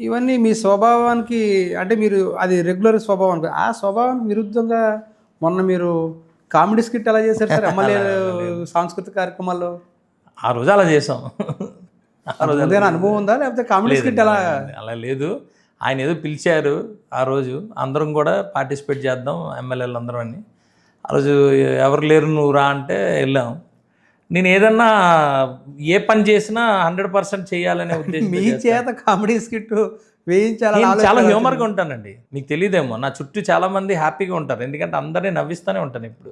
ఇవన్నీ మీ స్వభావానికి, అంటే మీరు అది రెగ్యులర్ స్వభావం, ఆ స్వభావానికి విరుద్ధంగా మొన్న మీరు కామెడీ స్కిట్ ఎలా చేశారు సార్ ఎమ్మెల్యే సాంస్కృతిక కార్యక్రమాల్లో? ఆ రోజు అలా చేసాం. ఆ రోజు ఏదైనా అనుభవం ఉందా, లేకపోతే కామెడీ స్కిట్ అలా లేదు. ఆయన ఏదో పిలిచారు ఆ రోజు, అందరం కూడా పార్టిసిపేట్ చేద్దాం ఎమ్మెల్యేలు అందరం అని. ఆ రోజు ఎవరు లేరు నువ్వు రా అంటే వెళ్ళాం. నేను ఏదన్నా ఏ పని చేసినా 100% చేయాలనే ఉద్దేశం. మీ చేత కామెడీ స్కిట్ వేయించాలి. చాలా హ్యూమర్గా ఉంటానండి, మీకు తెలియదేమో. నా చుట్టూ చాలామంది హ్యాపీగా ఉంటారు, ఎందుకంటే అందరినీ నవ్విస్తూనే ఉంటాను. ఇప్పుడు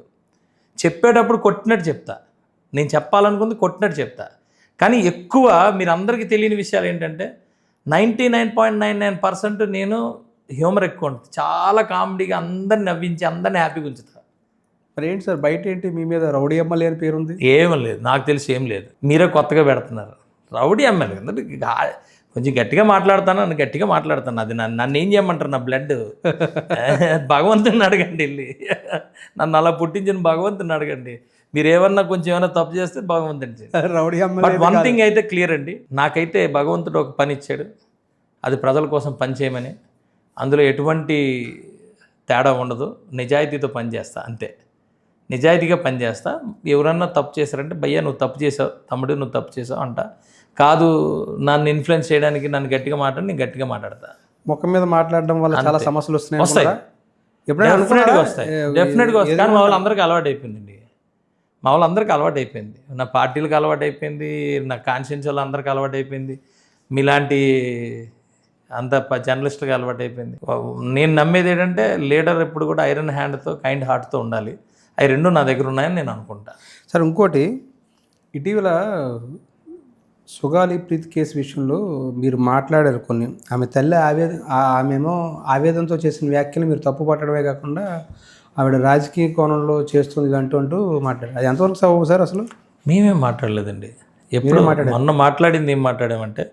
చెప్పేటప్పుడు కొట్టినట్టు చెప్తా, నేను చెప్పాలనుకుంది కొట్టినట్టు చెప్తా. కానీ ఎక్కువ మీరు అందరికీ తెలియని విషయాలు ఏంటంటే 99.99% నేను హ్యూమర్ ఎక్కువ ఉంటుంది. చాలా కామెడీగా అందరిని నవ్వించి అందరిని హ్యాపీగా ఉంచుతా. మరి ఏంటి సార్ బయట ఏంటి మీ మీద రౌడీ ఎమ్మెల్యే అని పేరు ఉంది? ఏమీ లేదు, నాకు తెలిసి ఏం లేదు. మీరే కొత్తగా పెడుతున్నారు రౌడీ ఎమ్మెల్యే ఎందుకంటే కొంచెం గట్టిగా మాట్లాడతాను, నన్ను గట్టిగా మాట్లాడతాను. అది నన్ను ఏం చేయమంటారు? నా బ్లడ్ భగవంతుని అడగండి వెళ్ళి. నన్ను అలా పుట్టించిన భగవంతుని అడగండి. మీరు ఏమన్నా కొంచెం ఏమైనా తప్పు చేస్తే భగవంతుని. రౌడీ బట్ వన్ థింగ్ అయితే క్లియర్ అండి, నాకైతే భగవంతుడు ఒక పని ఇచ్చాడు, అది ప్రజల కోసం పని చేయమని. అందులో ఎటువంటి తేడా ఉండదు, నిజాయితీతో పనిచేస్తా అంతే. నిజాయితీగా పనిచేస్తా. ఎవరన్నా తప్పు చేశారంటే భయ్యా నువ్వు తప్పు చేసావు, తమ్ముడు నువ్వు తప్పు చేసావు అంట. కాదు నన్ను ఇన్ఫ్లుయెన్స్ చేయడానికి నన్ను గట్టిగా మాట్లాడి నేను గట్టిగా మాట్లాడతా. ముఖం మీద మాట్లాడడం వల్ల చాలా సమస్యలు వస్తాయి, ఎప్పుడైనా డెఫినెట్గా వస్తాయి, డెఫినెట్గా వస్తాయి. కానీ మా వాళ్ళందరికీ అలవాటు అయిపోయిందండి, మా వాళ్ళందరికీ అలవాటు అయిపోయింది, నా పార్టీలకు అలవాటు అయిపోయింది, నా కాన్షియన్స్ వాళ్ళందరికీ అలవాటు అయిపోయింది, మీలాంటి అంత జర్నలిస్టులకు అలవాటు అయిపోయింది. నేను నమ్మేది ఏంటంటే లీడర్ ఎప్పుడు కూడా ఐరన్ హ్యాండ్తో కైండ్ హార్ట్తో ఉండాలి. అవి రెండు నా దగ్గర ఉన్నాయని నేను అనుకుంటా. సార్ ఇంకోటి, ఇటీవల సుగాలి ప్రీతి కేసు విషయంలో మీరు మాట్లాడారు కొన్ని. ఆమె తల్లి ఆమెమో ఆవేదనతో చేసిన వ్యాఖ్యలు మీరు తప్పు పట్టడమే కాకుండా ఆవిడ రాజకీయ కోణంలో చేస్తుంది అంటూ మాట్లాడారు. అది ఎంతవరకు సబబు సార్? అసలు మేమేం మాట్లాడలేదండి. ఎప్పుడు మొన్న మాట్లాడింది ఏం మాట్లాడామంటే,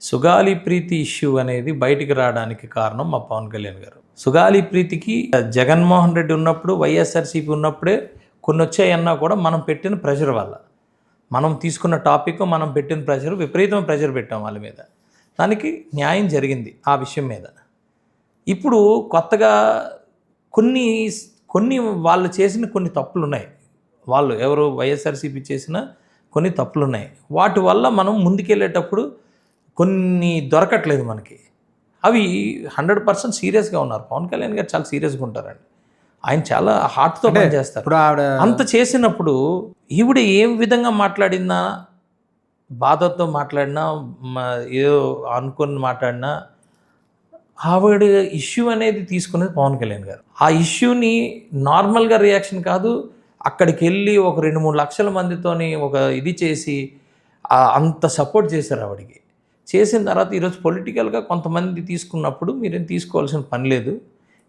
సుగాలి ప్రీతి ఇష్యూ అనేది బయటికి రావడానికి కారణం మా పవన్ కళ్యాణ్ గారు. సుగాలి ప్రీతికి జగన్మోహన్ రెడ్డి ఉన్నప్పుడు, వైఎస్ఆర్సీపీ ఉన్నప్పుడే కొన్ని వచ్చాయన్నా కూడా మనం పెట్టిన ప్రెషర్ వల్ల, మనం తీసుకున్న టాపిక్, మనం పెట్టిన ప్రెషర్, విపరీతమైన ప్రెషర్ పెట్టాం వాళ్ళ మీద. దానికి న్యాయం జరిగింది ఆ విషయం మీద. ఇప్పుడు కొత్తగా కొన్ని వాళ్ళు చేసిన కొన్ని తప్పులు ఉన్నాయి, వాళ్ళు ఎవరు వైఎస్ఆర్సీపీ చేసిన కొన్ని తప్పులు ఉన్నాయి. వాటి వల్ల మనం ముందుకెళ్ళేటప్పుడు కొన్ని దొరకట్లేదు మనకి. అవి 100% సీరియస్గా ఉన్నారు. పవన్ కళ్యాణ్ గారు చాలా సీరియస్గా ఉంటారండి, ఆయన చాలా హార్ట్తో పనిచేస్తారు. ఇప్పుడు ఆవిడ అంత చేసినప్పుడు ఈవిడ ఏం విధంగా మాట్లాడినా, బాధతో మాట్లాడినా, ఏదో అనుకుని మాట్లాడినా, ఆవిడ ఇష్యూ అనేది తీసుకునేది పవన్ కళ్యాణ్ గారు. ఆ ఇష్యూని నార్మల్గా రియాక్షన్ కాదు, అక్కడికి వెళ్ళి ఒక 2-3 లక్షల మందితోని ఒక ఇది చేసి అంత సపోర్ట్ చేశారు ఆవిడికి. చేసిన తర్వాత ఈరోజు పొలిటికల్గా కొంతమంది తీసుకున్నప్పుడు మీరేం తీసుకోవాల్సిన పని లేదు,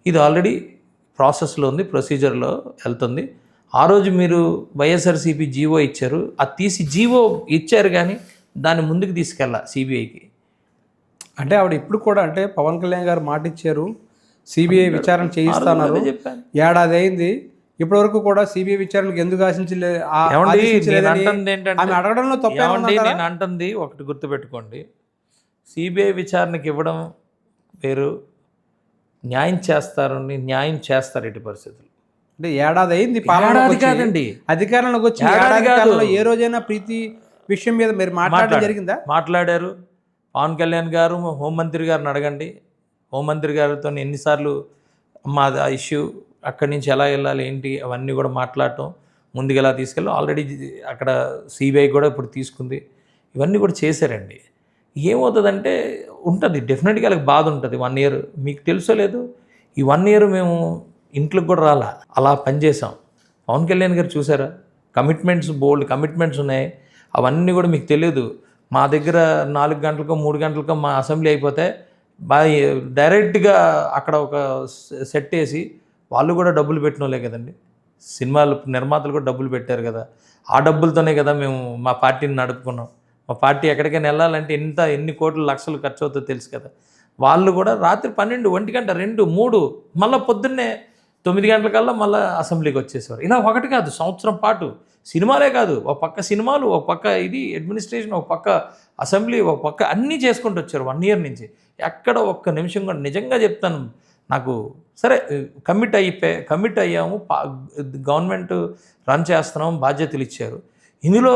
ఇది ఆల్రెడీ ప్రాసెస్లో ఉంది, ప్రొసీజర్లో వెళ్తుంది. ఆ రోజు మీరు వైఎస్ఆర్సీపీ జీవో ఇచ్చారు, అది తీసి జీవో ఇచ్చారు కానీ దాన్ని ముందుకు తీసుకెళ్ళా సిబిఐకి. అంటే ఆవిడ ఇప్పుడు కూడా, అంటే పవన్ కళ్యాణ్ గారు మాట ఇచ్చారు సిబిఐ విచారణ చేయిస్తున్నారు, ఏడాది అయింది, ఇప్పటివరకు కూడా సిబిఐ విచారణకు ఎందుకు ఆశించలేదు? ఆమె అడగడంలో తప్ప. నేను అంటుంది ఒకటి గుర్తుపెట్టుకోండి, సిబిఐ విచారణకి ఇవ్వడం వేరు, న్యాయం చేస్తారని న్యాయం చేస్తారు ఎట్టి పరిస్థితులు. అంటే ఏడాది అయింది కాదండి, అధికారంలోకి వచ్చి ఏడాది కాలంలో ఏ రోజైనా ప్రీతి విషయం మీద మీరు మాట్లాడడం జరిగిందా? మాట్లాడారు. పవన్ కళ్యాణ్ గారు హోంమంత్రి గారిని అడగండి, హోంమంత్రి గారితో ఎన్నిసార్లు మా ఇష్యూ అక్కడి నుంచి ఎలా వెళ్ళాలి ఏంటి అవన్నీ కూడా మాట్లాడటం, ముందుకు ఎలా తీసుకెళ్ళి ఆల్రెడీ అక్కడ సిబిఐ కూడా ఇప్పుడు తీసుకుంది, ఇవన్నీ కూడా చేశారండి. ఏమవుతుందంటే ఉంటుంది డెఫినెట్గా వాళ్ళకి బాధ ఉంటుంది. 1 ఇయర్ మీకు తెలుసో లేదు, ఈ 1 ఇయర్ మేము ఇంట్లోకి కూడా రాలా, అలా పనిచేసాం. పవన్ కళ్యాణ్ గారు చూసారా, కమిట్మెంట్స్, బోల్డ్ కమిట్మెంట్స్ ఉన్నాయి, అవన్నీ కూడా మీకు తెలియదు. మా దగ్గర 4 గంటలకో 3 గంటలకో మా అసెంబ్లీ అయిపోతే డైరెక్ట్గా అక్కడ ఒక సెట్ వేసి, వాళ్ళు కూడా డబ్బులు పెట్టిన వాళ్ళే కదండి, సినిమాలు నిర్మాతలు కూడా డబ్బులు పెట్టారు కదా, ఆ డబ్బులతోనే కదా మేము మా పార్టీని నడుపుకున్నాం. మా పార్టీ ఎక్కడికైనా వెళ్ళాలంటే ఎన్ని కోట్ల లక్షలు ఖర్చు అవుతుందో తెలుసు కదా. వాళ్ళు కూడా రాత్రి 12, 1 గంట, 2, 3 మళ్ళీ పొద్దున్నే 9 గంటలకల్లా మళ్ళీ అసెంబ్లీకి వచ్చేసేవారు. ఇలా ఒకటి కాదు, సంవత్సరం పాటు సినిమాలే కాదు, ఒక పక్క సినిమాలు, ఒక పక్క ఇది అడ్మినిస్ట్రేషన్, ఒక పక్క అసెంబ్లీ, ఒక పక్క అన్నీ చేసుకుంటూ వచ్చారు 1 ఇయర్ నుంచి. ఎక్కడ ఒక్క నిమిషం కూడా, నిజంగా చెప్తాను, నాకు సరే కమిట్ అయ్యాము, గవర్నమెంట్ రన్ చేస్తున్నాము, బాధ్యతలు ఇచ్చారు. ఇందులో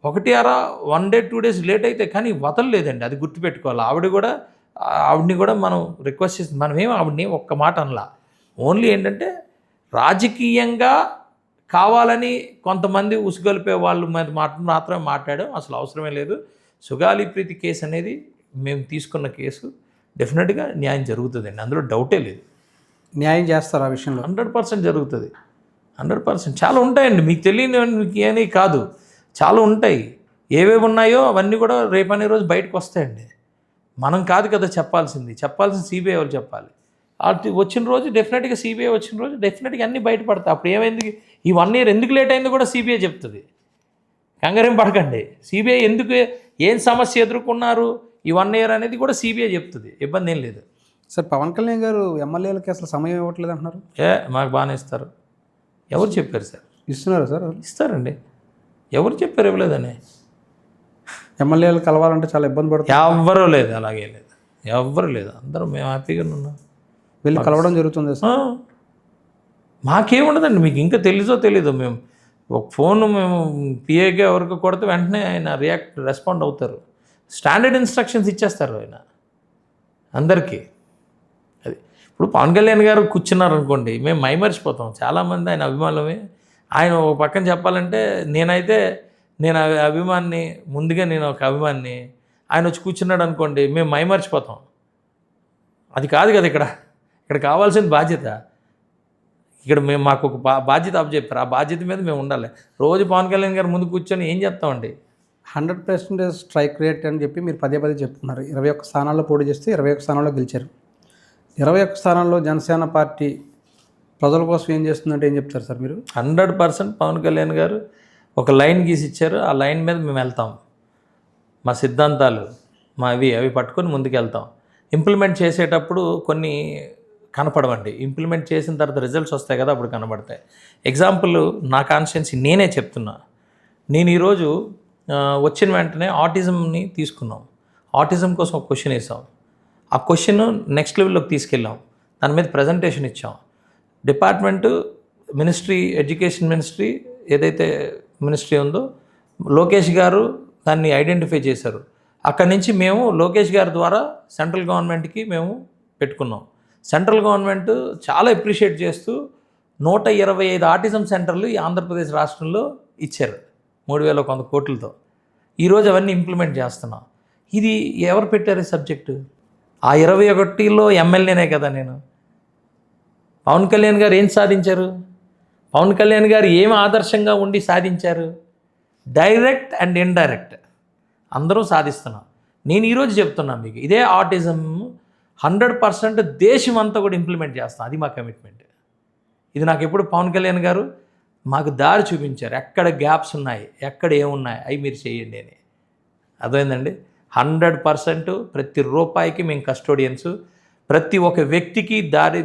1 డే 2 డేస్ లేట్ అయితే కానీ వదలలేదండి, అది గుర్తుపెట్టుకోవాలి. ఆవిడని కూడా మనం రిక్వెస్ట్ చేసి, మనమేం ఆవిడని ఒక్క మాట అనలా. ఓన్లీ ఏంటంటే రాజకీయంగా కావాలని కొంతమంది ఉసుగొలిపే వాళ్ళు మాత్రమే మాట్లాడాం, అసలు అవసరమే లేదు. సుగాలి ప్రీతి కేసు అనేది మేము తీసుకున్న కేసు, డెఫినెట్గా న్యాయం జరుగుతుందండి, అందులో డౌటే లేదు. న్యాయం చేస్తారు ఆ విషయంలో? 100% జరుగుతుంది, 100%. చాలా ఉంటాయండి, మీకు తెలియని ఏమీ కాదు, చాలా ఉంటాయి. ఏవేవి ఉన్నాయో అవన్నీ కూడా రేపనే రోజు బయటకు వస్తాయండి. మనం కాదు కదా చెప్పాల్సింది సిబిఐ వాళ్ళు చెప్పాలి. వచ్చిన రోజు డెఫినెట్గా సిబిఐ వచ్చిన రోజు డెఫినెట్గా అన్నీ బయటపడతాయి. అప్పుడు ఏమైంది, ఈ 1 ఇయర్ ఎందుకు లేట్ అయిందో కూడా సిబిఐ చెప్తుంది, కంగారేం పడకండి. సిబిఐ ఎందుకు ఏం సమస్య ఎదుర్కొన్నారు ఈ 1 year అనేది కూడా సిబిఐ చెప్తుంది, ఇబ్బంది ఏం లేదు. సార్ పవన్ కళ్యాణ్ గారు ఎమ్మెల్యేలకి అసలు సమయం ఇవ్వట్లేదు అంటున్నారు. మాకు బాగానే ఇస్తారు. ఎవరు చెప్పారు సార్? ఇస్తున్నారు సార్. ఇస్తారండి. ఎవరు చెప్పారు ఇవ్వలేదని? ఎమ్మెల్యేలు కలవాలంటే చాలా ఇబ్బంది పడుతుంది. ఎవ్వరూ లేదు, అలాగే లేదు, ఎవ్వరు లేదు. అందరం మేము హ్యాపీగా ఉన్నాం. వెళ్ళి కలవడం జరుగుతుంది సార్. మాకేముండదండి, మీకు ఇంకా తెలీదో మేము ఒక ఫోన్ మేము పిఏగా ఎవరికి కొడితే వెంటనే ఆయన రెస్పాండ్ అవుతారు. స్టాండర్డ్ ఇన్స్ట్రక్షన్స్ ఇచ్చేస్తారు ఆయన అందరికీ. అది ఇప్పుడు పవన్ కళ్యాణ్ గారు కూర్చున్నారు అనుకోండి, మేము మైమర్చిపోతాం. చాలామంది ఆయన అభిమానులమే. ఆయన ఒక పక్కన చెప్పాలంటే నేను అభిమాన్ని, ముందుగా నేను ఒక అభిమాన్ని. ఆయన వచ్చి కూర్చున్నాడు అనుకోండి, మేము మైమర్చిపోతాం. అది కాదు కదా ఇక్కడ కావాల్సిన బాధ్యత. ఇక్కడ మాకు ఒక బాధ్యత అప్పచెప్పారు, ఆ బాధ్యత మీద మేము ఉండాలి. రోజు పవన్ కళ్యాణ్ గారు ముందు కూర్చొని ఏం చెప్తామండి? 100% స్ట్రైక్ రేట్ అని చెప్పి మీరు పదే చెప్తున్నారు. 21 స్థానాల్లో పోటీ చేస్తే 21 స్థానాల్లో గెలిచారు. 21 స్థానాల్లో జనసేన పార్టీ ప్రజల కోసం ఏం చేస్తుందంటే ఏం చెప్తారు సార్ మీరు? 100% పవన్ కళ్యాణ్ గారు ఒక లైన్ గీసి ఇచ్చారు, ఆ లైన్ మీద మేము వెళ్తాం. మా సిద్ధాంతాలు అవి పట్టుకొని ముందుకు వెళ్తాం. ఇంప్లిమెంట్ చేసేటప్పుడు కొన్ని కనపడవండి. ఇంప్లిమెంట్ చేసిన తర్వాత రిజల్ట్స్ వస్తాయి కదా, అప్పుడు కనబడతాయి. ఎగ్జాంపుల్ నా కాన్స్టిట్యున్సీ నేనే చెప్తున్నా. నేను ఈరోజు వచ్చిన వెంటనే ఆటిజంని తీసుకున్నాం. ఆటిజం కోసం ఒక క్వశ్చన్ వేసాం. ఆ క్వశ్చన్ నెక్స్ట్ లెవెల్లోకి తీసుకెళ్ళాం. దాని మీద ప్రజెంటేషన్ ఇచ్చాం. డిపార్ట్మెంటు ఎడ్యుకేషన్ మినిస్ట్రీ ఏదైతే మినిస్ట్రీ ఉందో లోకేష్ గారు దాన్ని ఐడెంటిఫై చేశారు. అక్కడి నుంచి మేము లోకేష్ గారి ద్వారా సెంట్రల్ గవర్నమెంట్కి మేము పెట్టుకున్నాం. సెంట్రల్ గవర్నమెంట్ చాలా అప్రిషియేట్ చేస్తూ 125 ఆటిజం సెంటర్లు ఈ ఆంధ్రప్రదేశ్ రాష్ట్రంలో ఇచ్చారు 3,100 కోట్లతో. ఈరోజు అవన్నీ ఇంప్లిమెంట్ చేస్తున్నాం. ఇది ఎవరు పెట్టారు ఈ సబ్జెక్టు? ఆ 21లో ఎమ్మెల్యేనే కదా నేను. పవన్ కళ్యాణ్ గారు ఏం సాధించారు? పవన్ కళ్యాణ్ గారు ఏం ఆదర్శంగా ఉండి సాధించారు? డైరెక్ట్ అండ్ ఇండైరెక్ట్ అందరూ సాధిస్తున్నాం. నేను ఈరోజు చెప్తున్నాను మీకు, ఇదే ఆటిజం 100% దేశం అంతా కూడా ఇంప్లిమెంట్ చేస్తాం. అది మా కమిట్మెంట్. ఇది నాకు ఎప్పుడు పవన్ కళ్యాణ్ గారు మాకు దారి చూపించారు. ఎక్కడ గ్యాప్స్ ఉన్నాయి, ఎక్కడ ఏమున్నాయి, అవి మీరు చేయండి అని. అర్థమైందండి? 100% ప్రతి రూపాయికి మేము కస్టోడియన్స్. ప్రతి ఒక్క వ్యక్తికి దారి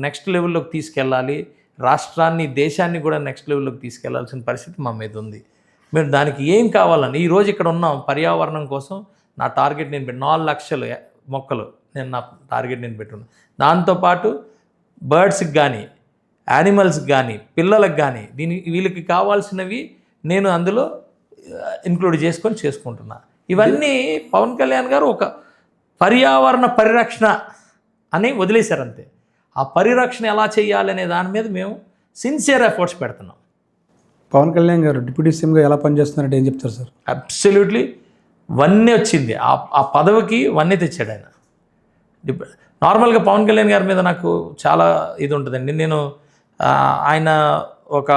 నెక్స్ట్ లెవెల్లోకి తీసుకెళ్ళాలి. రాష్ట్రాన్ని, దేశాన్ని కూడా నెక్స్ట్ లెవెల్లోకి తీసుకెళ్లాల్సిన పరిస్థితి మా మీద ఉంది. మేము దానికి ఏం కావాలని ఈరోజు ఇక్కడ ఉన్నాం. పర్యావరణం కోసం నా టార్గెట్ నేను 4 లక్షల మొక్కలు నా టార్గెట్ నేను పెట్టున్నాను. దాంతోపాటు బర్డ్స్కి కానీ, యానిమల్స్కి కానీ, పిల్లలకు కానీ వీళ్ళకి కావాల్సినవి నేను అందులో ఇంక్లూడ్ చేసుకుంటున్నా. ఇవన్నీ పవన్ కళ్యాణ్ గారు ఒక పర్యావరణ పరిరక్షణ అని వదిలేశారు అంతే. ఆ పరిరక్షణ ఎలా చేయాలనే దాని మీద మేము సిన్సియర్ ఎఫర్ట్స్ పెడుతున్నాం. పవన్ కళ్యాణ్ గారు డిప్యూటీ సీఎంగా ఎలా పనిచేస్తున్నారంటే ఏం చెప్తారు సార్? అబ్సల్యూట్లీ వన్నీ వచ్చింది. ఆ పదవికి వన్నీ తెచ్చాడు ఆయన. నార్మల్గా పవన్ కళ్యాణ్ గారి మీద నాకు చాలా ఇది ఉంటుందండి. నేను ఆయన ఒక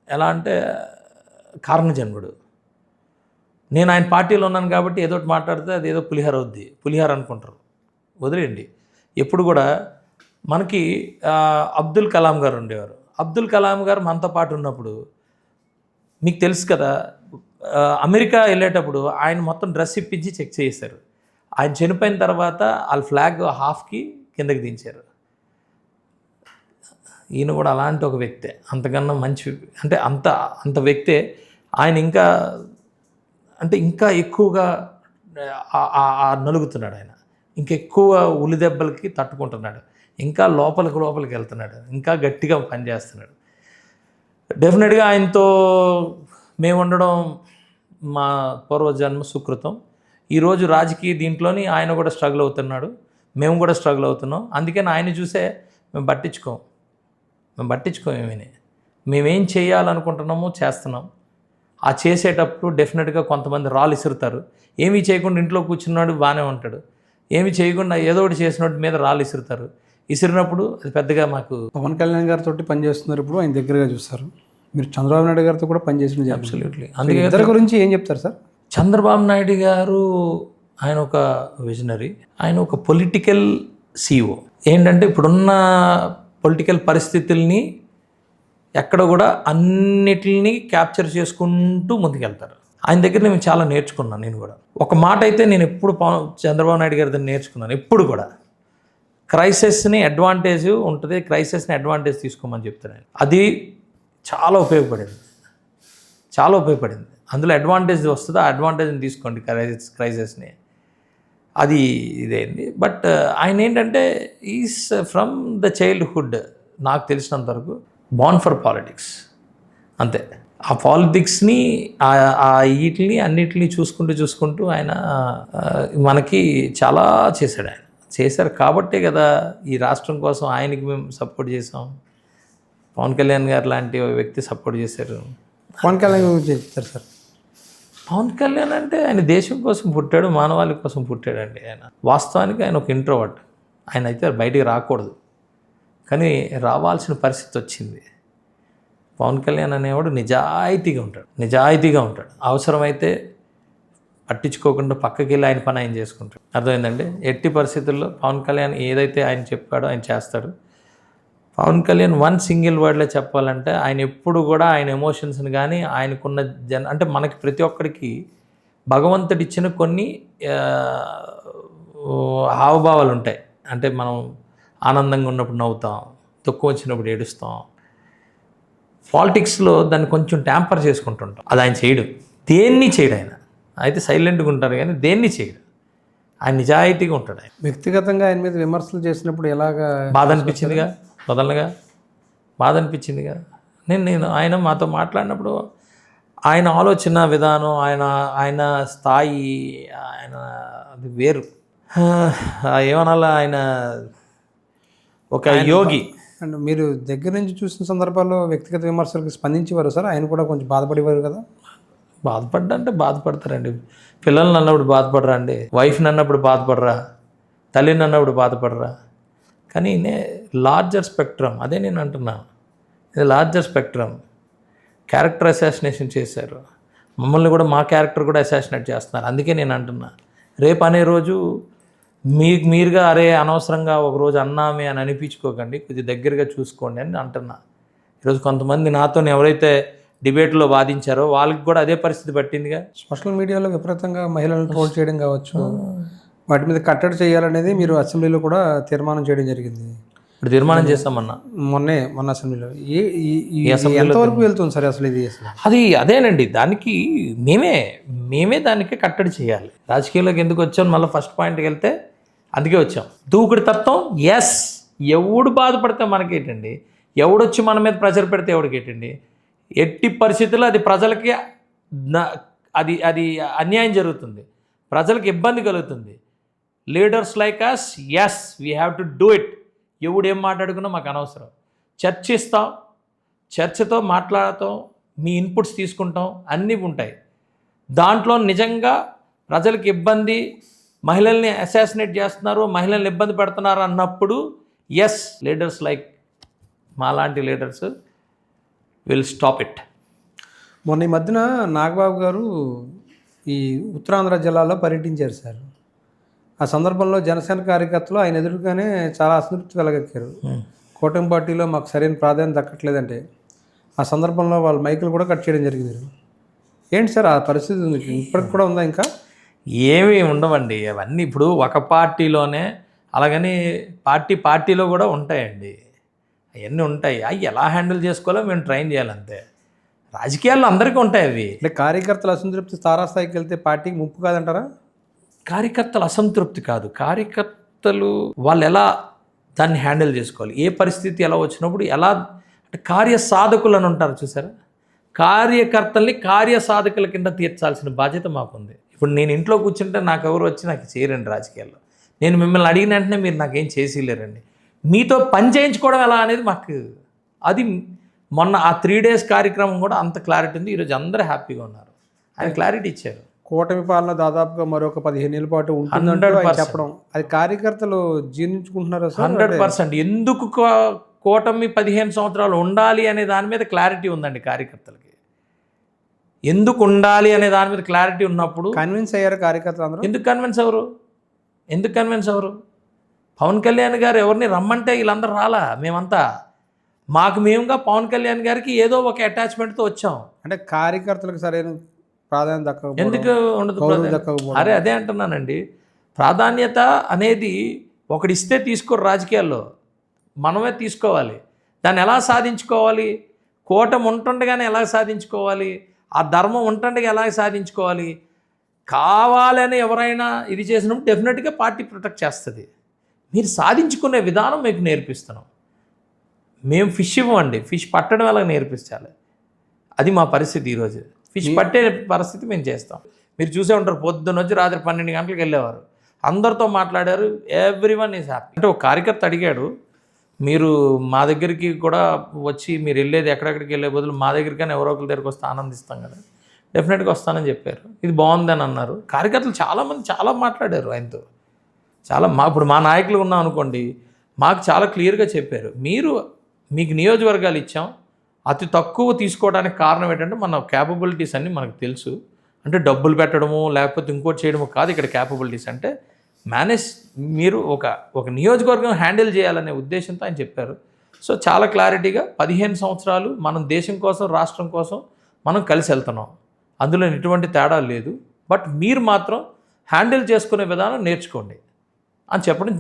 ఎలా అంటే కారణజన్ముడు. నేను ఆయన పార్టీలో ఉన్నాను కాబట్టి ఏదో ఒకటి మాట్లాడితే అది ఏదో పులిహార అవుద్ది, పులిహార అనుకుంటారు. వదిలేయండి. ఎప్పుడు కూడా మనకి అబ్దుల్ కలాం గారు ఉండేవారు. అబ్దుల్ కలాం గారు మనతో పాటు ఉన్నప్పుడు మీకు తెలుసు కదా, అమెరికా వెళ్ళేటప్పుడు ఆయన మొత్తం డ్రెస్ ఇప్పించి చెక్ చేశారు. ఆయన చనిపోయిన తర్వాత వాళ్ళ ఫ్లాగ్ హాఫ్కి కిందకి దించారు. ఈయన కూడా అలాంటి ఒక వ్యక్తే, అంతకన్నా మంచి అంటే అంత వ్యక్తే. ఆయన ఇంకా ఎక్కువగా నలుగుతున్నాడు. ఆయన ఇంకా ఎక్కువ ఉలి దెబ్బలకి తట్టుకుంటున్నాడు. ఇంకా లోపలికి వెళ్తున్నాడు. ఇంకా గట్టిగా పనిచేస్తున్నాడు. డెఫినెట్గా ఆయనతో మేము ఉండడం మా పూర్వజన్మ సుకృతం. ఈరోజు రాజకీయ దీంట్లోని ఆయన కూడా స్ట్రగుల్ అవుతున్నాడు, మేము కూడా స్ట్రగుల్ అవుతున్నాం. అందుకని ఆయన చూసే మేము పట్టించుకోం ఏమీ. మేమేం చేయాలనుకుంటున్నామో చేస్తున్నాం. ఆ చేసేటప్పుడు డెఫినెట్గా కొంతమంది రాళ్ళు ఇసురుతారు. ఏమీ చేయకుండా ఇంట్లో కూర్చున్నాడు బాగానే ఉంటాడు. ఏమి చేయకుండా ఏదో ఒకటి చేసినట్టు మీద రాళ్ళు ఇసిరినప్పుడు అది పెద్దగా మాకు. పవన్ కళ్యాణ్ గారితో పనిచేస్తున్నారు, ఇప్పుడు ఆయన దగ్గరగా చూస్తారు. మీరు చంద్రబాబు నాయుడు గారితో కూడా పనిచేసిన. అబ్సల్యూట్లీ. అందుకే ఇద్దరి గురించి ఏం చెప్తారు సార్? చంద్రబాబు నాయుడు గారు ఆయన ఒక విజనరీ, ఆయన ఒక పొలిటికల్ సీఓ. ఏంటంటే ఇప్పుడున్న పొలిటికల్ పరిస్థితుల్ని ఎక్కడ కూడా అన్నిటిని క్యాప్చర్ చేసుకుంటూ ముందుకెళ్తారు. ఆయన దగ్గర నేను చాలా నేర్చుకున్నాను. నేను కూడా ఒక మాట అయితే నేను ఎప్పుడు చంద్రబాబు నాయుడు గారి దగ్గర నేర్చుకున్నాను. ఎప్పుడు కూడా క్రైసిస్ని అడ్వాంటేజ్ ఉంటుంది, క్రైసిస్ని అడ్వాంటేజ్ తీసుకోమని చెప్తున్నాను. అది చాలా ఉపయోగపడింది, చాలా ఉపయోగపడింది. అందులో అడ్వాంటేజ్ వస్తుందో ఆ అడ్వాంటేజ్ని తీసుకోండి క్రైసిస్ని. అది ఇదేంది. బట్ ఆయన ఏంటంటే ఈజ్ ఫ్రమ్ ద చైల్డ్హుడ్ నాకు తెలిసినంత వరకు బార్న్ ఫర్ పాలిటిక్స్, అంతే. ఆ పాలిటిక్స్ని వీటిని అన్నిటిని చూసుకుంటూ ఆయన మనకి చాలా చేశాడు. ఆయన చేశారు కాబట్టే కదా ఈ రాష్ట్రం కోసం ఆయనకి మేము సపోర్ట్ చేసాం. పవన్ కళ్యాణ్ గారు లాంటి వ్యక్తి సపోర్ట్ చేశారు. పవన్ కళ్యాణ్ గురించి చెప్తారు సార్. పవన్ కళ్యాణ్ అంటే ఆయన దేశం కోసం పుట్టాడు, మానవాళి కోసం పుట్టాడండి. ఆయన వాస్తవానికి ఆయన ఒక ఇంట్రోవర్ట్. ఆయన అయితే బయటికి రాకూడదు, కానీ రావాల్సిన పరిస్థితి వచ్చింది. పవన్ కళ్యాణ్ అనేవాడు నిజాయితీగా ఉంటాడు. అవసరమైతే పట్టించుకోకుండా పక్కకి వెళ్ళి ఆయన పని ఆయన చేసుకుంటాడు. అర్థమైందండి. ఎట్టి పరిస్థితుల్లో పవన్ కళ్యాణ్ ఏదైతే ఆయన చెప్పాడో ఆయన చేస్తాడు. పవన్ కళ్యాణ్ వన్ సింగిల్ వర్డ్లో చెప్పాలంటే ఆయన ఎప్పుడు కూడా ఆయన ఎమోషన్స్ని కానీ ఆయనకున్న అంటే మనకి ప్రతి ఒక్కరికి భగవంతుడిచ్చిన కొన్ని హావభావాలు ఉంటాయి. అంటే మనం ఆనందంగా ఉన్నప్పుడు నవ్వుతాం, దుఃఖం వచ్చినప్పుడు ఏడుస్తాం. పాలిటిక్స్లో దాన్ని కొంచెం ట్యాంపర్ చేసుకుంటుంటాం. అది ఆయన చేయడు, దేన్ని చేయడు. ఆయన అయితే సైలెంట్గా ఉంటారు కానీ దేన్ని చేయడు. ఆయన నిజాయితీగా ఉంటాడు. ఆయన వ్యక్తిగతంగా ఆయన మీద విమర్శలు చేసినప్పుడు ఎలాగా బాధ అనిపించిందిగా, వదలగా బాధ అనిపించిందిగా. నేను ఆయన మాతో మాట్లాడినప్పుడు ఆయన ఆలోచన విధానం, ఆయన స్థాయి, ఆయన అది వేరు. ఏమనాలా, ఆయన ఒక యోగి. అండ్ మీరు దగ్గర నుంచి చూసిన సందర్భాల్లో వ్యక్తిగత విమర్శలకు స్పందించేవారు సార్? ఆయన కూడా కొంచెం బాధపడేవారు కదా? బాధపడ్డా బాధపడతారండి. పిల్లల్ని అన్నప్పుడు బాధపడరా అండి, వైఫ్ని అన్నప్పుడు బాధపడరా, తల్లిని అన్నప్పుడు బాధపడరా. కానీ లార్జర్ స్పెక్ట్రమ్, అదే నేను అంటున్నా, ఇది లార్జర్ స్పెక్ట్రమ్. క్యారెక్టర్ అసాసినేషన్ చేశారు, మమ్మల్ని కూడా మా క్యారెక్టర్ కూడా అసాసినేట్ చేస్తున్నారు. అందుకే నేను అంటున్నా, రేపు అనే రోజు మీరుగా అరే అనవసరంగా ఒకరోజు అన్నామే అని అనిపించుకోకండి, కొద్దిగా దగ్గరగా చూసుకోండి అని అంటున్నా. ఈరోజు కొంతమంది నాతో ఎవరైతే డిబేట్లో వాదించారో వాళ్ళకి కూడా అదే పరిస్థితి పట్టిందిగా. సోషల్ మీడియాలో విపరీతంగా మహిళలను ట్రోల్ చేయడం కావచ్చు, వాటి మీద కట్టడి చేయాలనేది మీరు అసెంబ్లీలో కూడా తీర్మానం చేయడం జరిగింది. ఇప్పుడు తీర్మానం చేస్తామన్నా మొన్న అసెంబ్లీలో ఎంతవరకు వెళ్తుంది సార్ అసలు ఇది? అది అదేనండి, దానికి మేమే దానికి కట్టడి చేయాలి. రాజకీయాల్లోకి ఎందుకు వచ్చాం, మళ్ళీ ఫస్ట్ పాయింట్కి వెళ్తే అందుకే వచ్చాం. దూకుడు తత్వం. ఎస్, ఎవడు బాధపడితే మనకేంటండి, ఎవడొచ్చి మన మీద ప్రెషర్ పెడితే ఎవడికేంటండి. ఎట్టి పరిస్థితుల్లో అది ప్రజలకి అది అది అన్యాయం జరుగుతుంది, ప్రజలకు ఇబ్బంది కలుగుతుంది. Leaders like us, as we have to do it. ఎవడేం మాట్లాడుకున్నా మాకు అనవసరం. చర్చిస్తాం, చర్చతో మాట్లాడతాం, మీ ఇన్పుట్స్ తీసుకుంటాం, అన్నీ ఉంటాయి. దాంట్లో నిజంగా ప్రజలకు ఇబ్బంది, మహిళల్ని అసాసినేట్ చేస్తున్నారు, మహిళల్ని ఇబ్బంది పెడుతున్నారు అన్నప్పుడు ఎస్, లీడర్స్ లైక్ మాలాంటి లీడర్స్ విల్ స్టాప్ ఇట్. మొన్న ఈ మధ్యన నాగబాబు గారు ఈ ఉత్తరాంధ్ర జిల్లాలో పర్యటించారు సార్. ఆ సందర్భంలో జనసేన కార్యకర్తలు ఆయన ఎదురుగానే చాలా అసంతృప్తి వెలగక్కారు. కూటమి పార్టీలో మాకు సరైన ప్రాధాన్యత దక్కట్లేదంటే ఆ సందర్భంలో వాళ్ళ మైకులు కూడా కట్ చేయడం జరిగింది. ఏంటి సార్ ఆ పరిస్థితి ఇప్పటికి కూడా ఉందా? ఇంకా ఏమీ ఉండవండి అవన్నీ. ఇప్పుడు ఒక పార్టీలోనే అలాగని పార్టీలో కూడా ఉంటాయండి, అవన్నీ ఉంటాయి. అవి ఎలా హ్యాండిల్ చేసుకోవాలో మేము ట్రైన్ చేయాలంతే. రాజకీయాల్లో అందరికీ ఉంటాయి అవి. అంటే కార్యకర్తల అసంతృప్తి తారాస్థాయికి వెళ్తే పార్టీకి ముప్పు కాదంటారా? కార్యకర్తల అసంతృప్తి కాదు, కార్యకర్తలు వాళ్ళు ఎలా దాన్ని హ్యాండిల్ చేసుకోవాలి, ఏ పరిస్థితి ఎలా వచ్చినప్పుడు ఎలా, అంటే కార్యసాధకులు అని ఉంటారు చూసారా, కార్యకర్తల్ని కార్యసాధకుల కింద తీర్చాల్సిన బాధ్యత మాకుంది. ఇప్పుడు నేను ఇంట్లో కూర్చుంటే నాకు ఎవరు వచ్చి నాకు చేయరండి రాజకీయాల్లో. నేను మిమ్మల్ని అడిగిన వెంటనే మీరు నాకేం చేసిలేరండి. మీతో పని చేయించుకోవడం ఎలా అనేది మాకు, అది మొన్న ఆ 3 days కార్యక్రమం కూడా అంత క్లారిటీ ఉంది. ఈరోజు అందరూ హ్యాపీగా ఉన్నారు, ఆయన క్లారిటీ ఇచ్చారు. కూటమి పాలన దాదాపుగా మరొక 15 ఏళ్ళ పాటు ఉంటుందంటే చెప్పడం, అది కార్యకర్తలు జీర్ణించుకుంటున్నారు 100%. ఎందుకు కూటమి 15 సంవత్సరాలు ఉండాలి అనే దాని మీద క్లారిటీ ఉందండి కార్యకర్తలకి. ఎందుకు ఉండాలి అనే దాని మీద క్లారిటీ ఉన్నప్పుడు కన్విన్స్ అయ్యారు కార్యకర్తలు అందరూ. ఎందుకు కన్విన్స్ అవ్వరు? పవన్ కళ్యాణ్ గారు ఎవరిని రమ్మంటే వీళ్ళందరూ రాలా, మేమంతా మేముగా పవన్ కళ్యాణ్ గారికి ఏదో ఒక అటాచ్మెంట్తో వచ్చాం. అంటే కార్యకర్తలకు సరైన ప్రాధాన్యత దక్కకపోవడం, ఎందుకు ఉండదు గౌరవం ప్రాధాన్యత? దక్కకపోవడం. అరే అదే అంటున్నానండి, ప్రాధాన్యత అనేది ఒకడిస్తే తీసుకోరు రాజకీయాల్లో, మనమే తీసుకోవాలి. దాన్ని ఎలా సాధించుకోవాలి? కూటమి ఉంటుండగానే ఎలా సాధించుకోవాలి? ఆ ధర్మం ఉంటుండగా ఎలా సాధించుకోవాలి? కావాలని ఎవరైనా ఇది చేసినప్పుడు డెఫినెట్గా పార్టీ ప్రొటెక్ట్ చేస్తుంది. మీరు సాధించుకునే విధానం మీకు నేర్పిస్తున్నాం. మేము ఫిష్ ఇవ్వండి, ఫిష్ పట్టడం ఎలా నేర్పించాలి. అది మా పరిస్థితి ఈరోజు. ఫిష్ పట్టే పరిస్థితి మేము చేస్తాం. మీరు చూసే ఉంటారు, పొద్దున్న వచ్చి రాత్రి 12 గంటలకు వెళ్ళేవారు, అందరితో మాట్లాడారు, ఎవ్రీవన్ ఈజ్ హ్యాపీ. అంటే ఒక కార్యకర్త అడిగాడు, మీరు మా దగ్గరికి కూడా వచ్చి మీరు వెళ్ళేది ఎక్కడెక్కడికి వెళ్ళే బదులు మా దగ్గరికైనా ఎవరో ఒకరి దగ్గరికి వస్తే ఆనందిస్తాం కదా. డెఫినెట్గా వస్తానని చెప్పారు. ఇది బాగుందని అన్నారు. కార్యకర్తలు చాలామంది చాలా మాట్లాడారు ఆయనతో. చాలా ఇప్పుడు మా నాయకులు ఉన్నాం అనుకోండి, మాకు చాలా క్లియర్గా చెప్పారు, మీకు నియోజకవర్గాలు ఇచ్చాం, అతి తక్కువ తీసుకోవడానికి కారణం ఏంటంటే మన క్యాపబిలిటీస్ అన్నీ మనకు తెలుసు. అంటే డబ్బులు పెట్టడము లేకపోతే ఇంకోటి చేయడము కాదు. ఇక్కడ క్యాపబిలిటీస్ అంటే మీరు ఒక నియోజకవర్గం హ్యాండిల్ చేయాలనే ఉద్దేశంతో ఆయన చెప్పారు. సో చాలా క్లారిటీగా 15 సంవత్సరాలు మనం దేశం కోసం, రాష్ట్రం కోసం మనం కలిసి వెళ్తున్నాం, అందులో ఎటువంటి తేడా లేదు. బట్ మీరు మాత్రం హ్యాండిల్ చేసుకునే విధానం నేర్చుకోండి అని చెప్పడం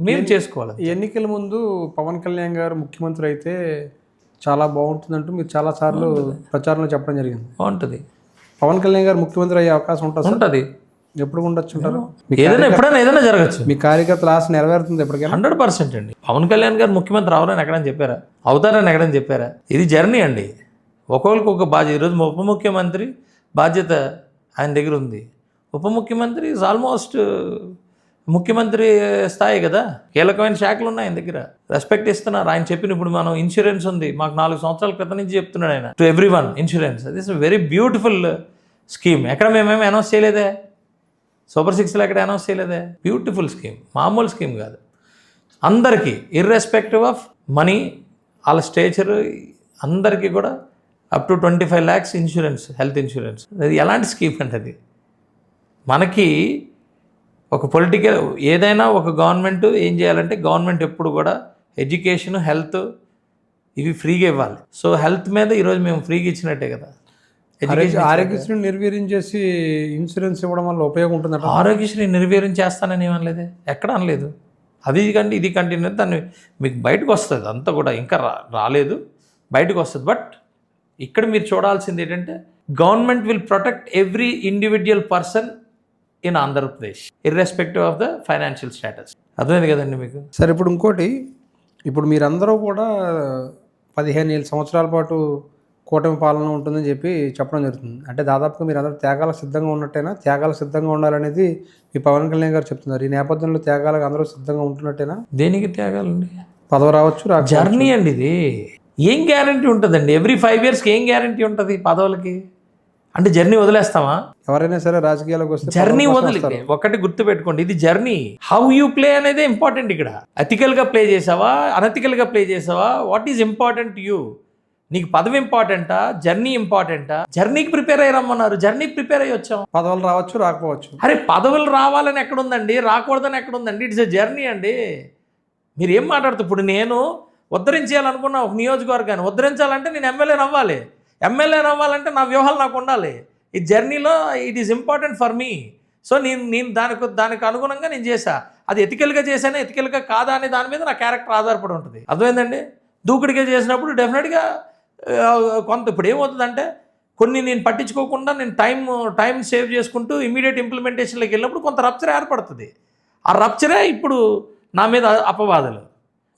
మేము చేసుకోవాలి. ఎన్నికల ముందు పవన్ కళ్యాణ్ గారు ముఖ్యమంత్రి అయితే చాలా బాగుంటుందంటూ మీరు చాలాసార్లు ప్రచారంలో చెప్పడం జరిగింది. బాగుంటుంది. పవన్ కళ్యాణ్ గారు ముఖ్యమంత్రి అయ్యే అవకాశం ఉంటుంది. ఎప్పుడు ఉండొచ్చు అంటారు? ఎప్పుడైనా జరగచ్చు. మీ కార్యకర్తల ఆశ నెరవేరుతుంది ఎప్పటికైనా? 100% అండి. పవన్ కళ్యాణ్ గారు ముఖ్యమంత్రి అవరని ఎక్కడని చెప్పారా? అవుతారని ఎక్కడని చెప్పారా? ఇది జర్నీ అండి. ఒక్కొక్కరికి ఒక బాధ్యత. ఈరోజు ఉప ముఖ్యమంత్రి బాధ్యత ఆయన దగ్గర ఉంది. ఉప ముఖ్యమంత్రి ఈజ్ ఆల్మోస్ట్ ముఖ్యమంత్రి స్థాయి కదా. కీలకమైన శాఖలు ఉన్నాయి ఆయన దగ్గర. రెస్పెక్ట్ ఇస్తున్నారు. ఆయన చెప్పిన ఇప్పుడు మనం ఇన్సూరెన్స్ ఉంది, మాకు 4 సంవత్సరాల క్రితం నుంచి చెప్తున్నాడు ఆయన, to everyone insurance. This very beautiful scheme. ఎక్కడ మేమేమి అనౌన్స్ చేయలేదే, సూపర్ 6లో ఎక్కడ అనౌన్స్ చేయలేదే. బ్యూటిఫుల్ స్కీమ్, మామూలు స్కీమ్ కాదు. అందరికీ ఇర్రెస్పెక్టివ్ ఆఫ్ మనీ, వాళ్ళ స్టేచర్, అందరికీ కూడా up to 25 lakhs insurance, health insurance. అది ఎలాంటి స్కీమ్ అంటే అది మనకి ఒక పొలిటికల్ ఏదైనా ఒక గవర్నమెంట్ ఏం చేయాలంటే, గవర్నమెంట్ ఎప్పుడు కూడా ఎడ్యుకేషన్, హెల్త్ ఇవి ఫ్రీగా ఇవ్వాలి. సో హెల్త్ మీద ఈరోజు మేము ఫ్రీగా ఇచ్చినట్టే కదా. ఆరోగ్యశ్రీ నిర్వీర్యం చేసి ఇన్సూరెన్స్ ఇవ్వడం వల్ల ఉపయోగం ఉంటుంది. ఆరోగ్యశ్రీ నిర్వీర్యం చేస్తానని ఏమనలేదే, ఎక్కడ అనలేదు. అది కంటే ఇది కంటిన్యూ, దాన్ని మీకు బయటకు వస్తుంది అంతా కూడా. ఇంకా రాలేదు, బయటకు వస్తుంది. బట్ ఇక్కడ మీరు చూడాల్సింది ఏంటంటే, government will protect every individual person in Andhra Pradesh irrespective of the financial status. అర్థమైంది కదండి మీకు. సరే, ఇప్పుడు ఇంకోటి, ఇప్పుడు మీరందరూ కూడా 15 సంవత్సరాల పాటు కూటమి పాలన ఉంటుందని చెప్పడం జరుగుతుంది. అంటే దాదాపుగా మీరు అందరూ త్యాగాలకు సిద్ధంగా ఉన్నట్టేనా? త్యాగాలకు సిద్ధంగా ఉండాలనేది మీ పవన్ కళ్యాణ్ గారు చెప్తున్నారు. ఈ నేపథ్యంలో త్యాగాలకు అందరూ సిద్ధంగా ఉంటున్నట్టేనా? దేనికి త్యాగాలండి? పదవి రావచ్చు, జర్నీ అండి ఇది. ఏం గ్యారంటీ ఉంటుందండి? ఎవ్రీ 5 yearsకి ఏం గ్యారంటీ ఉంటుంది పదవులకి? అంటే జర్నీ వదిలేస్తామా? ఎవరైనా సరే రాజకీయాలకు వస్తే జర్నీ వదిలి ఒకటి గుర్తుపెట్టుకోండి, ఇది జర్నీ. హౌ యూ ప్లే అనేది ఇంపార్టెంట్. ఇక్కడ ఎథికల్గా ప్లే చేసావా, అనెథికల్గా ప్లే చేసావా, what is important to you? నీకు పదవి ఇంపార్టెంటా, జర్నీ ఇంపార్టెంటా? జర్నీకి ప్రిపేర్ అయ్యి రమ్మన్నారు, జర్నీకి ప్రిపేర్ అయ్యి వచ్చాం. పదవులు రావచ్చు, రాకపోవచ్చు. అరే పదవులు రావాలని ఎక్కడుందండి, రాకూడదని ఎక్కడుందండి? ఇట్స్ ఎ జర్నీ అండి. మీరు ఏం మాట్లాడుతూ, ఇప్పుడు నేను ఉద్ధరించాలనుకున్న ఒక నియోజకవర్గాన్ని ఉద్ధరించాలంటే నేను ఎమ్మెల్యేని అవ్వాలి. ఎమ్మెల్యేని అవ్వాలంటే నా వ్యూహాలు నాకు ఉండాలి. ఈ జర్నీలో it is important for me. So నేను దానికి అనుగుణంగా నేను చేశా. అది ఎథికల్గా చేశాను, ఎథికల్గా కాదా అనే దాని మీద నా క్యారెక్టర్ ఆధారపడి ఉంటుంది. అర్థమైందండి? దూకుడిగా చేసినప్పుడు డెఫినెట్గా కొంత ఇప్పుడు ఏమవుతుందంటే, కొన్ని నేను పట్టించుకోకుండా నేను టైం సేవ్ చేసుకుంటూ ఇమీడియట్ ఇంప్లిమెంటేషన్లోకి వెళ్ళినప్పుడు కొంత రప్చర్ ఏర్పడుతుంది. ఆ రప్చరే ఇప్పుడు నా మీద అపవాదాలు.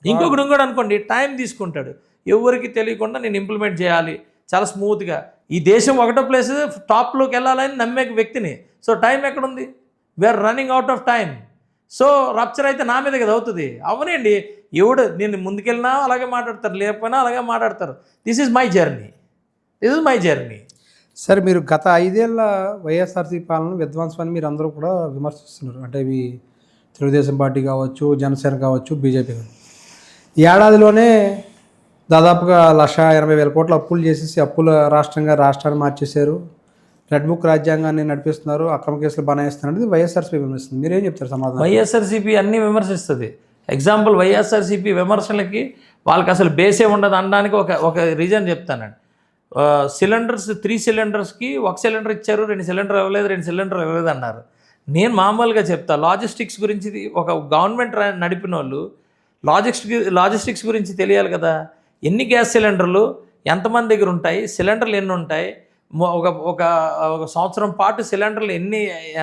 ఇంకొకటి అనుకోండి, టైం తీసుకుంటాడు, ఎవరికి తెలియకుండా నేను ఇంప్లిమెంట్ చేయాలి చాలా స్మూత్గా. ఈ దేశం ఒకటో ప్లేస్ టాప్లోకి వెళ్ళాలని నమ్మే వ్యక్తిని. సో టైం ఎక్కడుంది? We're running out of time. So rapture అయితే నా మీద కదా అవుతుంది. అవునండి, నేను ముందుకెళ్ళినా అలాగే మాట్లాడతారు, లేకపోయినా అలాగే మాట్లాడతారు. This is my journey. సరే, మీరు గత 5 ఏళ్ళ వైఎస్ఆర్సీపీ పాలన విధ్వంసాన్ని మీరు అందరూ కూడా విమర్శిస్తున్నారు. అంటే ఇవి తెలుగుదేశం పార్టీ కావచ్చు, జనసేన కావచ్చు, బీజేపీ కావచ్చు. ఈ ఏడాదిలోనే దాదాపుగా 1,80,000 కోట్ల అప్పులు చేసేసి అప్పుల రాష్ట్రాన్ని మార్చేశారు. రెడ్ బుక్ రాజ్యాంగాన్ని నడిపిస్తున్నారు, అక్రమ కేసులు బనాయిస్తున్నారు అనేది వైఎస్ఆర్సీపీ విమర్శిస్తుంది. మీరేం చెప్తారు సమాధానం? వైఎస్ఆర్సీపీ అన్నీ విమర్శిస్తుంది. ఎగ్జాంపుల్, వైఎస్ఆర్సీపీ విమర్శలకి వాళ్ళకి అసలు బేసే ఉండదు అనడానికి ఒక రీజన్ చెప్తానండి. సిలిండర్స్ 3 సిలిండర్స్కి 1 సిలిండర్ ఇచ్చారు, 2 సిలిండర్ ఇవ్వలేదు, 2 సిలిండర్ ఇవ్వలేదు అన్నారు. నేను మామూలుగా చెప్తా, లాజిస్టిక్స్ గురించి ఒక గవర్నమెంట్ నడిపిన వాళ్ళు లాజిస్టిక్స్ గురించి తెలియాలి కదా. ఎన్ని గ్యాస్ సిలిండర్లు ఎంతమంది దగ్గర ఉంటాయి, సిలిండర్లు ఎన్ని ఉంటాయి, ఒక ఒక ఒక సంవత్సరం పాటు సిలిండర్లు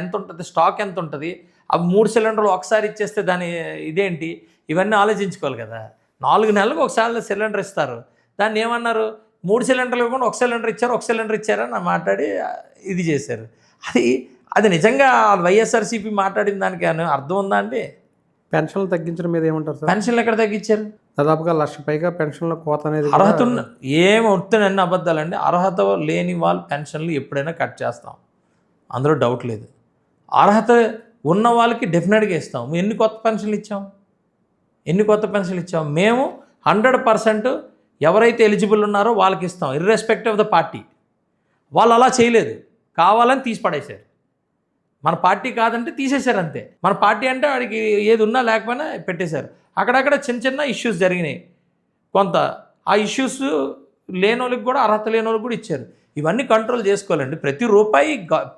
ఎంత ఉంటుంది, స్టాక్ ఎంత ఉంటుంది, అవి 3 సిలిండర్లు ఒకసారి ఇచ్చేస్తే దాని ఇదేంటి, ఇవన్నీ ఆలోచించుకోవాలి కదా. 4 నెలలకు ఒకసారి సిలిండర్ ఇస్తారు, దాన్ని ఏమన్నారు, 3 సిలిండర్లు ఇవ్వకుండా 1 సిలిండర్ ఇచ్చారు, 1 సిలిండర్ ఇచ్చారని మాట్లాడి ఇది చేశారు. అది నిజంగా వైఎస్ఆర్సీపీ మాట్లాడిన దానికి అర్థం ఉందా అండి? పెన్షన్లు తగ్గించడం మీద ఏమంటారు సార్? పెన్షన్లు ఎక్కడ తగ్గించారు? దాదాపుగా 1,00,000 పైగా పెన్షన్ల కోత అనేది అర్హత ఉన్న ఏమవుతానన్ని అబద్ధాలండి. అర్హత లేని వాళ్ళ పెన్షన్లు ఎప్పుడైనా కట్ చేస్తాం, అందులో డౌట్ లేదు. అర్హత ఉన్న వాళ్ళకి డెఫినెట్గా ఇస్తాం. ఎన్ని కొత్త పెన్షన్లు ఇచ్చాం? మేము 100% ఎవరైతే ఎలిజిబుల్ ఉన్నారో వాళ్ళకి ఇస్తాం, ఇర్రెస్పెక్టివ్ ఆఫ్ ద పార్టీ. వాళ్ళు అలా చేయలేదు, కావాలని తీసి పడేశారు. మన పార్టీ కాదంటే తీసేశారు అంతే. మన పార్టీ అంటే వాడికి ఏది ఉన్నా లేకపోయినా పెట్టేశారు. అక్కడక్కడ చిన్న చిన్న ఇష్యూస్ జరిగినాయి కొంత, ఆ ఇష్యూస్ లేని వాళ్ళకి కూడా, అర్హత లేని వాళ్ళకి కూడా ఇచ్చారు. ఇవన్నీ కంట్రోల్ చేసుకోవాలండి. ప్రతి రూపాయి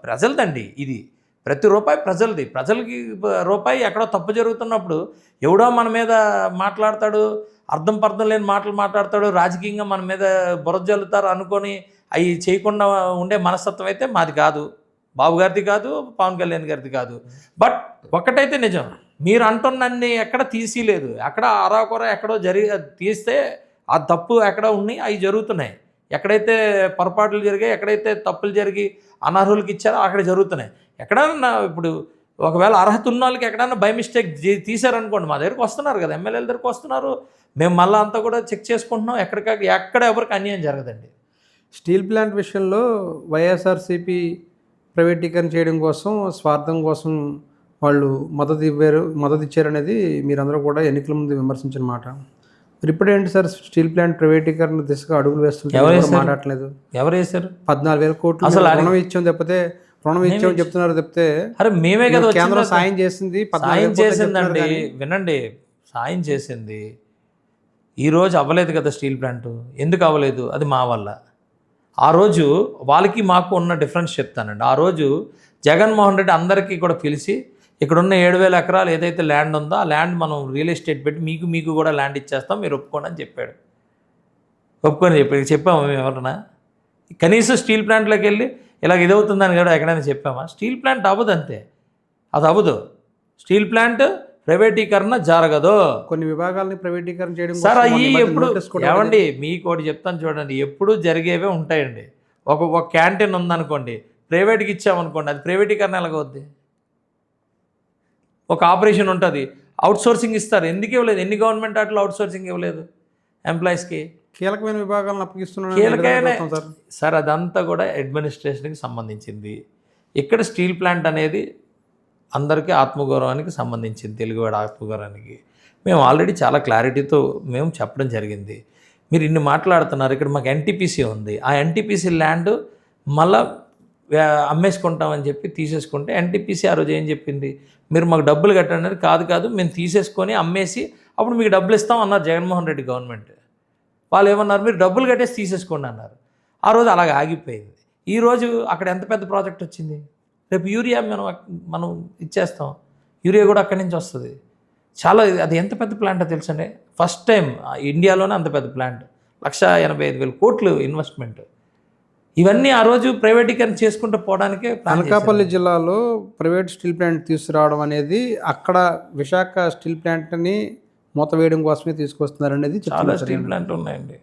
ప్రజలదండి, ఇది ప్రతి రూపాయి ప్రజలది. ప్రజలకి రూపాయి ఎక్కడో తప్పు జరుగుతున్నప్పుడు ఎవడో మన మీద మాట్లాడతాడు, అర్థం లేని మాటలు మాట్లాడతాడు, రాజకీయంగా మన మీద బురద జల్లుతారు అనుకొని అవి చేయకుండా ఉండే మనస్తత్వం అయితే మాది కాదు, బాబు గారిది కాదు, పవన్ కళ్యాణ్ గారిది కాదు. బట్ ఒక్కటైతే నిజం, మీరు అంటున్నన్ని ఎక్కడ తీసిలేదు, ఎక్కడ అరాకొర ఎక్కడో తీస్తే ఆ తప్పు ఎక్కడ ఉన్నాయి, అవి జరుగుతున్నాయి. ఎక్కడైతే పొరపాట్లు జరిగాయి, ఎక్కడైతే తప్పులు జరిగి అనర్హులకి ఇచ్చారో అక్కడ జరుగుతున్నాయి. ఎక్కడన్నా ఇప్పుడు ఒకవేళ అర్హత ఉన్న వాళ్ళకి ఎక్కడన్నా బై మిస్టేక్ తీశారనుకోండి, మా దగ్గరకు వస్తున్నారు కదా, ఎమ్మెల్యేల దగ్గరకు వస్తున్నారు, మేము మళ్ళీ అంతా కూడా చెక్ చేసుకుంటున్నాం. ఎక్కడ ఎవరికి అన్యాయం జరగదండి. స్టీల్ ప్లాంట్ విషయంలో వైఎస్ఆర్సీపీ ప్రైవేటీకరణ చేయడం కోసం, స్వార్థం కోసం వాళ్ళు మద్దతు ఇచ్చారనేది మీరందరూ కూడా ఎన్నికల ముందు విమర్శించిన మాట. మరి ఇప్పుడేంటి సార్, స్టీల్ ప్లాంట్ ప్రైవేటీకరణ దిశగా అడుగులు వేస్తుంటే మాట్లాడట్లేదు? ఎవరు వేశారు? 14,000 కోట్లు అసలు రుణం ఇచ్చాం చెప్తున్నారు తప్పితే, అరే మేమే కదా కేంద్రం సాయం చేసింది, సాయం చేసిందండి. వినండి, సాయం చేసింది. ఈరోజు అవ్వలేదు కదా స్టీల్ ప్లాంట్. ఎందుకు అవ్వలేదు? అది మా వల్ల. ఆ రోజు వాళ్ళకి మాకు ఉన్న డిఫరెన్స్ చెప్తానండి. ఆ రోజు జగన్మోహన్ రెడ్డి అందరికీ కూడా పిలిచి, ఇక్కడున్న 7,000 ఎకరాలు ఏదైతే ల్యాండ్ ఉందో ఆ ల్యాండ్ మనం రియల్ ఎస్టేట్ పెట్టి మీకు కూడా ల్యాండ్ ఇచ్చేస్తాం, మీరు ఒప్పుకోండి అని చెప్పాడు. చెప్పాము మేము ఎవరన్నా? కనీసం స్టీల్ ప్లాంట్లోకి వెళ్ళి ఇలాగ ఇదవుతుందని కూడా ఎక్కడైనా చెప్పామా? స్టీల్ ప్లాంట్ అవ్వదు, అంతే, అది అవ్వదు. స్టీల్ ప్లాంట్ ప్రైవేటీకరణ జరగదు. కొన్ని విభాగాలని ప్రైవేటీకరణ చేయడం సార్ అవి ఎప్పుడు ఏమండి, మీకు ఒకటి చెప్తాను చూడండి, ఎప్పుడు జరిగేవే ఉంటాయండి. ఒక క్యాంటీన్ ఉందనుకోండి, ప్రైవేట్కి ఇచ్చామనుకోండి, అది ప్రైవేటీకరణ ఎలాగవుద్ది? ఒక ఆపరేషన్ ఉంటుంది, అవుట్ సోర్సింగ్ ఇస్తారు. ఎందుకు ఇవ్వలేదు? ఎన్ని గవర్నమెంట్ వాటిలో అవుట్ సోర్సింగ్ ఇవ్వలేదు ఎంప్లాయీస్కి? కీలకమైన విభాగాలను అప్పగిస్తున్నారు. కీలకమైన సార్ అదంతా కూడా అడ్మినిస్ట్రేషన్కి సంబంధించింది. ఇక్కడ స్టీల్ ప్లాంట్ అనేది అందరికీ ఆత్మగౌరవానికి సంబంధించింది, తెలుగువాడి ఆత్మగౌరవానికి. మేము ఆల్రెడీ చాలా క్లారిటీతో మేము చెప్పడం జరిగింది. మీరు ఇన్ని మాట్లాడుతున్నారు, ఇక్కడ మాకు ఎన్టీపీసీ ఉంది, ఆ ఎన్టీపీసీ ల్యాండ్ మళ్ళా అమ్మేసుకుంటామని చెప్పి తీసేసుకుంటే, ఎన్టీపీసీ ఆ రోజు ఏం చెప్పింది, మీరు మాకు డబ్బులు కట్టండి. కాదు మేము తీసేసుకొని అమ్మేసి అప్పుడు మీకు డబ్బులు ఇస్తాం అన్నారు జగన్మోహన్ రెడ్డి గవర్నమెంట్. వాళ్ళు ఏమన్నారు, మీరు డబ్బులు కట్టేసి తీసేసుకోండి అన్నారు. ఆ రోజు అలాగ ఆగిపోయింది. ఈరోజు అక్కడ ఎంత పెద్ద ప్రాజెక్ట్ వచ్చింది. రేపు యూరియా మనం ఇచ్చేస్తాం, యూరియా కూడా అక్కడి నుంచి వస్తుంది. చాలా, అది ఎంత పెద్ద ప్లాంటో తెలుసండి. ఫస్ట్ టైం ఇండియాలోనే అంత పెద్ద ప్లాంట్, 185,000 కోట్లు ఇన్వెస్ట్మెంట్. ఇవన్నీ ఆ రోజు ప్రైవేటీకరణ చేసుకుంటూ పోవడానికే. అనకాపల్లి జిల్లాలో ప్రైవేట్ స్టీల్ ప్లాంట్ తీసుకురావడం అనేది అక్కడ విశాఖ స్టీల్ ప్లాంట్ని మూతవేయడం కోసమే తీసుకొస్తున్నారు అనేది. చాలా స్టీల్ ప్లాంట్లు ఉన్నాయండి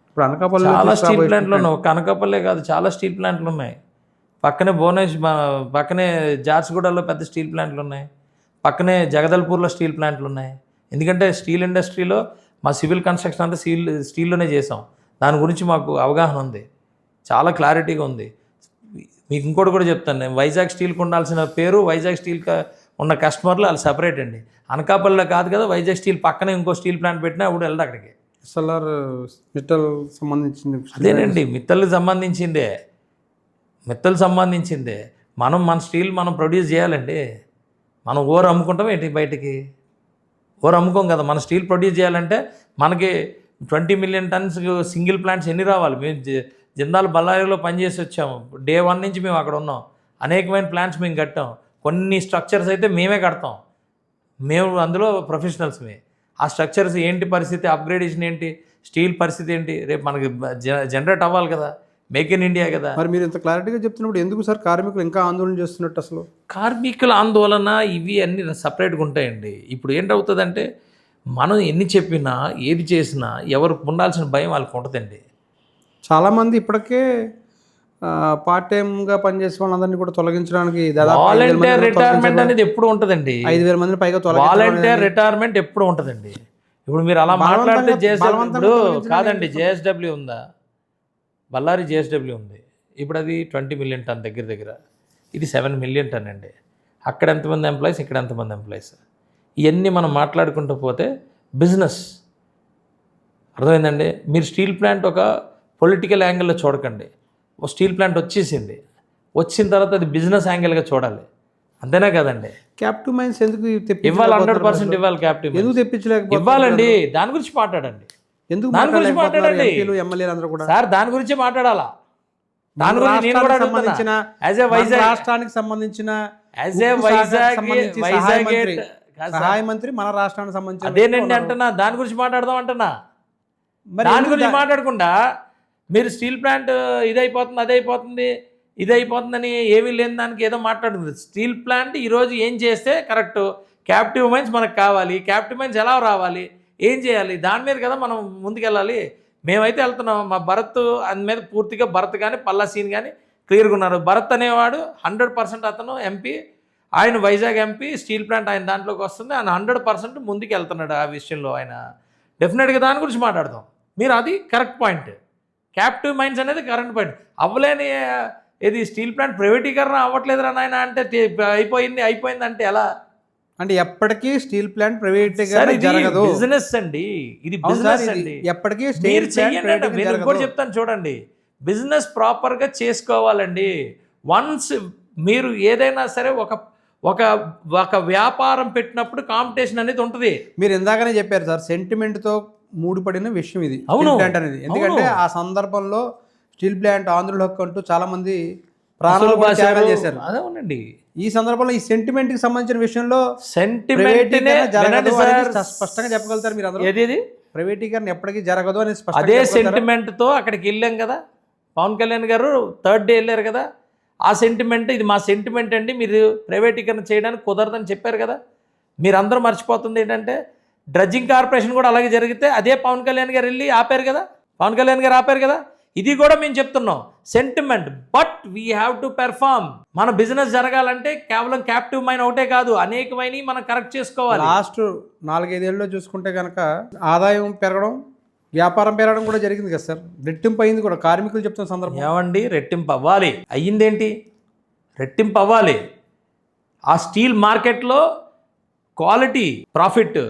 ఇప్పుడు అనకాపల్లి, చాలా స్టీల్ ప్లాంట్లు ఉన్నాయి. ఒక అనకాపల్లే కాదు, చాలా స్టీల్ ప్లాంట్లు ఉన్నాయి. పక్కనే జార్జిగూడలో పెద్ద స్టీల్ ప్లాంట్లు ఉన్నాయి, పక్కనే జగదల్పూర్లో స్టీల్ ప్లాంట్లు ఉన్నాయి. ఎందుకంటే స్టీల్ ఇండస్ట్రీలో మా సివిల్ కన్స్ట్రక్షన్ అంతా స్టీల్లోనే చేసాం. దాని గురించి మాకు అవగాహన ఉంది, చాలా క్లారిటీగా ఉంది. మీకు ఇంకోటి కూడా చెప్తాను, నేను వైజాగ్ స్టీల్కి ఉండాల్సిన పేరు, వైజాగ్ స్టీల్కి ఉన్న కస్టమర్లు వాళ్ళు సపరేట్ అండి. అనకాపల్లిలో కాదు కదా, వైజాగ్ స్టీల్ పక్కనే ఇంకో స్టీల్ ప్లాంట్ పెట్టినా అప్పుడు వెళ్ళదు అక్కడికి. ఎస్ఎల్ఆర్ మిట్టల్ సంబంధించింది అదేనండి, మిత్తల్ సంబంధించిందే. మన స్టీల్ మనం ప్రొడ్యూస్ చేయాలండి. మనం ఓర్ అమ్ముకుంటాం ఏంటి బయటికి? ఓర్ అమ్ముకోం కదా. మన స్టీల్ ప్రొడ్యూస్ చేయాలంటే మనకి 20 మిలియన్ టన్స్ సింగిల్ ప్లాంట్స్ ఎన్ని రావాలి? మేము జిందాల్ బళ్ళారిలో పనిచేసి వచ్చాము. డే 1 నుంచి మేము అక్కడ ఉన్నాం. అనేకమైన ప్లాంట్స్ మేము కట్టాం. కొన్ని స్ట్రక్చర్స్ అయితే మేమే కడతాం. మేము అందులో ప్రొఫెషనల్స్మే. ఆ స్ట్రక్చర్స్ ఏంటి పరిస్థితి, అప్గ్రేడేషన్ ఏంటి, స్టీల్ పరిస్థితి ఏంటి, రేపు మనకి జనరేట్ అవ్వాలి కదా, మేక్ ఇన్ ఇండియా కదా. మరి మీరు ఇంత క్లారిటీగా చెప్తున్నప్పుడు ఎందుకు సార్ కార్మికులు ఇంకా ఆందోళన చేస్తున్నట్టు? అసలు కార్మికుల ఆందోళన ఇవి అన్నీ సపరేట్గా ఉంటాయండి. ఇప్పుడు ఏంటవుతుందంటే మనం ఎన్ని చెప్పినా ఏది చేసినా ఎవరికి ఉండాల్సిన భయం వాళ్ళకి ఉంటుందండి. చాలామంది ఇప్పటికే పార్ట్ టైమ్గా పనిచేసే వాళ్ళందరినీ కూడా తొలగించడానికి దాదాపు వాలంటీర్ రిటైర్మెంట్ అనేది ఎప్పుడు ఉంటుందండి. 5,000 మందిని పైగా వాలంటీర్ రిటైర్మెంట్ ఎప్పుడు ఉంటుందండి. ఇప్పుడు మీరు అలా మాట్లాడితే ఇప్పుడు కాదండి, జేఎస్డబ్ల్యూ ఉందా, బళ్ళారి జేఎస్డబ్ల్యూ ఉంది. ఇప్పుడు అది 20 మిలియన్ టన్ దగ్గర. ఇది 7 మిలియన్ టన్ అండి. అక్కడ ఎంతమంది ఎంప్లాయీస్, ఇక్కడ ఎంతమంది ఎంప్లాయీస్, ఇవన్నీ మనం మాట్లాడుకుంటూ పోతే బిజినెస్ అర్థమైందండి. మీరు స్టీల్ ప్లాంట్ ఒక పొలిటికల్ యాంగిల్లో చూడకండి. ఓ స్టీల్ ప్లాంట్ వచ్చేసింది, వచ్చిన తర్వాత అది బిజినెస్ యాంగిల్గా చూడాలి. అంతేనా కదండి. క్యాప్టివ్ మైన్స్ ఎందుకు ఇవ్వాలి, 100% ఇవ్వాలి. క్యాప్టివ్ ఎందుకు తెప్పించలేకపోతే ఇవ్వాలండి. దాని గురించి మాట్లాడండి. ఎందుకు దాని గురించి మాట్లాడండి ఎమ్మెల్యేలు అందరూ కూడా సార్, దాని గురించి మాట్లాడాలా. దాని గురించి నేను కూడా సంబంధించిన రాష్ట్రానికి సంబంధించిన సహాయ మంత్రి మన రాష్ట్రానికి సంబంధించిన అదేనండి అంటున్నా. దాని గురించి మాట్లాడదాం అంటున్నా. దాని గురించి మాట్లాడకుండా మీరు స్టీల్ ప్లాంట్ ఇదైపోతుంది, ఇది అయిపోతుందని ఏమీ లేని దానికి ఏదో మాట్లాడుతుంది. స్టీల్ ప్లాంట్ ఈరోజు ఏం చేస్తే కరెక్ట్, క్యాప్టివ్ మైన్స్ మనకు కావాలి, క్యాప్టివ్ మైన్స్ ఎలా రావాలి, ఏం చేయాలి, దాని మీద కదా మనం ముందుకెళ్ళాలి. మేమైతే వెళ్తున్నాం. మా భరత్ దాని మీద పూర్తిగా భరత్ కానీ పల్లా సీన్ కానీ క్లియర్గా ఉన్నారు. భరత్ అనేవాడు 100% అతను ఎంపీ, ఆయన వైజాగ్ ఎంపీ, స్టీల్ ప్లాంట్ ఆయన దాంట్లోకి వస్తుంది. ఆయన 100% ముందుకు వెళ్తున్నాడు ఆ విషయంలో. ఆయన డెఫినెట్గా దాని గురించి మాట్లాడదాం. మీరు అది కరెక్ట్ పాయింట్. క్యాప్టివ్ మైన్స్ అనేది కరెంట్ పాయింట్. అవ్వలేని ఇది స్టీల్ ప్లాంట్ ప్రైవేటీకరణ అవ్వట్లేదురా నాయన అంటే అయిపోయింది అంటే ఎలా? అంటే ఎప్పటికీ స్టీల్ ప్లాంట్ ప్రైవేటీకరణ జరగదు. బిజినెస్ అండి, ఇది బిజినెస్ అండి. ఎప్పటికీ మీరు చెయ్యండి. మీరు కూడా చెప్తాను చూడండి. బిజినెస్ ప్రాపర్గా చేసుకోవాలండి. వన్స్ మీరు ఏదైనా సరే ఒక వ్యాపారం పెట్టినప్పుడు కాంపిటీషన్ అనేది ఉంటుంది. మీరు ఇందాకనే చెప్పారు సార్, సెంటిమెంట్తో ముడిపడిన విషయం ఇది స్టీల్ ప్లాంట్ అనేది. ఎందుకంటే ఆ సందర్భంలో స్టీల్ ప్లాంట్ ఆంధ్రుల హక్కు అంటూ చాలా మంది ప్రాణాలు త్యాగాలు చేశారు. అదేనండి. ఈ సందర్భంలో ఈ సెంటిమెంట్ కి సంబంధించిన విషయంలో స్పష్టంగా చెప్పగలుగుతారు మీరు అందరూ? ఏది ప్రైవేటీకరణ ఎప్పటికీ జరగదు అని అదే సెంటిమెంట్ తో అక్కడికి వెళ్ళాం కదా. పవన్ కళ్యాణ్ గారు 3rd డే వెళ్ళారు కదా. ఆ సెంటిమెంట్, ఇది మా సెంటిమెంట్ అండి, మీరు ప్రైవేటీకరణ చేయడానికి కుదరదని చెప్పారు కదా. మీరందరూ మర్చిపోతుంది ఏంటంటే డ్రడ్జింగ్ కార్పొరేషన్ కూడా అలాగే జరిగితే అదే పవన్ కళ్యాణ్ గారు వెళ్ళి ఆపారు కదా. పవన్ కళ్యాణ్ గారు ఆపారు కదా. ఇది కూడా మేము చెప్తున్నాం sentiment, but we have to perform. మన బిజినెస్ జరగాలంటే కేవలం క్యాప్టివ్ మైన్ ఒకటే కాదు, అనేకమైనవి మనం కరెక్ట్ చేసుకోవాలి. లాస్ట్ 4-5 ఏళ్ళలో చూసుకుంటే కనుక ఆదాయం పెరగడం, వ్యాపారం పెరగడం కూడా జరిగింది కదా సార్. రెట్టింపు అయింది కూడా కార్మికులు చెప్తున్న సందర్భం. ఏమండి, రెట్టింపు అవ్వాలి. అయ్యిందేంటి? రెట్టింపు అవ్వాలి. ఆ స్టీల్ మార్కెట్లో క్వాలిటీ, ప్రాఫిట్,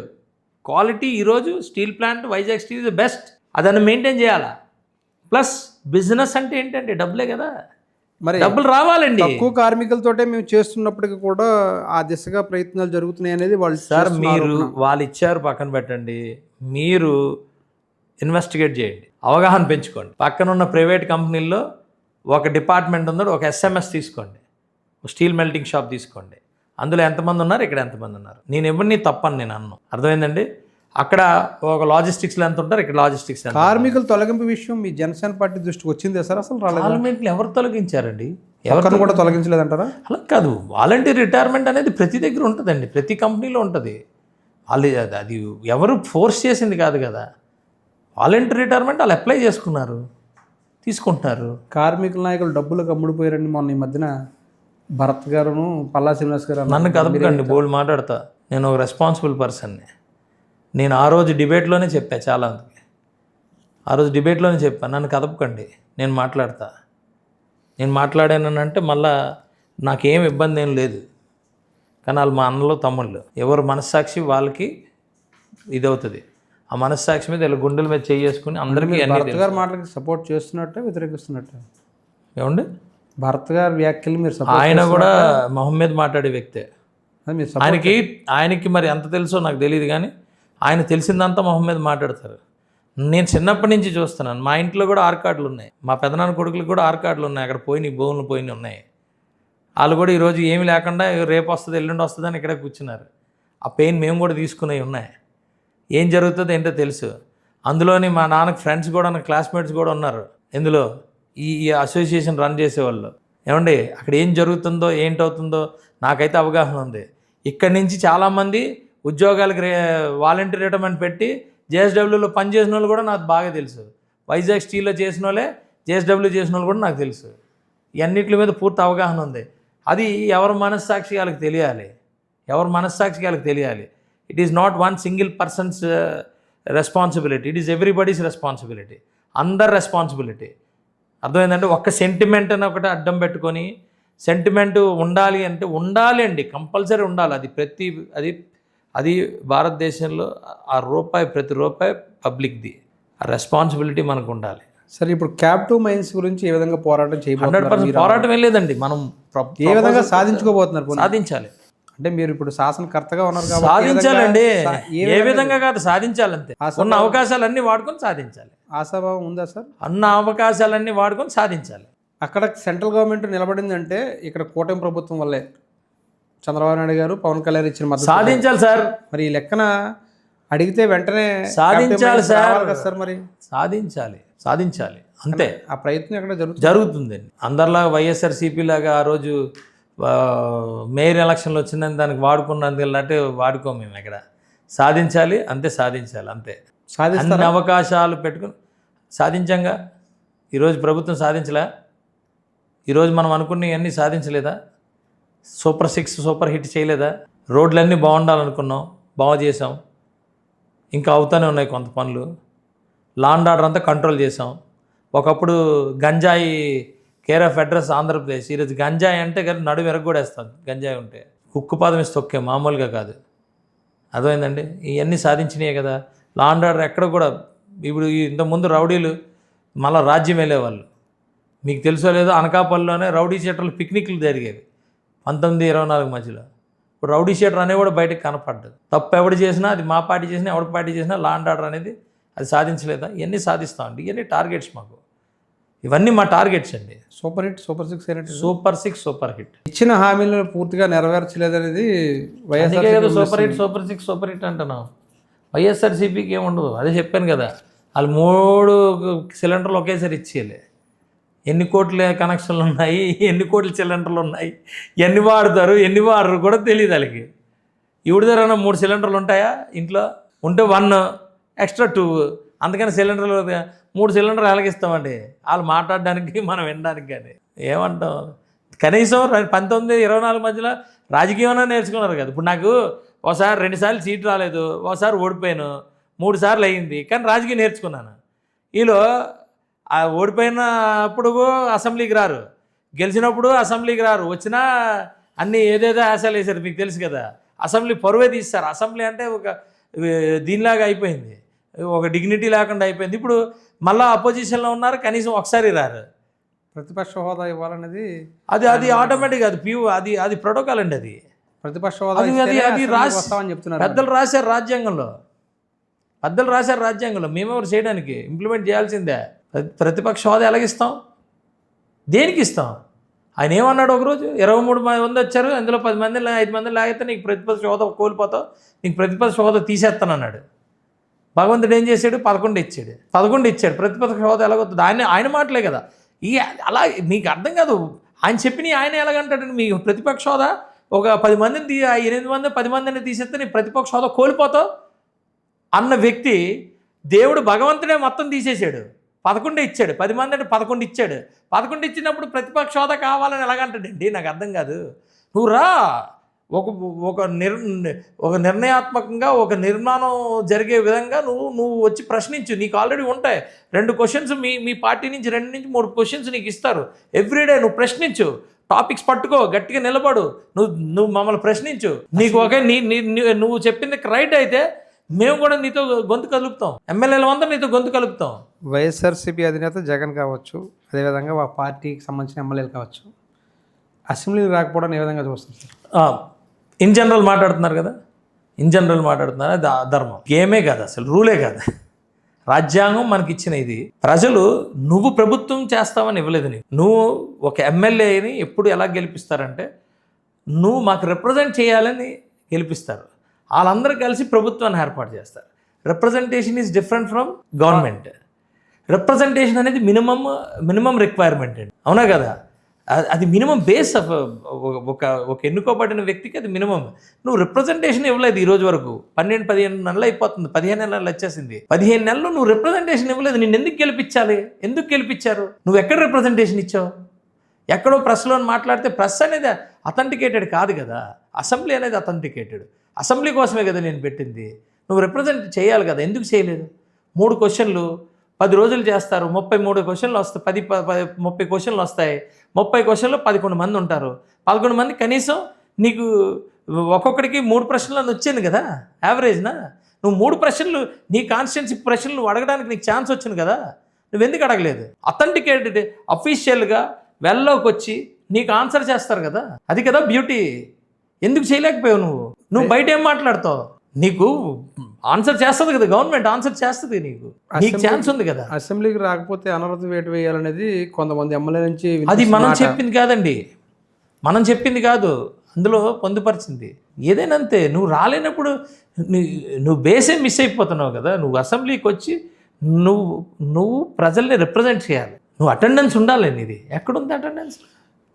క్వాలిటీ ఈరోజు steel plant Vizag steel is best. అదನ್ನು మెయింటైన్ చేయాలా. ప్లస్ బిజినెస్ అంటే ఏంటంటే డబ్బులే కదా, మరి డబ్బులు రావాలండి. తక్కువ కార్మికులతోటే మేము చేస్తున్నప్పటికీ కూడా ఆ దిశగా ప్రయత్నాలు జరుగుతున్నాయి అనేది వాళ్ళు. సార్ మీరు వాళ్ళు ఇచ్చారు పక్కన పెట్టండి, మీరు ఇన్వెస్టిగేట్ చేయండి, అవగాహన పెంచుకోండి. పక్కన ఉన్న ప్రైవేట్ కంపెనీల్లో ఒక డిపార్ట్మెంట్ ఉందో, ఒక SMS తీసుకోండి, స్టీల్ మెల్టింగ్ షాప్ తీసుకోండి. అందులో ఎంతమంది ఉన్నారు, ఇక్కడ ఎంతమంది ఉన్నారు. నేను ఎవరిని తప్పని నేను అన్నాను, అర్థమైందండి. అక్కడ ఒక లాజిస్టిక్స్లో ఎంత ఉంటారు, ఇక్కడ లాజిస్టిక్స్. కార్మికుల తొలగింపు విషయం మీ జనసేన పార్టీ దృష్టికి వచ్చిందే సార్? అసలు పార్లమెంట్లో ఎవరు తొలగించారండి? ఎవరిని కూడా తొలగించలేదంటారా? అలా కాదు, వాలంటీర్ రిటైర్మెంట్ అనేది ప్రతి దగ్గర ఉంటుందండి, ప్రతి కంపెనీలో ఉంటుంది. వాళ్ళు అది ఎవరు ఫోర్స్ చేసింది కాదు కదా. వాలంటీర్ రిటైర్మెంట్ వాళ్ళు అప్లై చేసుకున్నారు, తీసుకుంటున్నారు. కార్మికుల నాయకులు డబ్బులకు అమ్ముడిపోయారండి. మొన్న ఈ మధ్యన భరత్ గారును పల్లా శ్రీనివాస్ గారు. నన్ను కదపకండి, బోల్డ్ మాట్లాడతా. నేను ఒక రెస్పాన్సిబుల్ పర్సన్ని. నేను ఆ రోజు డిబేట్లోనే చెప్పా, చాలా మందికి ఆ రోజు డిబేట్లోనే చెప్పాను, నన్ను కదపకండి, నేను మాట్లాడతా. నేను మాట్లాడానంటే మళ్ళా నాకేం ఇబ్బంది ఏం లేదు. కానీ వాళ్ళు మా అన్నలు తమ్ముళ్ళు, ఎవరు మనస్సాక్షి వాళ్ళకి ఇదవుతుంది. ఆ మనస్సాక్షి మీద ఇలా గుండెల మీద చేసుకుని అందరికీ భరత్ గారు మాటలకి సపోర్ట్ చేస్తున్నట్టే వ్యతిరేకిస్తున్నట్టే? ఏమండి, భరత్ గారి వ్యాఖ్యలు మీరు ఆయన కూడా మొహం మీద మాట్లాడే వ్యక్తే. ఆయనకి మరి ఎంత తెలుసో నాకు తెలియదు, కానీ ఆయన తెలిసిందంతా మొహం మీద మాట్లాడతారు. నేను చిన్నప్పటి నుంచి చూస్తున్నాను. మా ఇంట్లో కూడా ఆర్ కార్డులు ఉన్నాయి, మా పెదనాన్న కొడుకులు కూడా ఆర్ కార్డులు ఉన్నాయి. అక్కడ పోయినాయి, భూములు పోయినాయి ఉన్నాయి. వాళ్ళు కూడా ఈరోజు ఏమి లేకుండా రేపు వస్తుంది ఎల్లుండి వస్తుంది అని ఇక్కడే కూర్చున్నారు. ఆ పెయిన్ మేము కూడా తీసుకునేవి ఉన్నాయి. ఏం జరుగుతుందో ఏంటో తెలుసు. అందులోని మా నాన్నకి ఫ్రెండ్స్ కూడా, క్లాస్మేట్స్ కూడా ఉన్నారు ఇందులో, ఈ అసోసియేషన్ రన్ చేసేవాళ్ళు. ఏమండి అక్కడ ఏం జరుగుతుందో ఏంటవుతుందో నాకైతే అవగాహన ఉంది. ఇక్కడి నుంచి చాలామంది ఉద్యోగాలకు వాలంటీర్ రిటైర్మెంట్ పెట్టి జేఎస్డబ్ల్యూలో పనిచేసిన వాళ్ళు కూడా నాకు బాగా తెలుసు. వైజాగ్ స్టీల్లో చేసిన వాళ్ళే జేఎస్డబ్ల్యూ చేసిన వాళ్ళు కూడా నాకు తెలుసు. ఇవన్నిటి మీద పూర్తి అవగాహన ఉంది. అది ఎవరి మనస్సాక్షి వాళ్ళకి తెలియాలి, ఎవరి మనస్సాక్షికి వాళ్ళకి తెలియాలి. It is not one single persons responsibility, it is everybody's responsibility, అందరి రెస్పాన్సిబిలిటీ. అర్థమైందంటే ఒక్క సెంటిమెంట్ అని ఒకటి అడ్డం పెట్టుకొని, సెంటిమెంట్ ఉండాలి అంటే ఉండాలి అండి, కంపల్సరీ ఉండాలి. అది భారతదేశంలో ఆ రూపాయి, ప్రతి రూపాయి పబ్లిక్ది. ఆ రెస్పాన్సిబిలిటీ మనకు ఉండాలి. సరే, ఇప్పుడు క్యాప్టివ్ మైన్స్ గురించి ఏ విధంగా పోరాటం చేయబోతున్నారు? 100% పోరాటం ఏం లేదండి, మనం ఏ విధంగా సాధించుకోబోతున్నారు? సాధించాలి. అంటే మీరు ఇప్పుడు శాసనకర్తగా ఉన్నారు కాబట్టి సాధించాలండి. ఏ విధంగా కాదు, సాధించాలంతే. ఉన్న అవకాశాలన్నీ వాడుకొని సాధించాలి. ఆశాభావం ఉందా సార్? అన్న అవకాశాలన్నీ వాడుకొని సాధించాలి. అక్కడ సెంట్రల్ గవర్నమెంట్ నిలబడిందంటే ఇక్కడ కూటమి ప్రభుత్వం వల్లే. చంద్రబాబు నాయుడు గారు, పవన్ కళ్యాణ్ ఇచ్చిన మద్దతు సాధించాలి సార్. మరి ఈ లెక్కన అడిగితే వెంటనే సాధించాలి సార్. మరి సాధించాలి అంతే. ఆ ప్రయత్నం ఎక్కడ జరుగుతుందండి. అందరిలాగా వైఎస్ఆర్సీపీ లాగా ఆ రోజు మేయర్ ఎలక్షన్లు వచ్చిందని దానికి వాడుకున్నందుకు వాడుకోం మేము. ఇక్కడ సాధించాలి అంతే, సాధించాలి అంతే. అన్ని అవకాశాలు పెట్టుకుని సాధించంగా. ఈరోజు ప్రభుత్వం సాధించలే? ఈరోజు మనం అనుకున్నవన్నీ సాధించలేదా? సూపర్ 6 సూపర్ హిట్ చేయలేదా? రోడ్లన్నీ బాగుండాలనుకున్నాం, బాగు చేసాం. ఇంకా అవుతానే ఉన్నాయి కొంత పనులు. లా అండ్ ఆర్డర్ అంతా కంట్రోల్ చేసాం. ఒకప్పుడు గంజాయి కేర్ ఆఫ్ అడ్రస్ ఆంధ్రప్రదేశ్. ఈరోజు గంజాయి అంటే కానీ నడుము ఎరగొడేస్తాం. గంజాయి ఉంటే కుక్కుపాదం వేసి తొక్కే, మామూలుగా కాదు. అర్థమైందండి. ఇవన్నీ సాధించినాయే కదా. లా అండ్ ఆర్డర్ ఎక్కడ కూడా. ఇప్పుడు ఇంతకుముందు రౌడీలు మళ్ళీ రాజ్యం వెళ్ళేవాళ్ళు. మీకు తెలుసో లేదో, అనకాపల్లిలోనే రౌడీ షీటర్లు పిక్నిక్లు జరిగేవి 1924 మధ్యలో. ఇప్పుడు రౌడీ షీటర్ అనేవాడు బయటకు కనపడ్డది. తప్పు ఎవడు చేసినా, అది మా పార్టీ చేసినా, ఎవడి పార్టీ చేసినా లా అండ్ ఆర్డర్ అనేది అది సాధించలేదా? ఇవన్నీ సాధిస్తామండి. ఇవన్నీ టార్గెట్స్ మాకు. ఇవన్నీ మా టార్గెట్స్ అండి. సూపర్ హిట్, సూపర్ 6 అయినట్టు. Super 6 super hit. ఇచ్చిన హామీలను పూర్తిగా నెరవేర్చలేదనేది YSR. Super hit, super 6 super hit అంటున్నాం. వైఎస్ఆర్సీపీకి ఏముండదు. అదే చెప్పాను కదా, వాళ్ళు 3 సిలిండర్లు ఒకేసారి ఇచ్చేయాలి. ఎన్ని కోట్ల కనెక్షన్లు ఉన్నాయి, ఎన్ని కోట్ల సిలిండర్లు ఉన్నాయి, ఎన్ని వాడతారు, ఎన్ని వాడరు కూడా తెలియదు వాళ్ళకి. ఇవిడ దగ్గర 3 సిలిండర్లు ఉంటాయా ఇంట్లో? ఉంటే 1 ఎక్స్ట్రా 2. అందుకని సిలిండర్లు 3 సిలిండర్లు ఎలాగిస్తామండి? వాళ్ళు మాట్లాడడానికి, మనం వినడానికి. కానీ ఏమంటాం? కనీసం 1924 మధ్యలో రాజకీయమైనా నేర్చుకున్నారు కదా. ఇప్పుడు నాకు ఒకసారి 2 సార్లు సీట్ రాలేదు, ఒకసారి ఓడిపోయాను, 3 సార్లు అయ్యింది, కానీ రాజకీయం నేర్చుకున్నాను. వీళ్ళు ఓడిపోయినప్పుడు అసెంబ్లీకి రారు, గెలిచినప్పుడు అసెంబ్లీకి రారు, వచ్చినా అన్నీ ఏదేదో ఆశలు వేశారు. మీకు తెలుసు కదా, అసెంబ్లీ పరువే తీస్తారు. అసెంబ్లీ అంటే ఒక దీనిలాగా అయిపోయింది, ఒక డిగ్నిటీ లేకుండా అయిపోయింది. ఇప్పుడు మళ్ళీ అపోజిషన్లో ఉన్నారు, కనీసం ఒకసారి రారు. ప్రతిపక్ష హోదా ఇవ్వాలనేది అది ఆటోమేటిక్, అది ప్రోటోకాల్ అండి. అది ప్రతిపక్ష హోదా అది పెద్దలు రాశారు రాజ్యాంగంలో. మేమెవరు చేయడానికి? ఇంప్లిమెంట్ చేయాల్సిందే. ప్రతిపక్ష హోదా ఎలాగిస్తాం? దేనికి ఇస్తాం? ఆయన ఏమన్నాడు ఒకరోజు, 23 మంది వచ్చారు, అందులో 10 మంది 5 మంది లాగితే నీకు ప్రతిపక్ష హోదా కోల్పోతావు, నీకు ప్రతిపక్ష హోదా తీసేస్తానన్నాడు. భగవంతుడు ఏం చేశాడు? 11 ఇచ్చాడు. ప్రతిపక్ష హోదా ఎలాగొస్తుంది? ఆయన మాటలే కదా. అలా నీకు అర్థం కాదు. ఆయన చెప్పిన ఆయన ఎలాగంటాడండి? మీ ప్రతిపక్ష హోదా ఒక 10 మందిని 8 మంది 10 మందిని తీసేస్తే నీ ప్రతిపక్ష హోదా కోల్పోతావు అన్న వ్యక్తి, దేవుడు భగవంతుడే మొత్తం తీసేశాడు. 11 ఇచ్చాడు. 10 మంది అంటే 11 ఇచ్చాడు. 11 ఇచ్చినప్పుడు ప్రతిపక్ష హోదా కావాలని ఎలాగంటాడండి? నాకు అర్థం కాదు. నువ్వు రా, ఒక నిర్ణయాత్మకంగా ఒక నిర్మాణం జరిగే విధంగా నువ్వు వచ్చి ప్రశ్నించు. నీకు ఆల్రెడీ ఉంటాయి 2 క్వశ్చన్స్, మీ పార్టీ నుంచి 2 నుంచి 3 క్వశ్చన్స్ నీకు ఇస్తారు. ఎవ్రీడే నువ్వు ప్రశ్నించు, టాపిక్స్ పట్టుకో, గట్టిగా నిలబడు, నువ్వు మమ్మల్ని ప్రశ్నించు. నీకు నువ్వు చెప్పింది రైట్ అయితే మేము కూడా నీతో గొంతు కలుపుతాం. ఎమ్మెల్యేల అందరూ నీతో గొంతు కలుపుతాం. వైఎస్ఆర్సీపీ అధినేత జగన్ కావచ్చు, అదేవిధంగా ఆ పార్టీకి సంబంధించిన ఎమ్మెల్యేలు కావచ్చు, అసెంబ్లీకి రాకపోవడం ఏ విధంగా చూస్తారు సార్? ఇన్ జనరల్ మాట్లాడుతున్నారు కదా, అది అధర్మం. గేమే కాదు, అసలు రూలే కాదు. రాజ్యాంగం మనకి ఇచ్చిన ఇది. ప్రజలు నువ్వు ప్రభుత్వం చేస్తావని ఇవ్వలేదు నీకు. నువ్వు ఒక ఎమ్మెల్యేని ఎప్పుడు ఎలా గెలిపిస్తారంటే నువ్వు మాకు రిప్రజెంట్ చేయాలని గెలిపిస్తారు. వాళ్ళందరూ కలిసి ప్రభుత్వాన్ని ఏర్పాటు చేస్తారు. Representation is different from government. Representation అనేది మినిమం రిక్వైర్మెంట్ అండి, అవునా కదా? అది మినిమం బేస్ ఆఫ్ ఒక ఎన్నుకోబడిన వ్యక్తికి అది మినిమం. నువ్వు రిప్రజెంటేషన్ ఇవ్వలేదు ఈ రోజు వరకు. 12-15 నెలలు అయిపోతుంది, 15 నెలలు వచ్చేసింది. 15 నెలలు నువ్వు రిప్రజెంటేషన్ ఇవ్వలేదు. నిన్ను ఎందుకు గెలిపించాలి? ఎందుకు గెలిపించారు? నువ్వు ఎక్కడ రిప్రజెంటేషన్ ఇచ్చావు? ఎక్కడో ప్రెస్లో మాట్లాడితే ప్రెస్ అనేది అథెంటికేటెడ్ కాదు కదా, అసెంబ్లీ అనేది అథెంటికేటెడ్. అసెంబ్లీ కోసమే కదా నేను పెట్టింది. నువ్వు రిప్రజెంట్ చేయాలి కదా, ఎందుకు చేయలేదు? 3 క్వశ్చన్లు 10 రోజులు చేస్తారు, 33 క్వశ్చన్లు వస్తాయి, 30 క్వశ్చన్లు వస్తాయి. 30 క్వశ్చన్లో 11 మంది ఉంటారు. 11 మంది కనీసం నీకు ఒక్కొక్కడికి 3 ప్రశ్నలు వచ్చింది కదా యావరేజ్నా. నువ్వు 3 ప్రశ్నలు నీ కాన్స్టిట్యున్సీ ప్రశ్నలు నువ్వు అడగడానికి నీకు ఛాన్స్ వచ్చింది కదా, నువ్వు ఎందుకు అడగలేదు? అథెంటికేటెడ్ అఫీషియల్గా వెల్లోకి వచ్చి నీకు ఆన్సర్ చేస్తారు కదా, అది కదా బ్యూటీ. ఎందుకు చేయలేకపోయావు నువ్వు బయట ఏం మాట్లాడతావు? నీకు ఆన్సర్ చేస్తుంది కదా గవర్నమెంట్, ఆన్సర్ చేస్తుంది, నీకు ఛాన్స్ ఉంది కదా. అసెంబ్లీకి రాకపోతే అనర్హత వేటు వేయాలనేది కొంతమంది ఎమ్మెల్యే నుంచి అది మనం చెప్పింది కాదండి, మనం చెప్పింది కాదు, అందులో పొందుపరిచింది. ఏదైనా అంతే, నువ్వు రాలేనప్పుడు నువ్వు బేసే మిస్ అయిపోతున్నావు కదా. నువ్వు అసెంబ్లీకి వచ్చి నువ్వు ప్రజల్ని రిప్రజెంట్ చేయాలి. నువ్వు అటెండెన్స్ ఉండాలి. నీది ఎక్కడుంది అటెండెన్స్?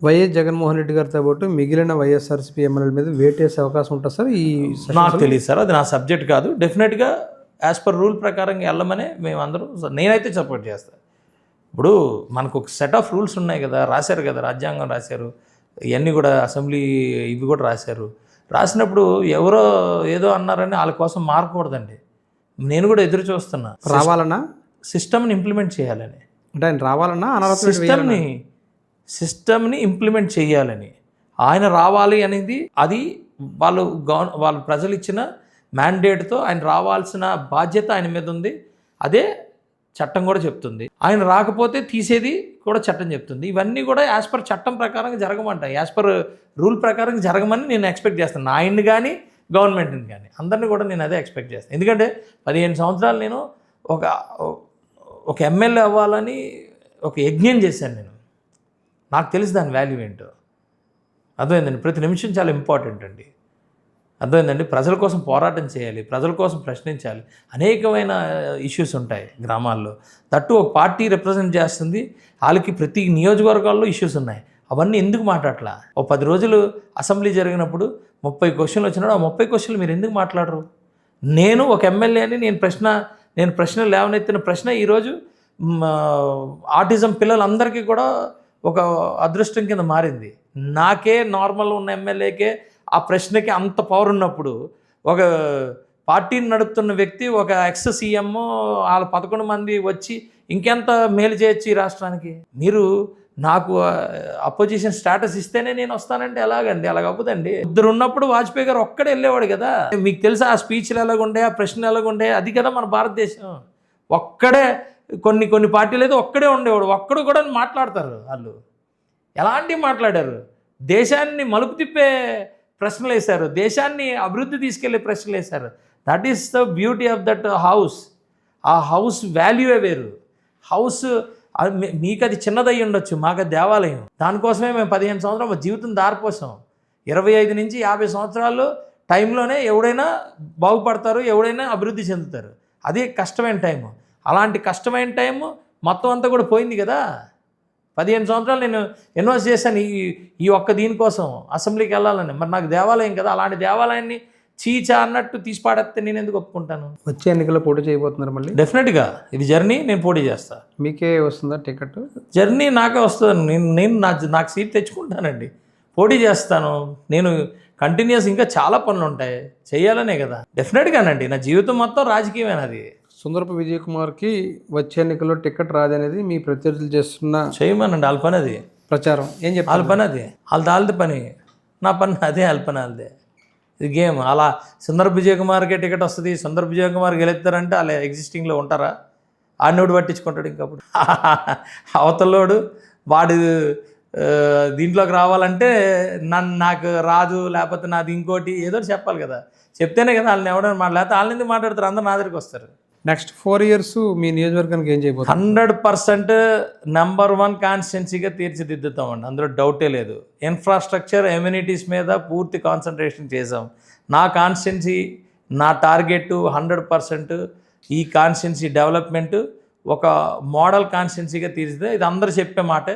వైఎస్ జగన్మోహన్ రెడ్డి గారితో పాటు మిగిలిన వైఎస్ఆర్సీపీ ఎమ్మెల్యేల మీద వేటేసే అవకాశం ఉంటుంది సార్ ఈ నాకు తెలియదు సార్, అది నా సబ్జెక్ట్ కాదు. డెఫినెట్గా యాజ్ పర్ రూల్ ప్రకారం వెళ్ళమనే మేమందరం నేనైతే సపోర్ట్ చేస్తాను. ఇప్పుడు మనకు ఒక సెట్ ఆఫ్ రూల్స్ ఉన్నాయి కదా, రాశారు కదా, రాజ్యాంగం రాశారు, ఇవన్నీ కూడా అసెంబ్లీ ఇవి కూడా రాశారు. రాసినప్పుడు ఎవరో ఏదో అన్నారని వాళ్ళ కోసం మారకూడదండి. నేను కూడా ఎదురు చూస్తున్నా, రావాలన్నా సిస్టమ్ని ఇంప్లిమెంట్ చేయాలని. అంటే ఆయన రావాలన్నా సిస్టమ్ని ఇంప్లిమెంట్ చేయాలని, ఆయన రావాలి అనేది అది వాళ్ళు ప్రజలు ఇచ్చిన మ్యాండేట్తో ఆయన రావాల్సిన బాధ్యత ఆయన మీద ఉంది. అదే చట్టం కూడా చెప్తుంది. ఆయన రాకపోతే తీసేది కూడా చట్టం చెప్తుంది. ఇవన్నీ కూడా యాజ్ పర్ చట్టం ప్రకారం జరగమంటాయి, యాజ్ పర్ రూల్ ప్రకారం జరగమని నేను ఎక్స్పెక్ట్ చేస్తాను. ఆయన్ని కానీ గవర్నమెంట్ని కానీ అందరినీ కూడా నేను అదే ఎక్స్పెక్ట్ చేస్తాను. ఎందుకంటే 15 సంవత్సరాలు నేను ఒక ఎమ్మెల్యే అవ్వాలని ఒక యజ్ఞం చేశాను. నేను నాకు తెలిసి దాని వాల్యూ ఏంటో అర్థమైందండి. ప్రతి నిమిషం చాలా ఇంపార్టెంట్ అండి, అర్థమైందండి. ప్రజల కోసం పోరాటం చేయాలి, ప్రజల కోసం ప్రశ్నించాలి. అనేకమైన ఇష్యూస్ ఉంటాయి గ్రామాల్లో. దట్టు ఒక పార్టీ రిప్రజెంట్ చేస్తుంది, వాళ్ళకి ప్రతి నియోజకవర్గాల్లో ఇష్యూస్ ఉన్నాయి. అవన్నీ ఎందుకు మాట్లాడలా? ఓ 10 రోజులు అసెంబ్లీ జరిగినప్పుడు 30 క్వశ్చన్లు వచ్చినాడు. ఆ 30 క్వశ్చన్లు మీరు ఎందుకు మాట్లాడరు? నేను ఒక ఎమ్మెల్యేని నేను ప్రశ్న లేవనెత్తిన ప్రశ్న ఈరోజు ఆటిజం పిల్లలందరికీ కూడా ఒక అదృష్టం కింద మారింది. నాకే నార్మల్ ఉన్న ఎమ్మెల్యేకే ఆ ప్రశ్నకి అంత పవర్ ఉన్నప్పుడు ఒక పార్టీని నడుపుతున్న వ్యక్తి, ఒక ఎక్స్ సీఎం, వాళ్ళ 11 మంది వచ్చి ఇంకెంత మేలు చేయొచ్చు ఈ రాష్ట్రానికి. మీరు నాకు అపోజిషన్ స్టేటస్ ఇస్తేనే నేను వస్తానంటే ఎలాగండి? అలాగవ్వదండి. 2 ఉన్నప్పుడు వాజ్పేయి గారు ఒక్కడే వెళ్ళేవాడు కదా. మీకు తెలుసా ఆ స్పీచ్లు ఎలాగుండే, ఆ ప్రశ్నలు ఎలాగుండే? అది కదా మన భారతదేశం. ఒక్కడే కొన్ని పార్టీలు అయితే ఒక్కడే ఉండేవాడు, ఒక్కడు కూడా మాట్లాడతారు. వాళ్ళు ఎలాంటివి మాట్లాడారు? దేశాన్ని మలుపు తిప్పే ప్రశ్నలు వేశారు, దేశాన్ని అభివృద్ధి తీసుకెళ్లే ప్రశ్నలు వేశారు. That is the beauty of that house. ఆ హౌస్ వాల్యూయే వేరు. హౌస్ మీకు అది చిన్నదయ్యి ఉండొచ్చు, మాకు అది దేవాలయం. దానికోసమే మేము 15 సంవత్సరాలు జీవితం దారిపోసాం. 25 నుంచి 50 సంవత్సరాలు టైంలోనే ఎవడైనా బాగుపడతారు, ఎవడైనా అభివృద్ధి చెందుతారు. అదే కష్టమైన టైము. అలాంటి కష్టమైన టైము మొత్తం అంతా కూడా పోయింది కదా. 15 సంవత్సరాలు నేను ఇన్వెస్ట్ చేశాను ఈ ఒక్క దీనికోసం, అసెంబ్లీకి వెళ్ళాలని. మరి నాకు దేవాలయం కదా, అలాంటి దేవాలయాన్ని చీచా అన్నట్టు తీసి పాడేస్తే నేను ఎందుకు ఒప్పుకుంటాను? వచ్చే ఎన్నికల్లో పోటీ చేయబోతున్నారు మళ్ళీ? డెఫినెట్గా ఇది జర్నీ, నేను పోటీ చేస్తాను. మీకే వస్తుందా టికెట్? జర్నీ నాకే వస్తుంది. నేను నాకు సీట్ తెచ్చుకుంటానండి, పోటీ చేస్తాను. నేను కంటిన్యూస్ ఇంకా చాలా పనులు ఉంటాయి, చేయాలనే కదా. డెఫినెట్గానండి, నా జీవితం మొత్తం రాజకీయమేనది. సుందరపు విజయ్ కుమార్కి వచ్చే ఎన్నికల్లో టికెట్ రాదనేది మీ ప్రత్యర్థులు చేస్తున్న చేయమనండి వాళ్ళ పని అది, ప్రచారం. ఏం చెప్పాలి? వాళ్ళ పని అది, వాళ్ళది పని. నా పని అదే, వాళ్ళ పని వాళ్ళదే. ఇది గేమ్. అలా సుందరపు విజయ్ కుమార్కే టికెట్ వస్తుంది, సుందరపు విజయ్ కుమార్ గెలుస్తారంటే వాళ్ళ ఎగ్జిస్టింగ్లో ఉంటారా? ఆడినోడు పట్టించుకుంటాడు. ఇంకప్పుడు అవతలోడు వాడు దీంట్లోకి రావాలంటే నాకు రాదు, లేకపోతే నాది ఇంకోటి ఏదో చెప్పాలి కదా. చెప్తేనే కదా వాళ్ళని ఎవడని మాట్లాడితే వాళ్ళని ఎందుకు మాట్లాడతారు? అందరు నా దగ్గరికి వస్తారు. నెక్స్ట్ 4 ఇయర్స్ మీ నియోజకవర్గానికి ఏం చేయబోతున్నారు? 100% నెంబర్ 1 కాన్స్టిట్యున్సీగా తీర్చిదిద్దుతామండి, అందులో డౌటే లేదు. ఇన్ఫ్రాస్ట్రక్చర్ ఎమ్యూనిటీస్ మీద పూర్తి కాన్సన్ట్రేషన్ చేసాం. నా కాన్స్టిట్యున్సీ, నా టార్గెట్ 100% ఈ కాన్స్టిట్యున్సీ డెవలప్మెంట్ ఒక మోడల్ కాన్స్టిట్యున్సీగా తీర్చిదే. ఇది అందరూ చెప్పే మాటే,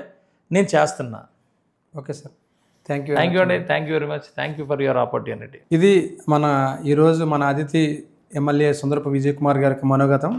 నేను చేస్తున్నా. Okay sir, thank you. Thank you అండి, thank you very much, thank you for your opportunity. ఇది ఈరోజు మన అతిథి ఎమ్మెల్యే సుందరపు విజయ్ కుమార్ గారికి మనోగతం.